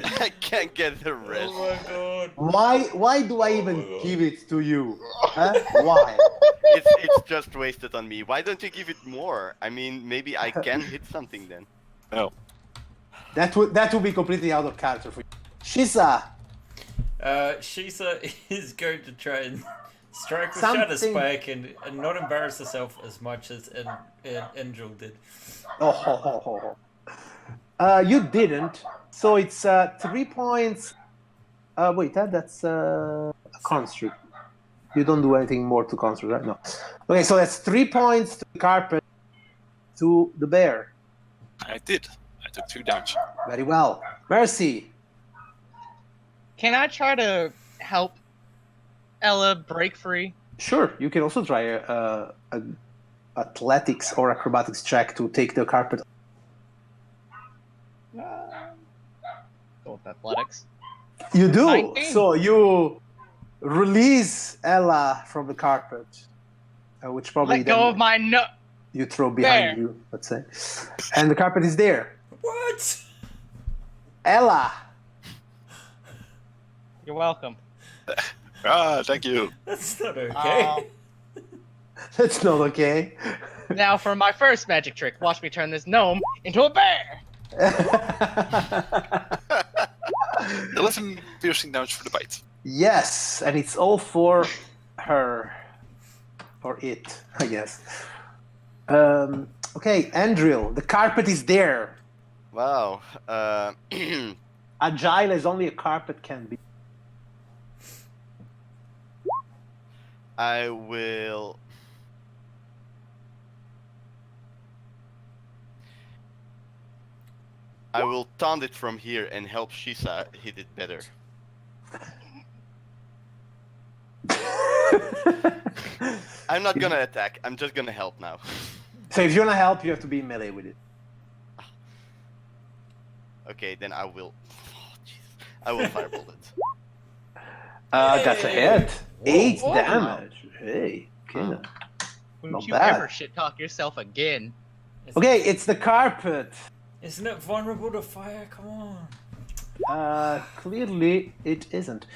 Speaker 3: I can't get the rest.
Speaker 2: Oh my god.
Speaker 1: Why do I even give it to you? Huh? Why?
Speaker 3: It's just wasted on me. Why don't you give it more? I mean, maybe I can hit something then.
Speaker 5: No.
Speaker 1: That would be completely out of character for you. Shisa,
Speaker 2: Shisa is going to try and strike with
Speaker 1: Something-
Speaker 2: Shadow Spike and not embarrass herself as much as Angel did.
Speaker 1: You didn't. So it's 3 points. Wait, that's a construct. You don't do anything more to construct, right? No. Okay, so that's 3 points to the carpet, to the bear.
Speaker 5: I did. I took 2 damage.
Speaker 1: Very well. Mercy.
Speaker 4: Can I try to help Ella break free?
Speaker 1: Sure, you can also try a athletics or acrobatics check to take the carpet.
Speaker 4: Go with athletics.
Speaker 1: You do.
Speaker 4: 19.
Speaker 1: So you release Ella from the carpet, which probably
Speaker 4: Let go of my nut.
Speaker 1: you throw behind
Speaker 4: There.
Speaker 1: you, let's say, and the carpet is there.
Speaker 2: What?
Speaker 1: Ella.
Speaker 4: You're welcome.
Speaker 5: Thank you.
Speaker 2: That's not okay.
Speaker 1: That's not okay.
Speaker 4: Now for my first magic trick. Watch me turn this gnome into a bear.
Speaker 5: 11 piercing damage for the bite.
Speaker 1: Yes, and it's all for her. Or it, I guess. Okay, Andril, the carpet is there.
Speaker 3: Wow.
Speaker 1: Agile as only a carpet can be.
Speaker 3: I will. I will taunt it from here and help Shisa hit it better. I'm not gonna attack. I'm just gonna help now.
Speaker 1: So if you want to help, you have to be melee with it.
Speaker 3: Okay, then I will. Oh, jeez. I will firebolt it.
Speaker 1: That's a hit. 8
Speaker 4: Whoa.
Speaker 1: damage. Hey, okay.
Speaker 3: Huh.
Speaker 4: Don't
Speaker 1: Not
Speaker 4: you
Speaker 1: bad.
Speaker 4: ever shit talk yourself again.
Speaker 1: Okay, it's the carpet.
Speaker 2: Isn't it vulnerable to fire? Come on.
Speaker 1: Clearly it isn't.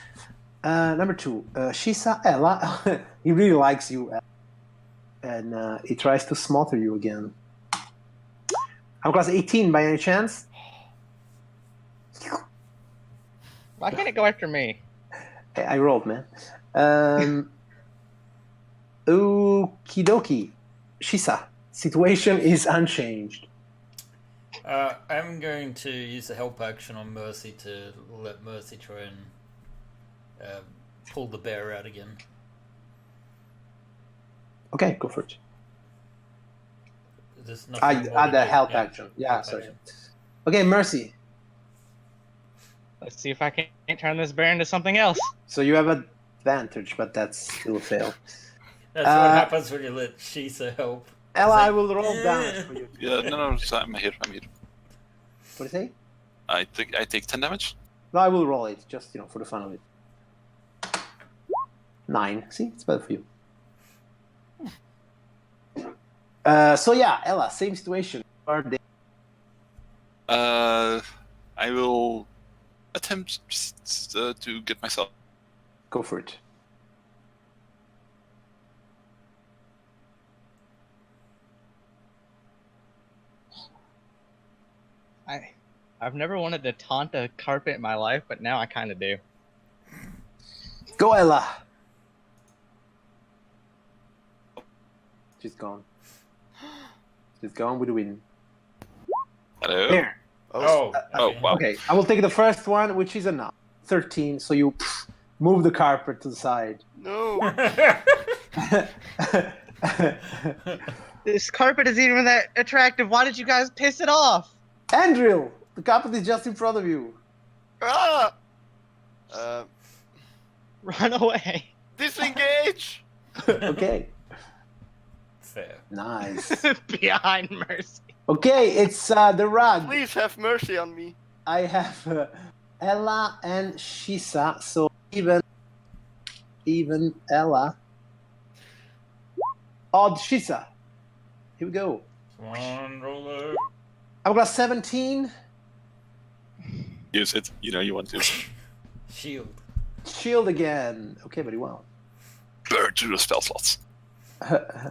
Speaker 1: Number 2, Shisa Ella. He really likes you, and he tries to smother you again. I'm class 18 by any chance?
Speaker 4: Why can't it go after me?
Speaker 1: I rolled, man. Okie dokie. Shisa, situation is unchanged.
Speaker 2: I'm going to use the help action on Mercy to let Mercy try and pull the bear out again.
Speaker 1: Okay, go for it.
Speaker 2: There's nothing more
Speaker 1: I
Speaker 2: to
Speaker 1: the
Speaker 2: do.
Speaker 1: help
Speaker 2: Yeah,
Speaker 1: action. Yeah,
Speaker 2: help
Speaker 1: sorry.
Speaker 2: action.
Speaker 1: Okay, Mercy.
Speaker 4: Let's see if I can't turn this bear into something else.
Speaker 1: So you have advantage, but that's still a fail.
Speaker 2: That's what happens when you let Shisa help.
Speaker 1: Ella,
Speaker 2: It's
Speaker 1: I
Speaker 2: like,
Speaker 1: will roll damage for you.
Speaker 5: Yeah, no, I'm here.
Speaker 1: What do you say?
Speaker 5: I take 10 damage.
Speaker 1: No, I will roll it, just for the fun of it. 9. See, it's better for you. So yeah, Ella, same situation. Are they?
Speaker 5: I will attempt to get myself.
Speaker 1: Go for it.
Speaker 4: I've never wanted to taunt a carpet in my life, but now I kind of do.
Speaker 1: Go, Ella. She's gone. She's gone with the win.
Speaker 5: Hello.
Speaker 1: There.
Speaker 2: Oh,
Speaker 5: Oh, wow.
Speaker 1: Okay, I will take the first one, which is enough. 13. So you move the carpet to the side.
Speaker 3: No.
Speaker 4: This carpet isn't even that attractive. Why did you guys piss it off?
Speaker 1: Andrew, the carpet is just in front of you.
Speaker 3: Ah!
Speaker 4: Run away.
Speaker 3: Disengage.
Speaker 1: Okay.
Speaker 2: Fair.
Speaker 1: Nice.
Speaker 4: Behind Mercy.
Speaker 1: Okay, it's the rug.
Speaker 3: Please have mercy on me.
Speaker 1: I have Ella and Shisa, so even Ella. Odd Shisa. Here we go.
Speaker 2: Come on, roller.
Speaker 1: Hourglass 17.
Speaker 5: Use it. You know you want to.
Speaker 2: Shield.
Speaker 1: Shield again. Okay, very well.
Speaker 5: Burn through the spell slots.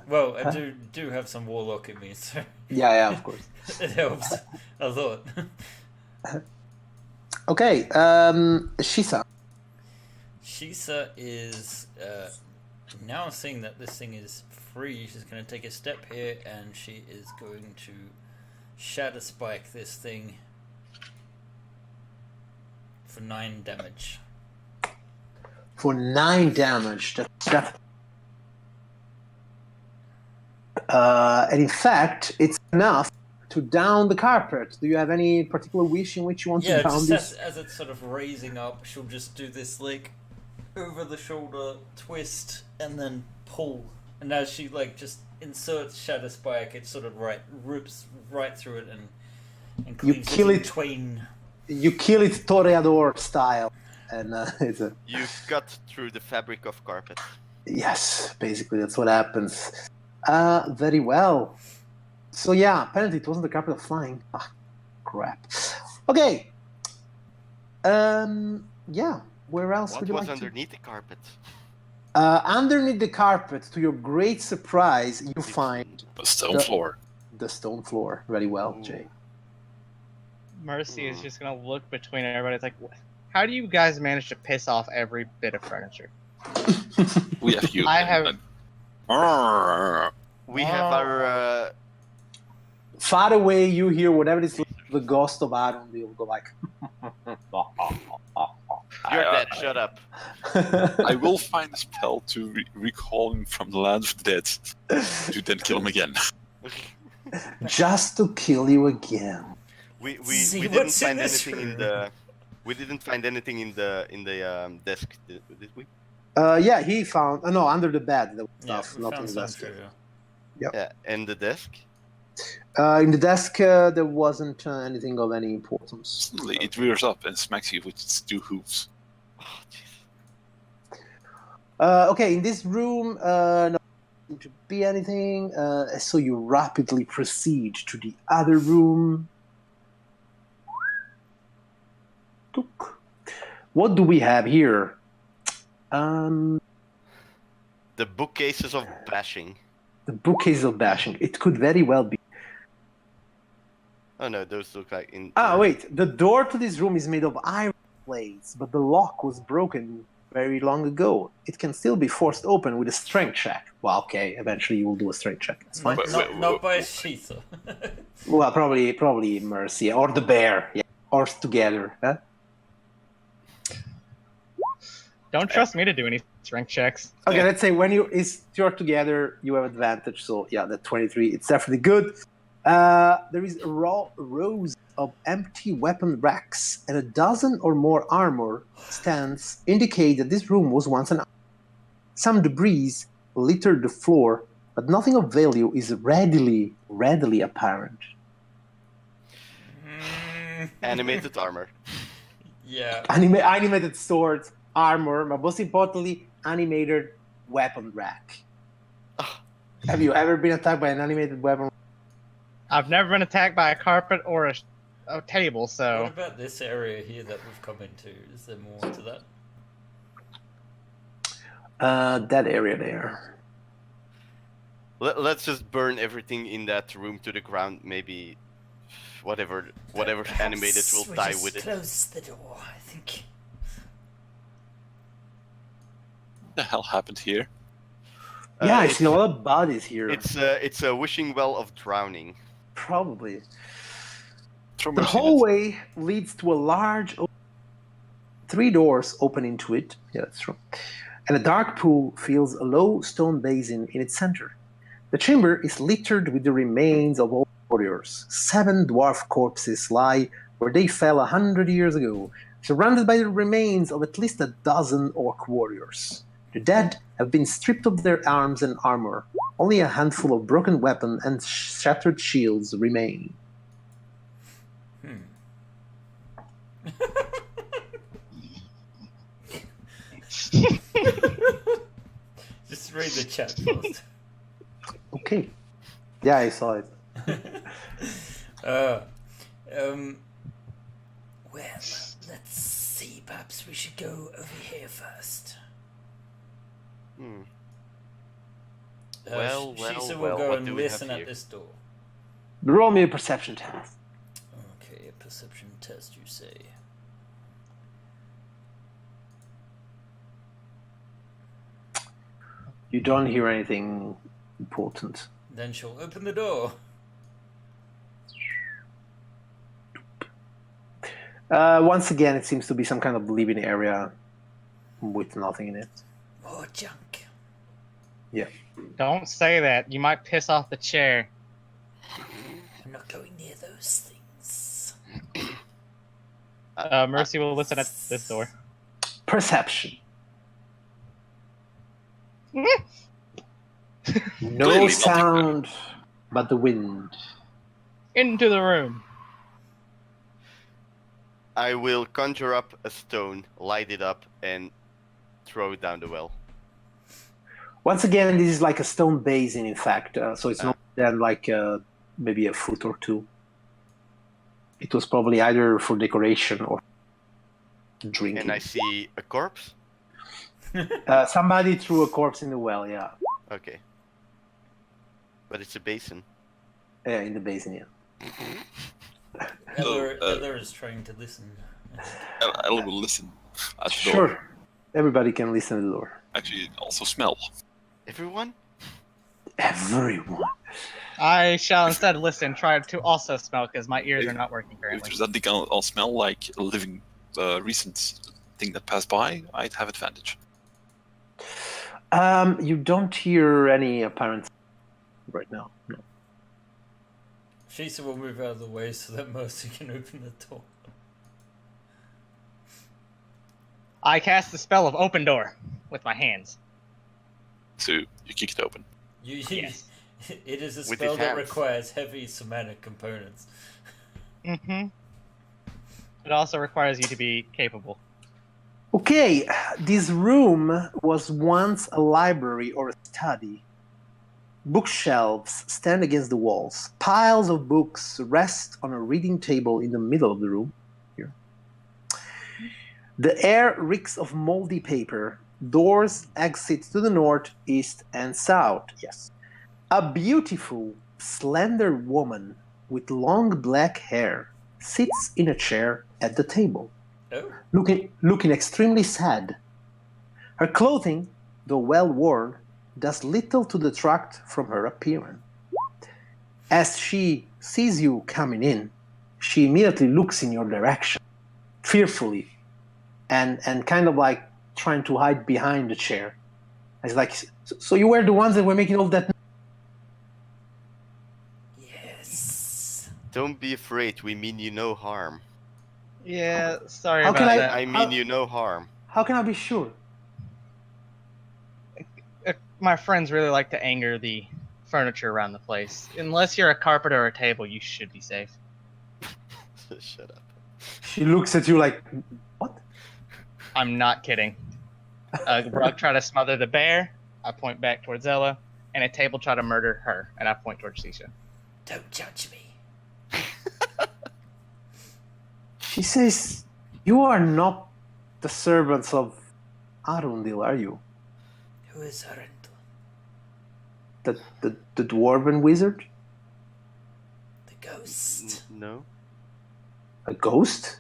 Speaker 2: Well, I do have some warlock in me, so
Speaker 1: Yeah, of course.
Speaker 2: it helps a lot.
Speaker 1: Okay, Shisa.
Speaker 2: Shisa is now seeing that this thing is free. She's going to take a step here, and she is going to shatter spike this thing for 9 damage.
Speaker 1: For 9 damage. And in fact, it's enough to down the carpet. Do you have any particular wish in which you want to down
Speaker 2: just
Speaker 1: this?
Speaker 2: as it's sort of raising up, she'll just do this like over the shoulder twist and then pull. And as she like just inserts shatter spike, it sort of rips right through it and cleans
Speaker 1: kill
Speaker 2: it in
Speaker 1: it.
Speaker 2: twain.
Speaker 1: You kill it Toreador style, and it's a
Speaker 3: You cut through the fabric of carpet.
Speaker 1: yes. Basically, that's what happens. Very well. So yeah, apparently it wasn't the carpet of flying. Ah, crap. Okay. Yeah. Where else
Speaker 3: What
Speaker 1: would you
Speaker 3: was
Speaker 1: like to?
Speaker 3: underneath the carpet?
Speaker 1: Underneath the carpet, to your great surprise, you find
Speaker 5: The stone
Speaker 1: The-
Speaker 5: floor.
Speaker 1: the stone floor. Very well,
Speaker 3: Ooh.
Speaker 1: Jay.
Speaker 4: Mercy is just gonna look between everybody. It's like, how do you guys manage to piss off every bit of furniture?
Speaker 5: We have you.
Speaker 4: I have-
Speaker 3: We have our.
Speaker 1: Far away, you hear whatever is the ghost of Aaron. You'll go like.
Speaker 3: You're dead. Shut up.
Speaker 5: I will find a spell to recall him from the land of the dead. To then kill him again.
Speaker 1: Just to kill you again.
Speaker 2: See
Speaker 3: We didn't
Speaker 2: what's in
Speaker 3: find
Speaker 2: this
Speaker 3: anything in
Speaker 2: room.
Speaker 3: the. We didn't find anything in the desk, did we?
Speaker 1: Yeah, he found. No, under the bed. There was
Speaker 2: Yeah,
Speaker 1: stuff,
Speaker 2: we
Speaker 1: not in
Speaker 2: found
Speaker 1: the
Speaker 2: some
Speaker 1: desk.
Speaker 2: treasure.
Speaker 3: Yeah, and the desk.
Speaker 1: In the desk, there wasn't anything of any importance.
Speaker 5: Suddenly it rears up and smacks you with its 2 hooves.
Speaker 3: Oh, jeez.
Speaker 1: Okay, in this room, no seem to be anything. So you rapidly proceed to the other room. Took. What do we have here?
Speaker 3: The bookcases of bashing.
Speaker 1: The bookcase of bashing. It could very well be.
Speaker 3: Oh no, those look like in.
Speaker 1: Wait. The door to this room is made of iron plates, but the lock was broken very long ago. It can still be forced open with a strength check. Well, okay. Eventually, you will do a strength check. That's fine.
Speaker 2: Not by Shisa.
Speaker 1: Well, probably Mercy or the bear. Yeah, or together. Huh?
Speaker 4: Don't trust me to do any strength checks.
Speaker 1: Okay, let's say when you're together, you have advantage. So yeah, that 23, it's definitely good. There is rows of empty weapon racks and a dozen or more armor stands indicate that this room was once an. Some debris littered the floor, but nothing of value is readily apparent.
Speaker 3: Animated armor.
Speaker 2: Yeah.
Speaker 1: Animated swords, armor, but most importantly, animated weapon rack. Have you ever been attacked by an animated weapon?
Speaker 4: I've never been attacked by a carpet or a table,
Speaker 2: What
Speaker 4: so
Speaker 2: about this area here that we've come into? Is there more to that?
Speaker 1: That area there.
Speaker 3: Let's just burn everything in that room to the ground. Maybe whatever's animated will
Speaker 6: We'll
Speaker 3: die
Speaker 6: just
Speaker 3: with it.
Speaker 6: Close the door, I think.
Speaker 5: What the hell happened here?
Speaker 1: Yeah, I
Speaker 3: it's-
Speaker 1: see a lot of bodies here.
Speaker 3: It's a wishing well of drowning.
Speaker 1: Probably.
Speaker 5: Throw
Speaker 1: The
Speaker 5: mercy in it.
Speaker 1: hallway leads to a large 3 doors open into it. Yeah, that's true. And a dark pool fills a low stone basin in its center. The chamber is littered with the remains of old warriors. 7 dwarf corpses lie where they fell 100 years ago, surrounded by the remains of at least a dozen orc warriors. The dead have been stripped of their arms and armor. Only a handful of broken weapons and shattered shields remain.
Speaker 2: Just read the chat first.
Speaker 1: Okay. Yeah, I saw it.
Speaker 6: Well, let's see. Perhaps we should go over here first.
Speaker 3: Hmm.
Speaker 2: Shisa will
Speaker 3: well,
Speaker 2: go
Speaker 3: what
Speaker 2: and
Speaker 3: do we have
Speaker 2: listen
Speaker 3: here?
Speaker 2: at this door.
Speaker 1: Roll me a perception test.
Speaker 2: Okay, a perception test, you say.
Speaker 1: You don't hear anything important.
Speaker 2: Then she'll open the door.
Speaker 1: Once again, it seems to be some kind of living area with nothing in it.
Speaker 6: More junk.
Speaker 1: Yeah.
Speaker 4: Don't say that. You might piss off the chair.
Speaker 6: I'm not going near those things.
Speaker 4: Mercy will listen at this door.
Speaker 1: Perception. No
Speaker 5: Clearly nothing
Speaker 1: sound but the wind.
Speaker 4: Into the room.
Speaker 3: I will conjure up a stone, light it up, and throw it down the well.
Speaker 1: Once again, this is like a stone basin, in fact. So it's not then like maybe a foot or two. It was probably either for decoration or drinking.
Speaker 3: And I see a corpse?
Speaker 1: Somebody threw a corpse in the well, yeah.
Speaker 3: Okay. But it's a basin.
Speaker 1: Yeah, in the basin, yeah.
Speaker 2: Heather is trying to listen.
Speaker 5: I will listen at the door.
Speaker 1: Sure. Everybody can listen to the door.
Speaker 5: Actually, also smell.
Speaker 3: Everyone?
Speaker 1: Everyone.
Speaker 4: I shall instead listen, try to also smell, because my ears are not working
Speaker 5: If
Speaker 4: currently.
Speaker 5: there's that thing I'll smell like a living, recent thing that passed by, I'd have advantage.
Speaker 1: You don't hear any apparent right now. No.
Speaker 2: Shisa will move out of the way so that Mercy can open the door.
Speaker 4: I cast the spell of open door with my hands.
Speaker 5: So you kick it open.
Speaker 4: Yes.
Speaker 2: It is a
Speaker 3: With
Speaker 2: spell
Speaker 3: his
Speaker 2: that
Speaker 3: hands.
Speaker 2: requires heavy somatic components.
Speaker 4: Mm-hmm. It also requires you to be capable.
Speaker 1: Okay, this room was once a library or a study. Bookshelves stand against the walls. Piles of books rest on a reading table in the middle of the room. Here. The air reeks of moldy paper. Doors exit to the north, east, and south. Yes. A beautiful, slender woman with long black hair sits in a chair at the table,
Speaker 2: Oh.
Speaker 1: looking extremely sad. Her clothing, though well worn, does little to detract from her appearance. As she sees you coming in, she immediately looks in your direction, fearfully, and kind of like trying to hide behind the chair. It's like, so you were the ones that were making all that.
Speaker 6: Yes.
Speaker 3: Don't be afraid, we mean you no harm.
Speaker 4: Yeah, sorry
Speaker 1: How
Speaker 4: about
Speaker 1: can
Speaker 4: that.
Speaker 3: I mean you no harm.
Speaker 1: How can I be sure?
Speaker 4: My friends really like to anger the furniture around the place. Unless you're a carpet or a table, you should be safe.
Speaker 3: Shut up.
Speaker 1: She looks at you like, what?
Speaker 4: I'm not kidding. Brooke try to smother the bear. I point back towards Ella. And a table try to murder her. And I point towards Sisha.
Speaker 6: Don't judge me.
Speaker 1: She says, you are not the servants of Arundel, are you?
Speaker 6: Who is Arundel?
Speaker 1: The dwarven wizard?
Speaker 6: The ghost.
Speaker 3: No?
Speaker 1: A ghost?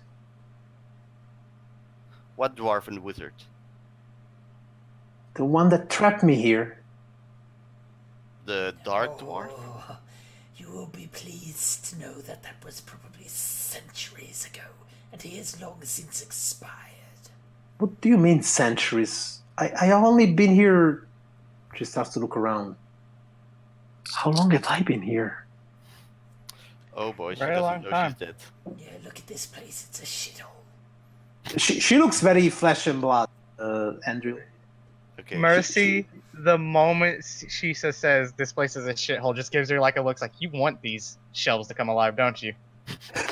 Speaker 3: What dwarven wizard?
Speaker 1: The one that trapped me here.
Speaker 3: The dark dwarf?
Speaker 6: Oh, you will be pleased to know that that was probably centuries ago, and he has long since expired.
Speaker 1: What do you mean centuries? I only been here. She starts to look around. How long have I been here?
Speaker 3: Oh boy, she
Speaker 4: Very
Speaker 3: doesn't
Speaker 4: long
Speaker 3: know
Speaker 4: time.
Speaker 3: she's dead.
Speaker 6: Yeah, look at this place. It's a shithole.
Speaker 1: She looks very flesh and blood, Andrew.
Speaker 3: Okay.
Speaker 4: Mercy, the moment she says this place is a shithole, just gives her like a look like, you want these shelves to come alive, don't you?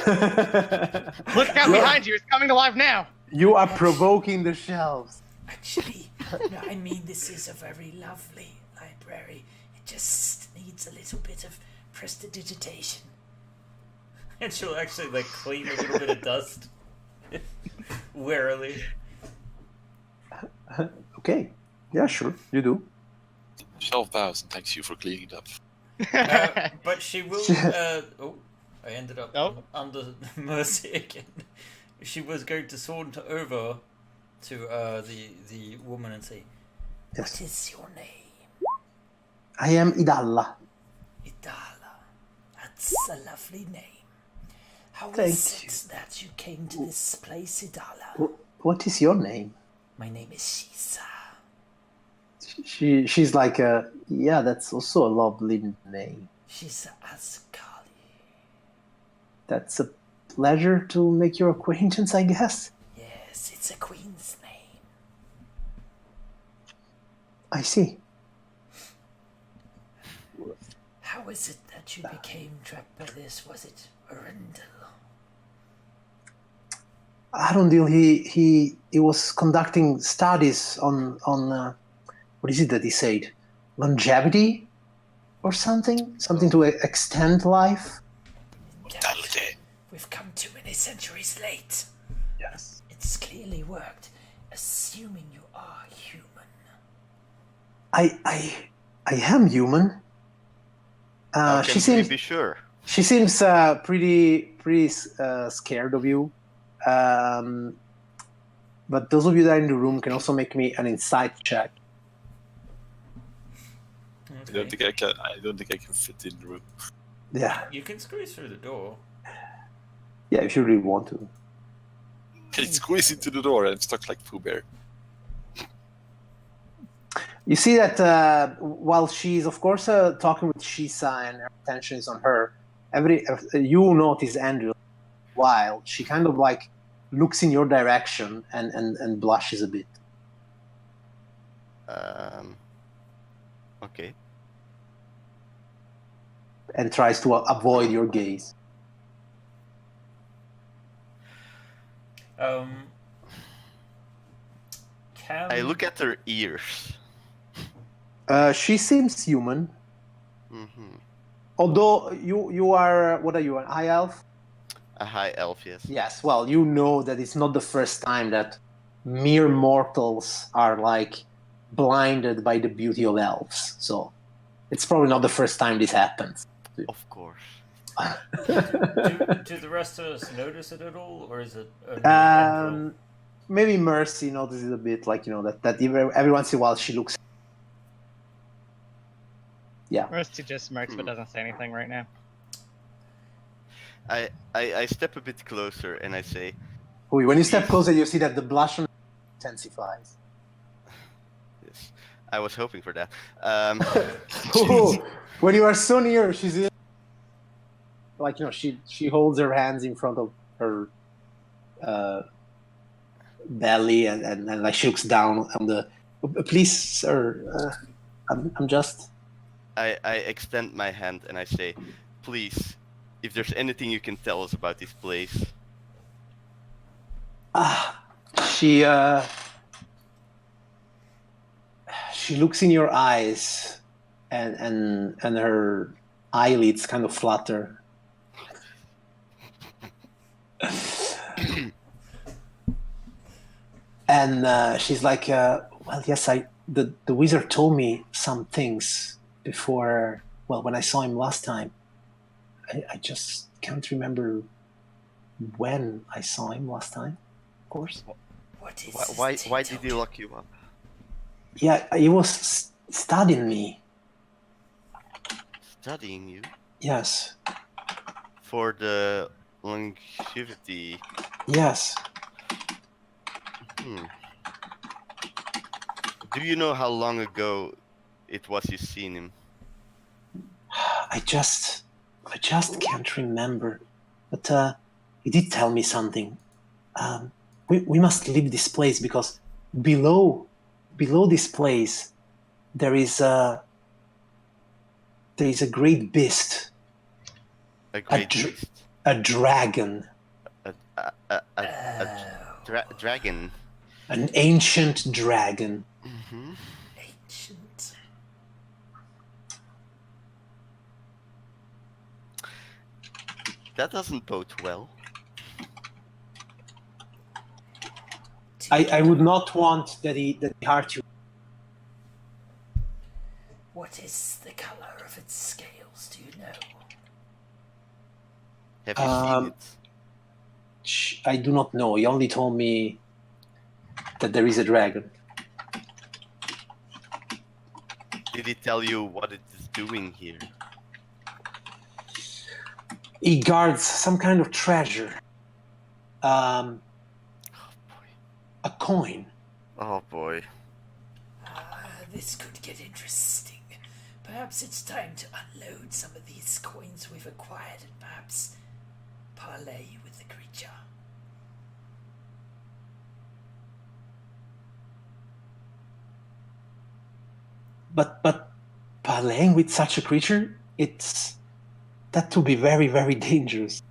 Speaker 4: Look out behind you, it's coming alive now!
Speaker 1: You are provoking the shelves.
Speaker 6: Actually, no, I mean, this is a very lovely library. It just needs a little bit of prestidigitation.
Speaker 2: And she'll actually like clean a little bit of dust warily.
Speaker 1: Okay. Yeah, sure. You do.
Speaker 5: Shelf bows and thanks you for cleaning it up.
Speaker 2: But she will. Oh, I ended up
Speaker 4: Oh.
Speaker 2: under Mercy again. She was going to saunter over to the woman and say,
Speaker 1: Yes.
Speaker 6: What is your name?
Speaker 1: I am Idalla.
Speaker 6: Idala. That's a lovely name. How
Speaker 1: Thank
Speaker 6: is
Speaker 1: you.
Speaker 6: it that you came to this place, Idala?
Speaker 1: What is your name?
Speaker 6: My name is Shisa.
Speaker 1: She's like yeah, that's also a lovely name.
Speaker 6: Shisa Azkali.
Speaker 1: That's a pleasure to make your acquaintance, I guess.
Speaker 6: Yes, it's a queen's name.
Speaker 1: I see.
Speaker 6: How is it that you became trapped by this? Was it Arundel?
Speaker 1: Arundel, he was conducting studies on what is it that he said? Longevity or something? Something to extend life?
Speaker 5: Mortality.
Speaker 6: We've come too many centuries late.
Speaker 1: Yes.
Speaker 6: It's clearly worked, assuming you are human.
Speaker 1: I am human.
Speaker 3: How
Speaker 1: She
Speaker 3: can we
Speaker 1: seems
Speaker 3: be sure?
Speaker 1: she seems pretty scared of you. But those of you that are in the room can also make me an insight check.
Speaker 5: I don't think I can fit in the room.
Speaker 1: Yeah,
Speaker 2: You can squeeze through the door.
Speaker 1: yeah, if you really want to.
Speaker 5: Can it squeeze into the door and I'm stuck like Pooh Bear?
Speaker 1: You see that while she's, of course, talking with Shisa and her attention is on her, you notice Andrew while she kind of like looks in your direction and blushes a bit.
Speaker 3: Okay.
Speaker 1: And tries to avoid your gaze.
Speaker 3: I look at her ears.
Speaker 1: She seems human.
Speaker 3: Mm-hmm.
Speaker 1: Although you are, what are you, an high elf?
Speaker 3: A high elf, yes.
Speaker 1: Yes, well, you know that it's not the first time that mere mortals are like blinded by the beauty of elves. So it's probably not the first time this happens.
Speaker 3: Of course.
Speaker 2: Do the rest of us notice it at all, or is it only Andrew?
Speaker 1: Maybe Mercy notices a bit, like, you know, that every once in a while she looks. Yeah.
Speaker 4: Mercy just smirks but doesn't say anything right now.
Speaker 3: I step a bit closer and I say,
Speaker 1: When you step closer, you see that the blush intensifies.
Speaker 3: yes, I was hoping for that.
Speaker 1: When you are so near, she's like, you know, she holds her hands in front of her belly and like she looks down on the. Please, sir, I'm just.
Speaker 3: I extend my hand and I say, please, if there's anything you can tell us about this place.
Speaker 1: She looks in your eyes and her eyelids kind of flutter. And she's like, well, yes, the wizard told me some things before, well, when I saw him last time. I just can't remember when I saw him last time, of course.
Speaker 6: What is
Speaker 3: Why did he lock you up?
Speaker 1: Yeah, he was studying me.
Speaker 3: Studying you?
Speaker 1: Yes.
Speaker 3: For the longevity.
Speaker 1: Yes.
Speaker 3: Do you know how long ago it was you seen him?
Speaker 1: I just can't remember. But he did tell me something. We must leave this place because below this place there is a great beast.
Speaker 3: A great beast?
Speaker 1: A dragon.
Speaker 3: Dragon?
Speaker 1: An ancient dragon.
Speaker 3: Mm-hmm.
Speaker 6: Ancient.
Speaker 3: That doesn't bode well.
Speaker 1: I would not want that he hurt you.
Speaker 6: What is the color of its scales? Do you know?
Speaker 3: Have you seen it?
Speaker 1: I do not know. He only told me that there is a dragon.
Speaker 3: Did he tell you what it is doing here?
Speaker 1: He guards some kind of treasure.
Speaker 3: Oh boy.
Speaker 1: A coin.
Speaker 3: Oh boy.
Speaker 6: This could get interesting. Perhaps it's time to unload some of these coins we've acquired and perhaps parley with the creature.
Speaker 1: But parleying with such a creature, that would be very, very dangerous.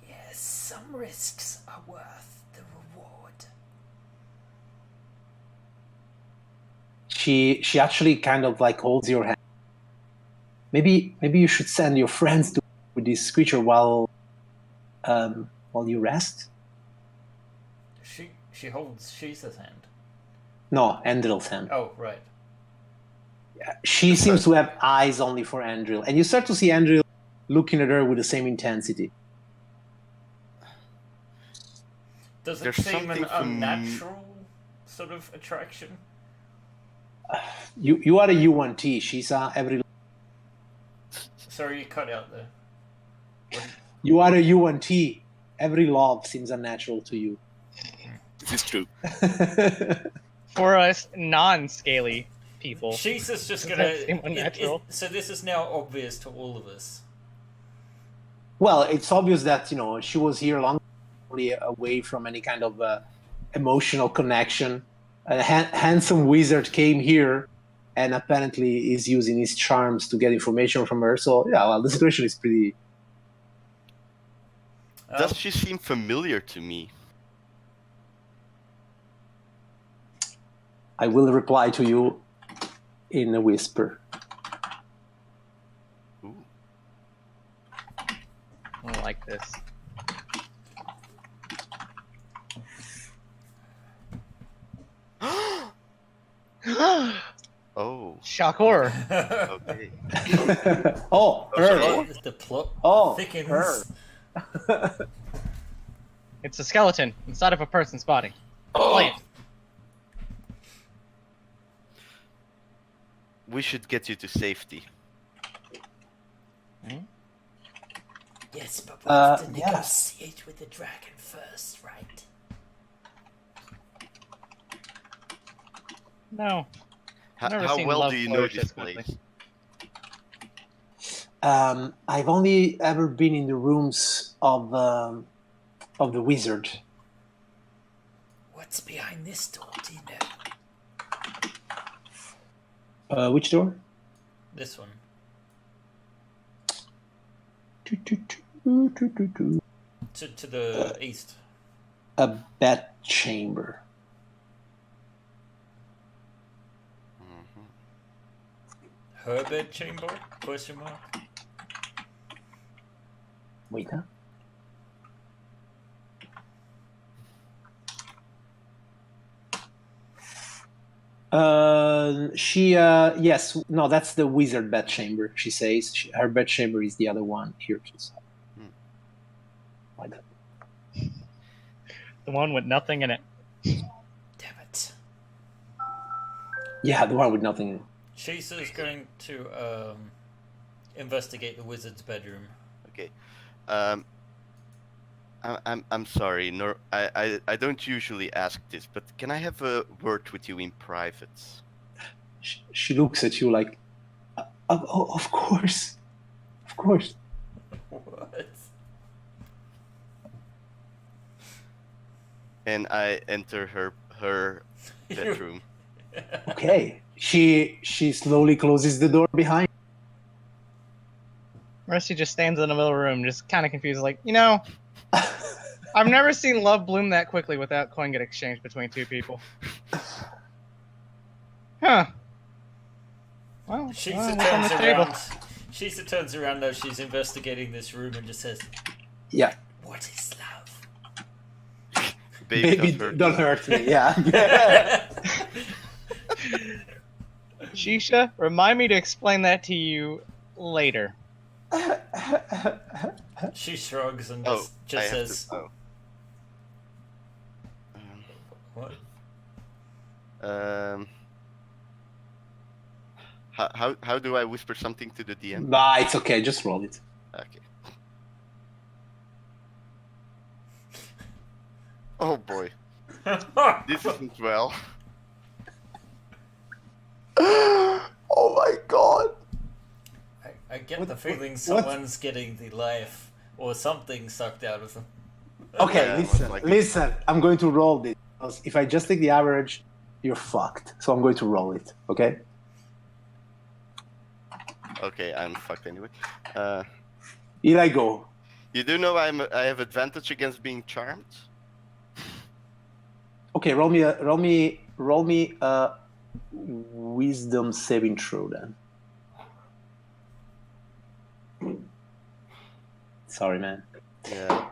Speaker 6: Yes, some risks are worth the reward.
Speaker 1: She actually kind of like holds your hand. Maybe you should send your friends to with this creature while you rest.
Speaker 2: She holds Shisa's hand.
Speaker 1: No, Andril's hand.
Speaker 2: Oh, right.
Speaker 1: She seems to have eyes only for Andril, and you start to see Andril looking at her with the same intensity.
Speaker 2: Does it
Speaker 3: There's
Speaker 2: seem an
Speaker 3: something from-
Speaker 2: unnatural sort of attraction?
Speaker 1: You are a U1T. She's every.
Speaker 2: Sorry, you cut out there.
Speaker 1: You are a U1T. Every love seems unnatural to you.
Speaker 5: This is true.
Speaker 4: For us non-scaly people.
Speaker 2: Shisa's just
Speaker 4: Does
Speaker 2: gonna.
Speaker 4: that seem unnatural?
Speaker 2: So this is now obvious to all of us.
Speaker 1: Well, it's obvious that she was here long away from any kind of emotional connection. A handsome wizard came here, and apparently is using his charms to get information from her. So yeah, well, the situation is pretty.
Speaker 3: Does she seem familiar to me?
Speaker 1: I will reply to you in a whisper.
Speaker 3: Ooh.
Speaker 4: I like this.
Speaker 3: Oh,
Speaker 4: Shock horror.
Speaker 3: okay.
Speaker 1: Oh, her.
Speaker 2: The plot
Speaker 1: Oh,
Speaker 2: thickens.
Speaker 1: her.
Speaker 4: It's a skeleton inside of a person's body.
Speaker 5: Oh,
Speaker 4: Play it.
Speaker 3: We should get you to safety.
Speaker 6: Yes, but we have to
Speaker 1: yeah.
Speaker 6: negotiate with the dragon first, right?
Speaker 4: No. I've never
Speaker 3: How
Speaker 4: seen
Speaker 3: well
Speaker 4: love
Speaker 3: do you know
Speaker 4: flourish
Speaker 3: this
Speaker 4: this quickly.
Speaker 3: place?
Speaker 1: I've only ever been in the rooms of the wizard.
Speaker 6: What's behind this door, do you know?
Speaker 1: Which door?
Speaker 2: This one. To the east.
Speaker 1: A bed chamber.
Speaker 2: Her bed chamber? Question mark.
Speaker 1: Wait, huh? Yes, no, that's the wizard bed chamber, she says. Her bed chamber is the other one here. Like that.
Speaker 4: The one with nothing in it.
Speaker 6: Damn it.
Speaker 1: Yeah, the one with nothing in it.
Speaker 2: Shisa's going to investigate the wizard's bedroom.
Speaker 3: Okay. I'm sorry. No, I don't usually ask this, but can I have a word with you in private?
Speaker 1: She looks at you like, of course, of course.
Speaker 2: What?
Speaker 3: And I enter her bedroom.
Speaker 1: Okay. She slowly closes the door behind.
Speaker 4: Rusty just stands in the middle of the room, just kind of confused, like, I've never seen love bloom that quickly without coin get exchanged between two people. Huh. Well,
Speaker 2: Shisa
Speaker 4: what's on
Speaker 2: turns
Speaker 4: the table?
Speaker 2: around. Shisa turns around as she's investigating this room and just says,
Speaker 1: Yeah.
Speaker 2: "What is love?"
Speaker 3: Baby,
Speaker 1: Don't hurt me. Yeah.
Speaker 4: Shisha, remind me to explain that to you later.
Speaker 2: She shrugs and
Speaker 3: Oh,
Speaker 2: just
Speaker 3: I have
Speaker 2: says,
Speaker 3: to, oh.
Speaker 2: "What?"
Speaker 3: How do I whisper something to the DM?
Speaker 1: Nah, it's okay. Just roll it.
Speaker 3: Okay. Oh boy, this isn't well.
Speaker 1: Oh my god.
Speaker 2: I get
Speaker 1: What-
Speaker 2: the feeling
Speaker 1: what-
Speaker 2: someone's getting the life or something sucked out of them.
Speaker 1: Okay,
Speaker 3: Yeah,
Speaker 1: listen.
Speaker 3: like-
Speaker 1: Listen. I'm going to roll this. Because if I just take the average, you're fucked. So I'm going to roll it. Okay.
Speaker 3: Okay, I'm fucked anyway.
Speaker 1: Here I go.
Speaker 3: You do know I have advantage against being charmed.
Speaker 1: Okay, roll me a wisdom saving throw then. Sorry, man.
Speaker 3: Yeah.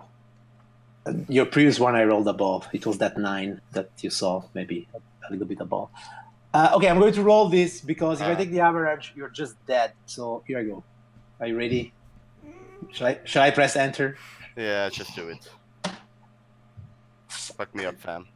Speaker 1: Your previous one I rolled above. It was that 9 that you saw, maybe a little bit above. Okay, I'm going to roll this because if I take the average, you're just dead. So here I go. Are you ready? Shall I press enter?
Speaker 3: Yeah, just do it. Fuck me up, fam.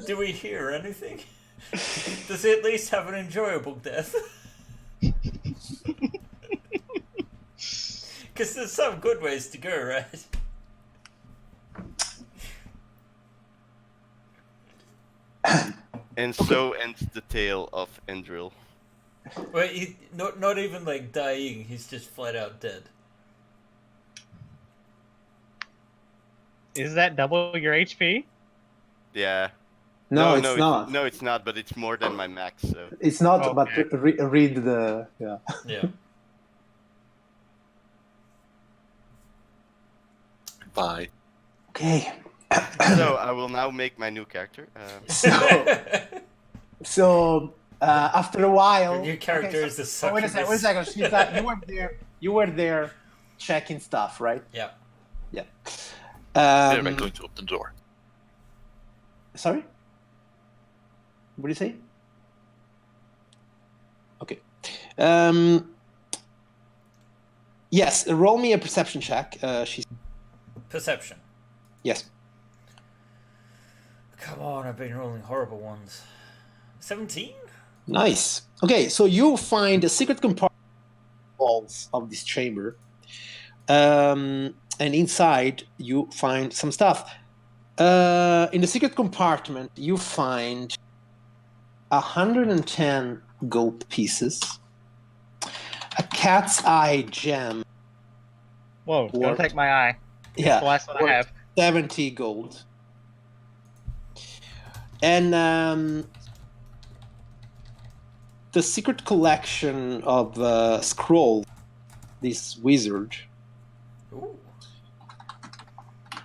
Speaker 2: Do we hear anything? Does he at least have an enjoyable death? Because there's some good ways to go, right?
Speaker 3: And so ends the tale of Endril.
Speaker 2: Wait, he not even like dying. He's just flat out dead.
Speaker 4: Is that double your HP?
Speaker 3: Yeah.
Speaker 1: No, it's not.
Speaker 3: No, it's not, but it's more than my max, so...
Speaker 1: It's not,
Speaker 4: Okay.
Speaker 1: but read the... Yeah.
Speaker 2: Yeah.
Speaker 5: Bye.
Speaker 1: Okay.
Speaker 3: So, I will now make my new character.
Speaker 1: So after a while...
Speaker 2: Your new character is the
Speaker 1: Wait a second. Shisa, you were there checking stuff, right?
Speaker 2: Yeah.
Speaker 1: Yeah.
Speaker 5: They're going to open the door.
Speaker 1: Sorry? What do you say? Okay. Yes, roll me a perception check. She's
Speaker 2: Perception.
Speaker 1: yes.
Speaker 2: Come on, I've been rolling horrible ones. 17?
Speaker 1: Nice. Okay, so you find a secret compartment walls of this chamber, and inside you find some stuff. In the secret compartment, you find 110 gold pieces, a cat's eye gem.
Speaker 4: Whoa, don't take my eye.
Speaker 1: Yeah,
Speaker 4: That's the last one I have.
Speaker 1: 70 gold. And the secret collection of scrolls, this wizard,
Speaker 2: Ooh.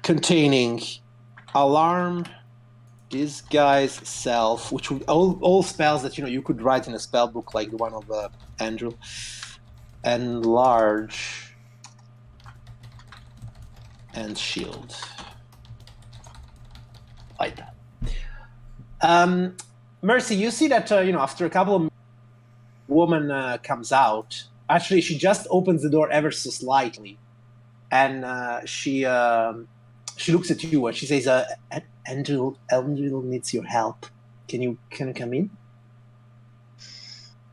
Speaker 1: containing alarm, disguise, self, which would all spells that you could write in a spell book like the one of Andrew, and large, and shield, like that. Mercy, you see that after a couple of woman comes out. Actually, she just opens the door ever so slightly, and she looks at you and she says, Andrew needs your help. Can you come in?"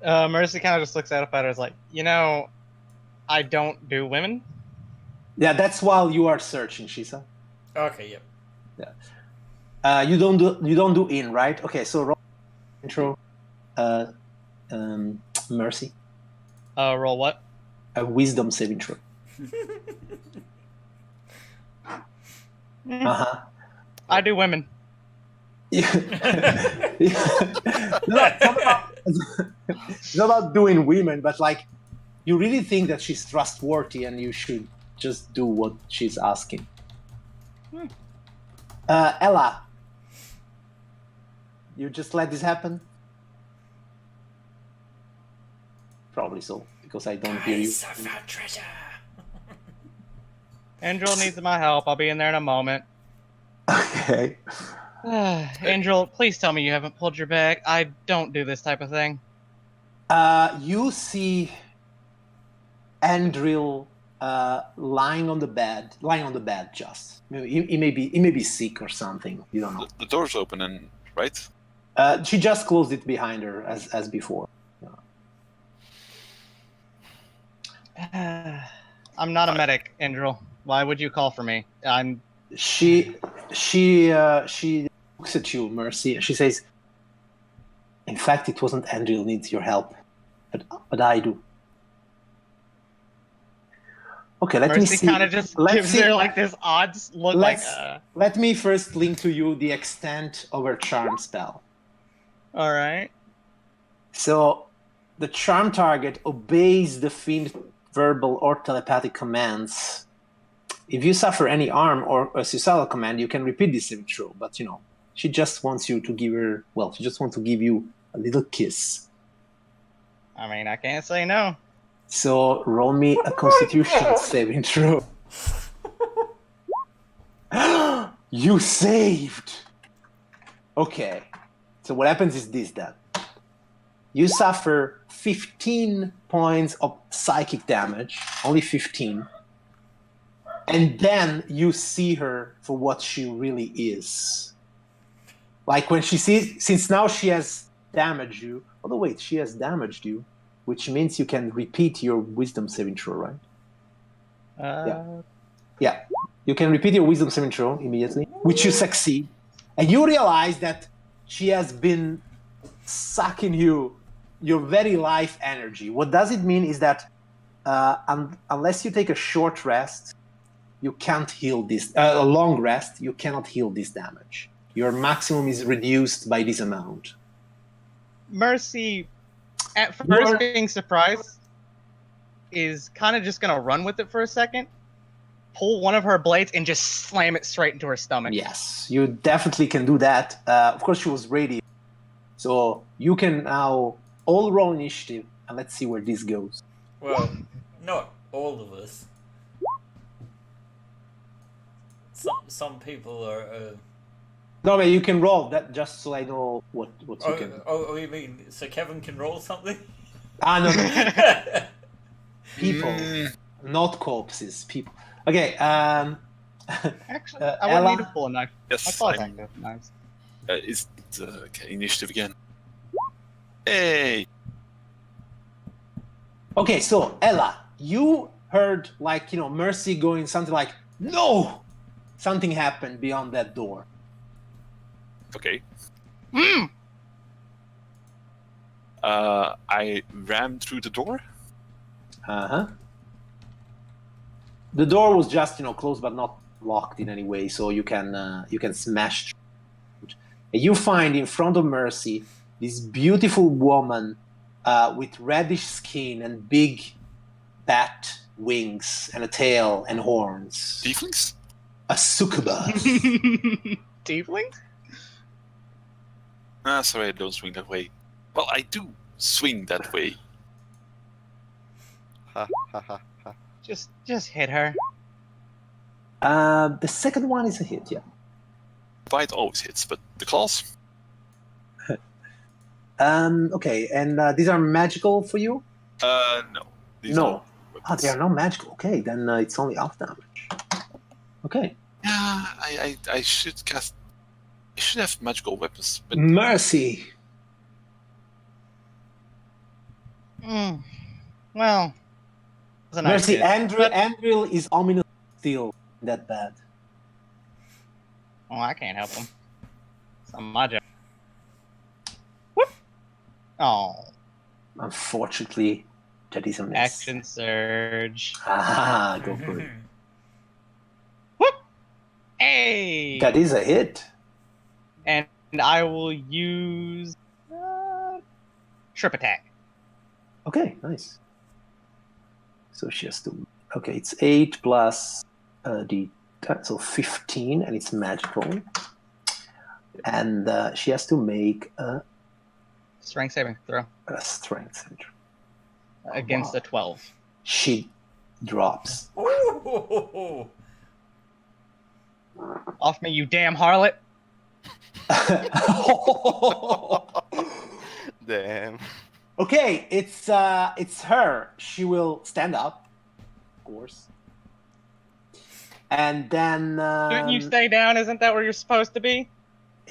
Speaker 4: Mercy kind of just looks up at her, is like, I don't do women.
Speaker 1: Yeah, that's while you are searching, Shisa.
Speaker 2: Okay, yep.
Speaker 1: Yeah. You don't do in, right? Okay, so roll intro. Mercy.
Speaker 4: Roll what?
Speaker 1: A wisdom saving throw.
Speaker 4: I do women.
Speaker 1: Yeah. It's not about doing women, but like you really think that she's trustworthy and you should just do what she's asking. Ella, you just let this happen? Probably so, because I don't hear you.
Speaker 6: Guys, I found treasure.
Speaker 4: Angel needs my help. I'll be in there in a moment.
Speaker 1: Okay.
Speaker 4: Angel, please tell me you haven't pulled your bag. I don't do this type of thing.
Speaker 1: You see Andril lying on the bed, just. He may be sick or something. You don't know.
Speaker 5: The door's open, and right?
Speaker 1: She just closed it behind her as before.
Speaker 4: I'm not a medic, Angel. Why would you call for me?
Speaker 1: She looks at you, Mercy, and she says, "In fact, it wasn't Andrew who needs your help, but I do." Okay, let me
Speaker 4: Mercy
Speaker 1: see.
Speaker 4: kind of just gives her like this odd look.
Speaker 1: Let me first link to you the extent of her charm spell.
Speaker 4: All right.
Speaker 1: So, the charm target obeys the fiend verbal or telepathic commands. If you suffer any harm or a suicidal command, you can repeat this saving throw. But she just wants you to give her. Well, she just wants to give you a little kiss.
Speaker 4: I mean, I can't say no.
Speaker 1: So roll me a Constitution saving throw. You saved. Okay. So what happens is this: then you suffer 15 points of psychic damage, only 15. And then you see her for what she really is. Like when she sees, since now she has damaged you. Although wait, she has damaged you, which means you can repeat your wisdom saving throw, right? Yeah. You can repeat your wisdom saving throw immediately, which you succeed. And you realize that she has been sucking your very life energy. What does it mean is that unless you take a short rest, you can't heal this. A long rest, you cannot heal this damage. Your maximum is reduced by this amount.
Speaker 4: Mercy, at first being surprised, is kind of just going to run with it for a second, pull one of her blades, and just slam it straight into her stomach.
Speaker 1: Yes, you definitely can do that. Of course, she was ready. So you can now all roll initiative, and let's see where this goes.
Speaker 2: Well, not all of us. Some people are.
Speaker 1: No, but you can roll that just so I know what you can.
Speaker 2: Oh, you mean so Kevin can roll something?
Speaker 1: No. People, not corpses. People. Okay.
Speaker 4: Actually, I wouldn't need to pull a knife.
Speaker 5: Yes,
Speaker 4: I thought I could. Nice.
Speaker 5: Is it okay, initiative again? Hey.
Speaker 1: Okay, so Ella, you heard Mercy going something like no. Something happened beyond that door.
Speaker 5: Okay. I ran through the door.
Speaker 1: The door was just closed but not locked in any way, so you can smash through it. And you find in front of Mercy this beautiful woman with reddish skin and big bat wings and a tail and horns.
Speaker 5: Tieflings?
Speaker 1: A succubus.
Speaker 4: Tiefling?
Speaker 5: Sorry, I don't swing that way. Well, I do swing that way.
Speaker 3: Ha ha ha ha.
Speaker 4: Just hit her.
Speaker 1: The second one is a hit, yeah.
Speaker 5: Bite always hits, but the claws?
Speaker 1: Okay, and these are magical for you?
Speaker 5: No.
Speaker 1: No. They are not magical. Okay, then it's only half damage. Okay.
Speaker 5: Yeah, I should cast. I should have magical weapons. But...
Speaker 1: Mercy.
Speaker 4: Well.
Speaker 1: Mercy, Andrew is ominous still that bad.
Speaker 4: Oh, I can't help him. It's not my job. Whoop! Oh.
Speaker 1: Unfortunately, that is a miss.
Speaker 4: Action surge.
Speaker 1: Go for it.
Speaker 4: Whoop! Hey!
Speaker 1: That is a hit.
Speaker 4: And I will use trip attack.
Speaker 1: Okay, nice. So she has to. Okay, it's 8 plus D So 15, and it's magical. And she has to make a
Speaker 4: Strength saving throw
Speaker 1: strength saving.
Speaker 4: against a 12.
Speaker 1: She drops.
Speaker 2: Ooh.
Speaker 4: Off me, you damn harlot!
Speaker 3: Damn.
Speaker 1: Okay, it's her. She will stand up, of course, and then.
Speaker 4: Shouldn't you stay down? Isn't that where you're supposed to be?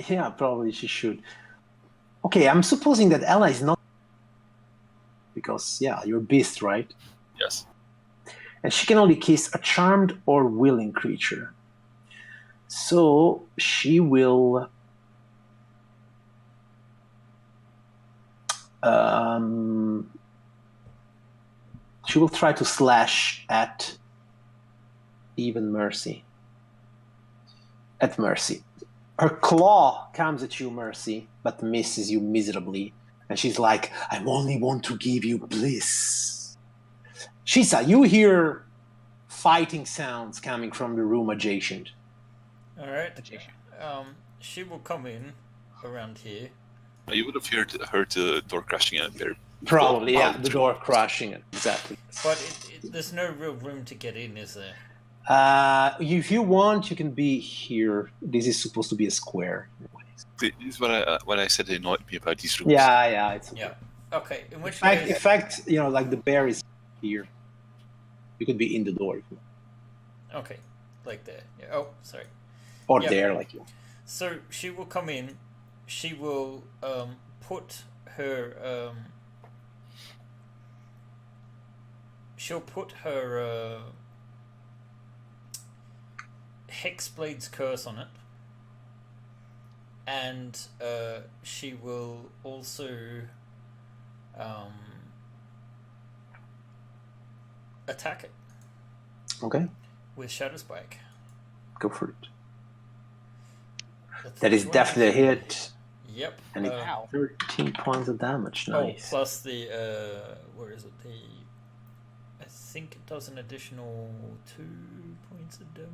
Speaker 1: Yeah, probably she should. Okay, I'm supposing that Ella is not, because yeah, you're a beast, right?
Speaker 5: Yes.
Speaker 1: And she can only kiss a charmed or willing creature. So she will. She will try to slash at even Mercy. At Mercy. Her claw comes at you, Mercy, but misses you miserably. And she's like, I only want to give you bliss. Shisa, you hear fighting sounds coming from the room adjacent.
Speaker 2: All right. She will come in around here.
Speaker 5: You would have heard the door crashing and very.
Speaker 1: Probably, yeah, the door crashing. Exactly.
Speaker 2: But there's no real room to get in, is there?
Speaker 1: If you want, you can be here. This is supposed to be a square.
Speaker 5: This is what I said annoyed me about these rooms.
Speaker 1: Yeah, it's okay.
Speaker 2: Yeah. Okay. In which
Speaker 1: In
Speaker 2: case,
Speaker 1: fact, like the bear is here. You could be in the door if you want.
Speaker 2: okay, like there. Yeah. Oh, sorry.
Speaker 1: Or
Speaker 2: Yeah.
Speaker 1: there, like you.
Speaker 2: So she will come in. She will put her. She'll put her Hexblade's curse on it, and she will also attack it
Speaker 1: Okay,
Speaker 2: with Shadow Spike.
Speaker 1: go for it.
Speaker 2: That's
Speaker 1: That is
Speaker 2: 20.
Speaker 1: definitely a hit.
Speaker 2: Yep.
Speaker 1: And it's 13 points of damage. Nice.
Speaker 2: Oh, plus the where is it? I think it does an additional 2 points of damage.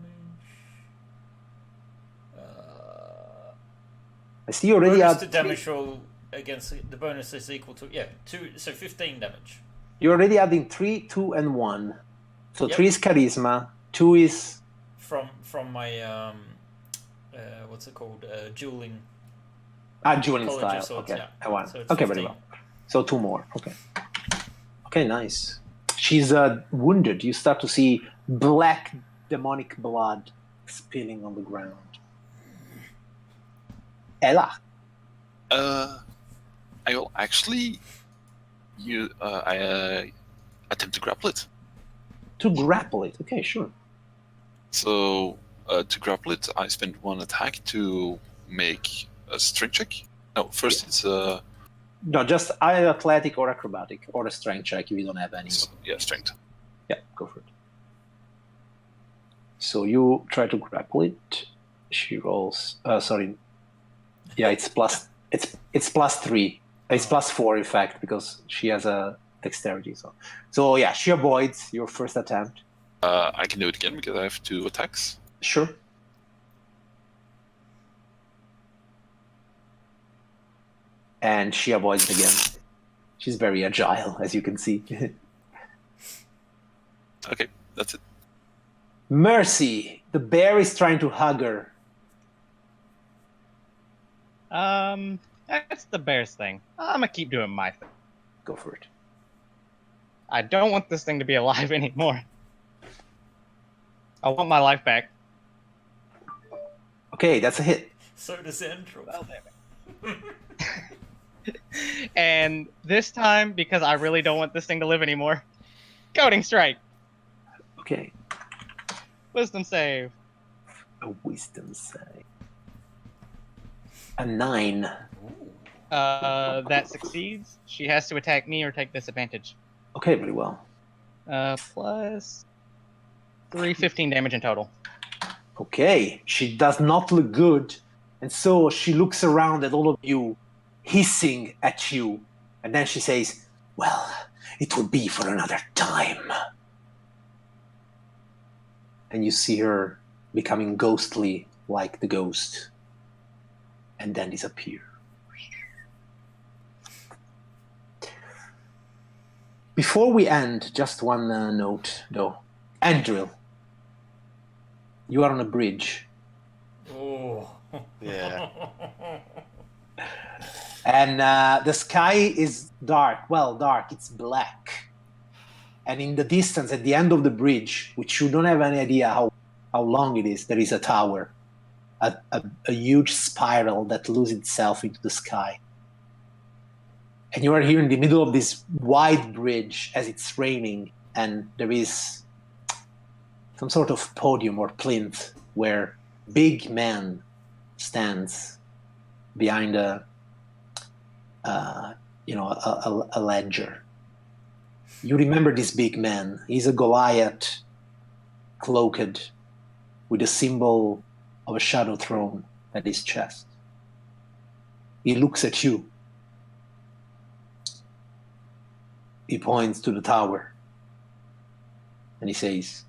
Speaker 1: I see you already
Speaker 2: Bonus
Speaker 1: add
Speaker 2: to damage roll against the bonus is equal to 2, so 15 damage.
Speaker 1: You're already adding 3, 2, and 1. So
Speaker 2: Yep.
Speaker 1: 3 is charisma, 2 is
Speaker 2: From my what's it called? Dueling.
Speaker 1: dueling
Speaker 2: College
Speaker 1: style.
Speaker 2: of Swords,
Speaker 1: Okay,
Speaker 2: yeah.
Speaker 1: I want.
Speaker 2: So it's
Speaker 1: Okay, very
Speaker 2: 15.
Speaker 1: well. So 2 more. Okay. Okay, nice. She's wounded. You start to see black demonic blood spilling on the ground. Ella.
Speaker 5: I will actually I attempt to grapple it.
Speaker 1: To grapple it. Okay, sure.
Speaker 5: So to grapple it, I spend 1 attack to make a strength check. No, first it's
Speaker 1: No, just either athletic or acrobatic or a strength check if you don't have any.
Speaker 5: strength.
Speaker 1: Yeah, go for it. So you try to grapple it. She rolls. Sorry. Yeah, it's plus. It's plus 3. It's plus 4 in fact because she has a dexterity. So yeah, she avoids your first attempt.
Speaker 5: I can do it again because I have 2 attacks.
Speaker 1: Sure. And she avoids it again. She's very agile, as you can see.
Speaker 5: Okay, that's it.
Speaker 1: Mercy, the bear is trying to hug her.
Speaker 4: That's the bear's thing. I'm gonna keep doing my thing.
Speaker 1: Go for it.
Speaker 4: I don't want this thing to be alive anymore. I want my life back.
Speaker 1: Okay, that's a hit.
Speaker 2: So does Andrew.
Speaker 4: Well, and this time, because I really don't want this thing to live anymore, Goading Strike.
Speaker 1: Okay,
Speaker 4: Wisdom save.
Speaker 1: a wisdom save. A 9.
Speaker 4: That succeeds. She has to attack me or take disadvantage.
Speaker 1: Okay, very well.
Speaker 4: Plus 3, 15 damage in total.
Speaker 1: Okay, she does not look good, and so she looks around at all of you, hissing at you, and then she says, well, it will be for another time. And you see her becoming ghostly like the ghost, and then disappear. Before we end, just one note, though. Andril, you are on a bridge.
Speaker 2: Oh.
Speaker 3: Yeah.
Speaker 1: And the sky is dark. Well, dark. It's black. And in the distance, at the end of the bridge, which you don't have any idea how long it is, there is a tower. A huge spiral that loses itself into the sky. And you are here in the middle of this wide bridge as it's raining, and there is some sort of podium or plinth where big man stands behind a ledger. You remember this big man. He's a Goliath, cloaked, with a symbol of a shadow throne at his chest. He looks at you. He points to the tower. And he says,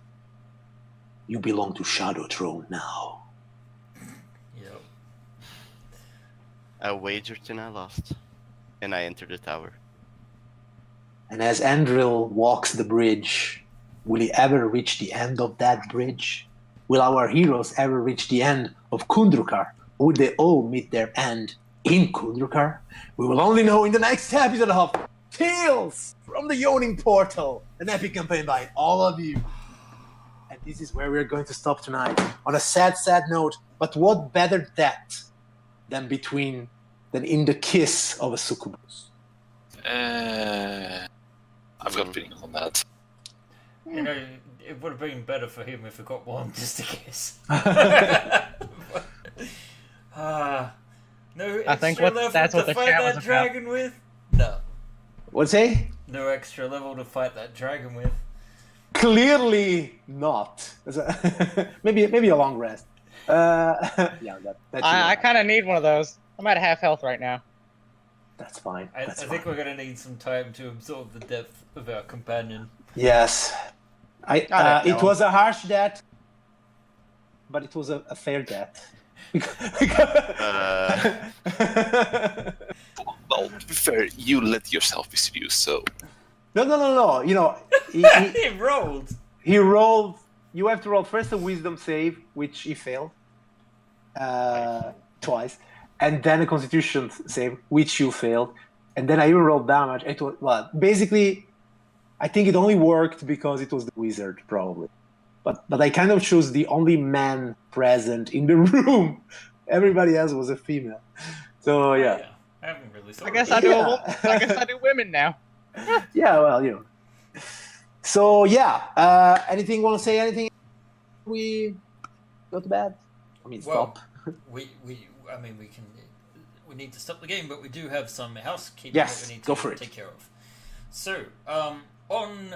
Speaker 1: "You belong to Shadow Throne now."
Speaker 2: Yep.
Speaker 3: I wagered and I lost. And I entered the tower.
Speaker 1: And as Andril walks the bridge, will he ever reach the end of that bridge? Will our heroes ever reach the end of Kundrukar? Or would they all meet their end in Kundrukar? We will only know in the next episode of Tales from the Yawning Portal, an epic campaign by all of you. And this is where we're going to stop tonight, on a sad, sad note. But what better death than in the kiss of a succubus?
Speaker 5: I've got opinion on that.
Speaker 2: You know, it would have been better for him if he got one just a kiss. No extra
Speaker 4: I think
Speaker 2: level
Speaker 4: that's what
Speaker 2: to
Speaker 4: the
Speaker 2: fight
Speaker 4: chat
Speaker 2: that
Speaker 4: was about.
Speaker 2: dragon with? No.
Speaker 1: What's he?
Speaker 2: No extra level to fight that dragon with.
Speaker 1: Clearly not. maybe a long rest.
Speaker 4: I kind of need one of those. I'm at half health right now.
Speaker 1: That's fine.
Speaker 2: I
Speaker 1: That's
Speaker 2: think
Speaker 1: fine.
Speaker 2: we're going to need some time to absorb the depth of our companion.
Speaker 1: Yes.
Speaker 4: don't know.
Speaker 1: It was a harsh death, but it was a fair death.
Speaker 5: Well, to be fair, you let yourself be seduced, so...
Speaker 1: No. You know,
Speaker 2: He rolled!
Speaker 1: he rolled. You have to roll first a wisdom save, which he failed twice, and then a constitution save, which you failed, and then I even rolled damage. Basically, I think it only worked because it was the wizard, probably. But I kind of chose the only man present in the room. Everybody else was a female. So yeah.
Speaker 2: I haven't really thought
Speaker 4: I guess
Speaker 2: about
Speaker 4: I do. I guess I do women now.
Speaker 1: Yeah, well, you know. So yeah, anything want to say? Anything? We go to bed. I mean,
Speaker 2: Well,
Speaker 1: stop.
Speaker 2: we need to stop the game, but we do have some housekeeping
Speaker 1: Yes,
Speaker 2: that we need
Speaker 1: go
Speaker 2: to
Speaker 1: for it.
Speaker 2: take care of. So, on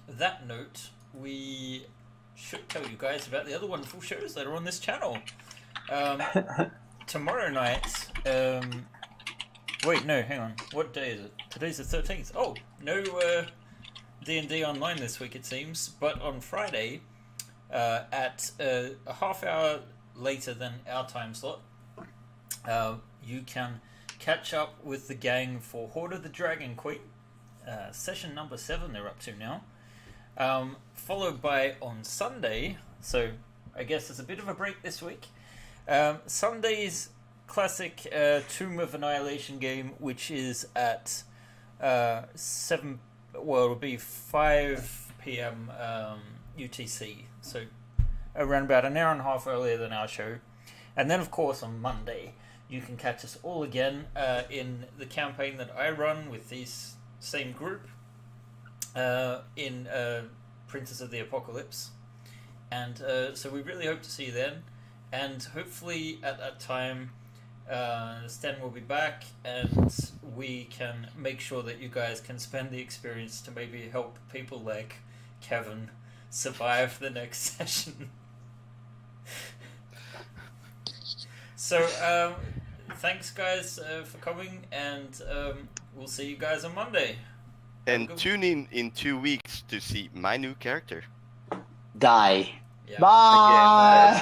Speaker 2: that note, we should tell you guys about the other wonderful shows that are on this channel. Tomorrow night, wait, no, hang on. What day is it? Today's the 13th. Oh, no D&D online this week, it seems. But on Friday, at a half hour later than our time slot, you can catch up with the gang for Horde of the Dragon Queen. Session number 7 they're up to now. Followed by on Sunday, so I guess there's a bit of a break this week. Sunday's classic Tomb of Annihilation game, which is at 7, well, it'll be 5 p.m. UTC, so around about an hour and a half earlier than our show. And then, of course, on Monday, you can catch us all again in the campaign that I run with this same group in Princess of the Apocalypse. And so we really hope to see you then. And hopefully at that time, Sten will be back and we can make sure that you guys can spend the experience to maybe help people like Kevin survive the next session. So, thanks guys for coming, and we'll see you guys on Monday.
Speaker 3: And tune in 2 weeks to see my new character.
Speaker 1: Die.
Speaker 2: Yeah.
Speaker 1: Bye.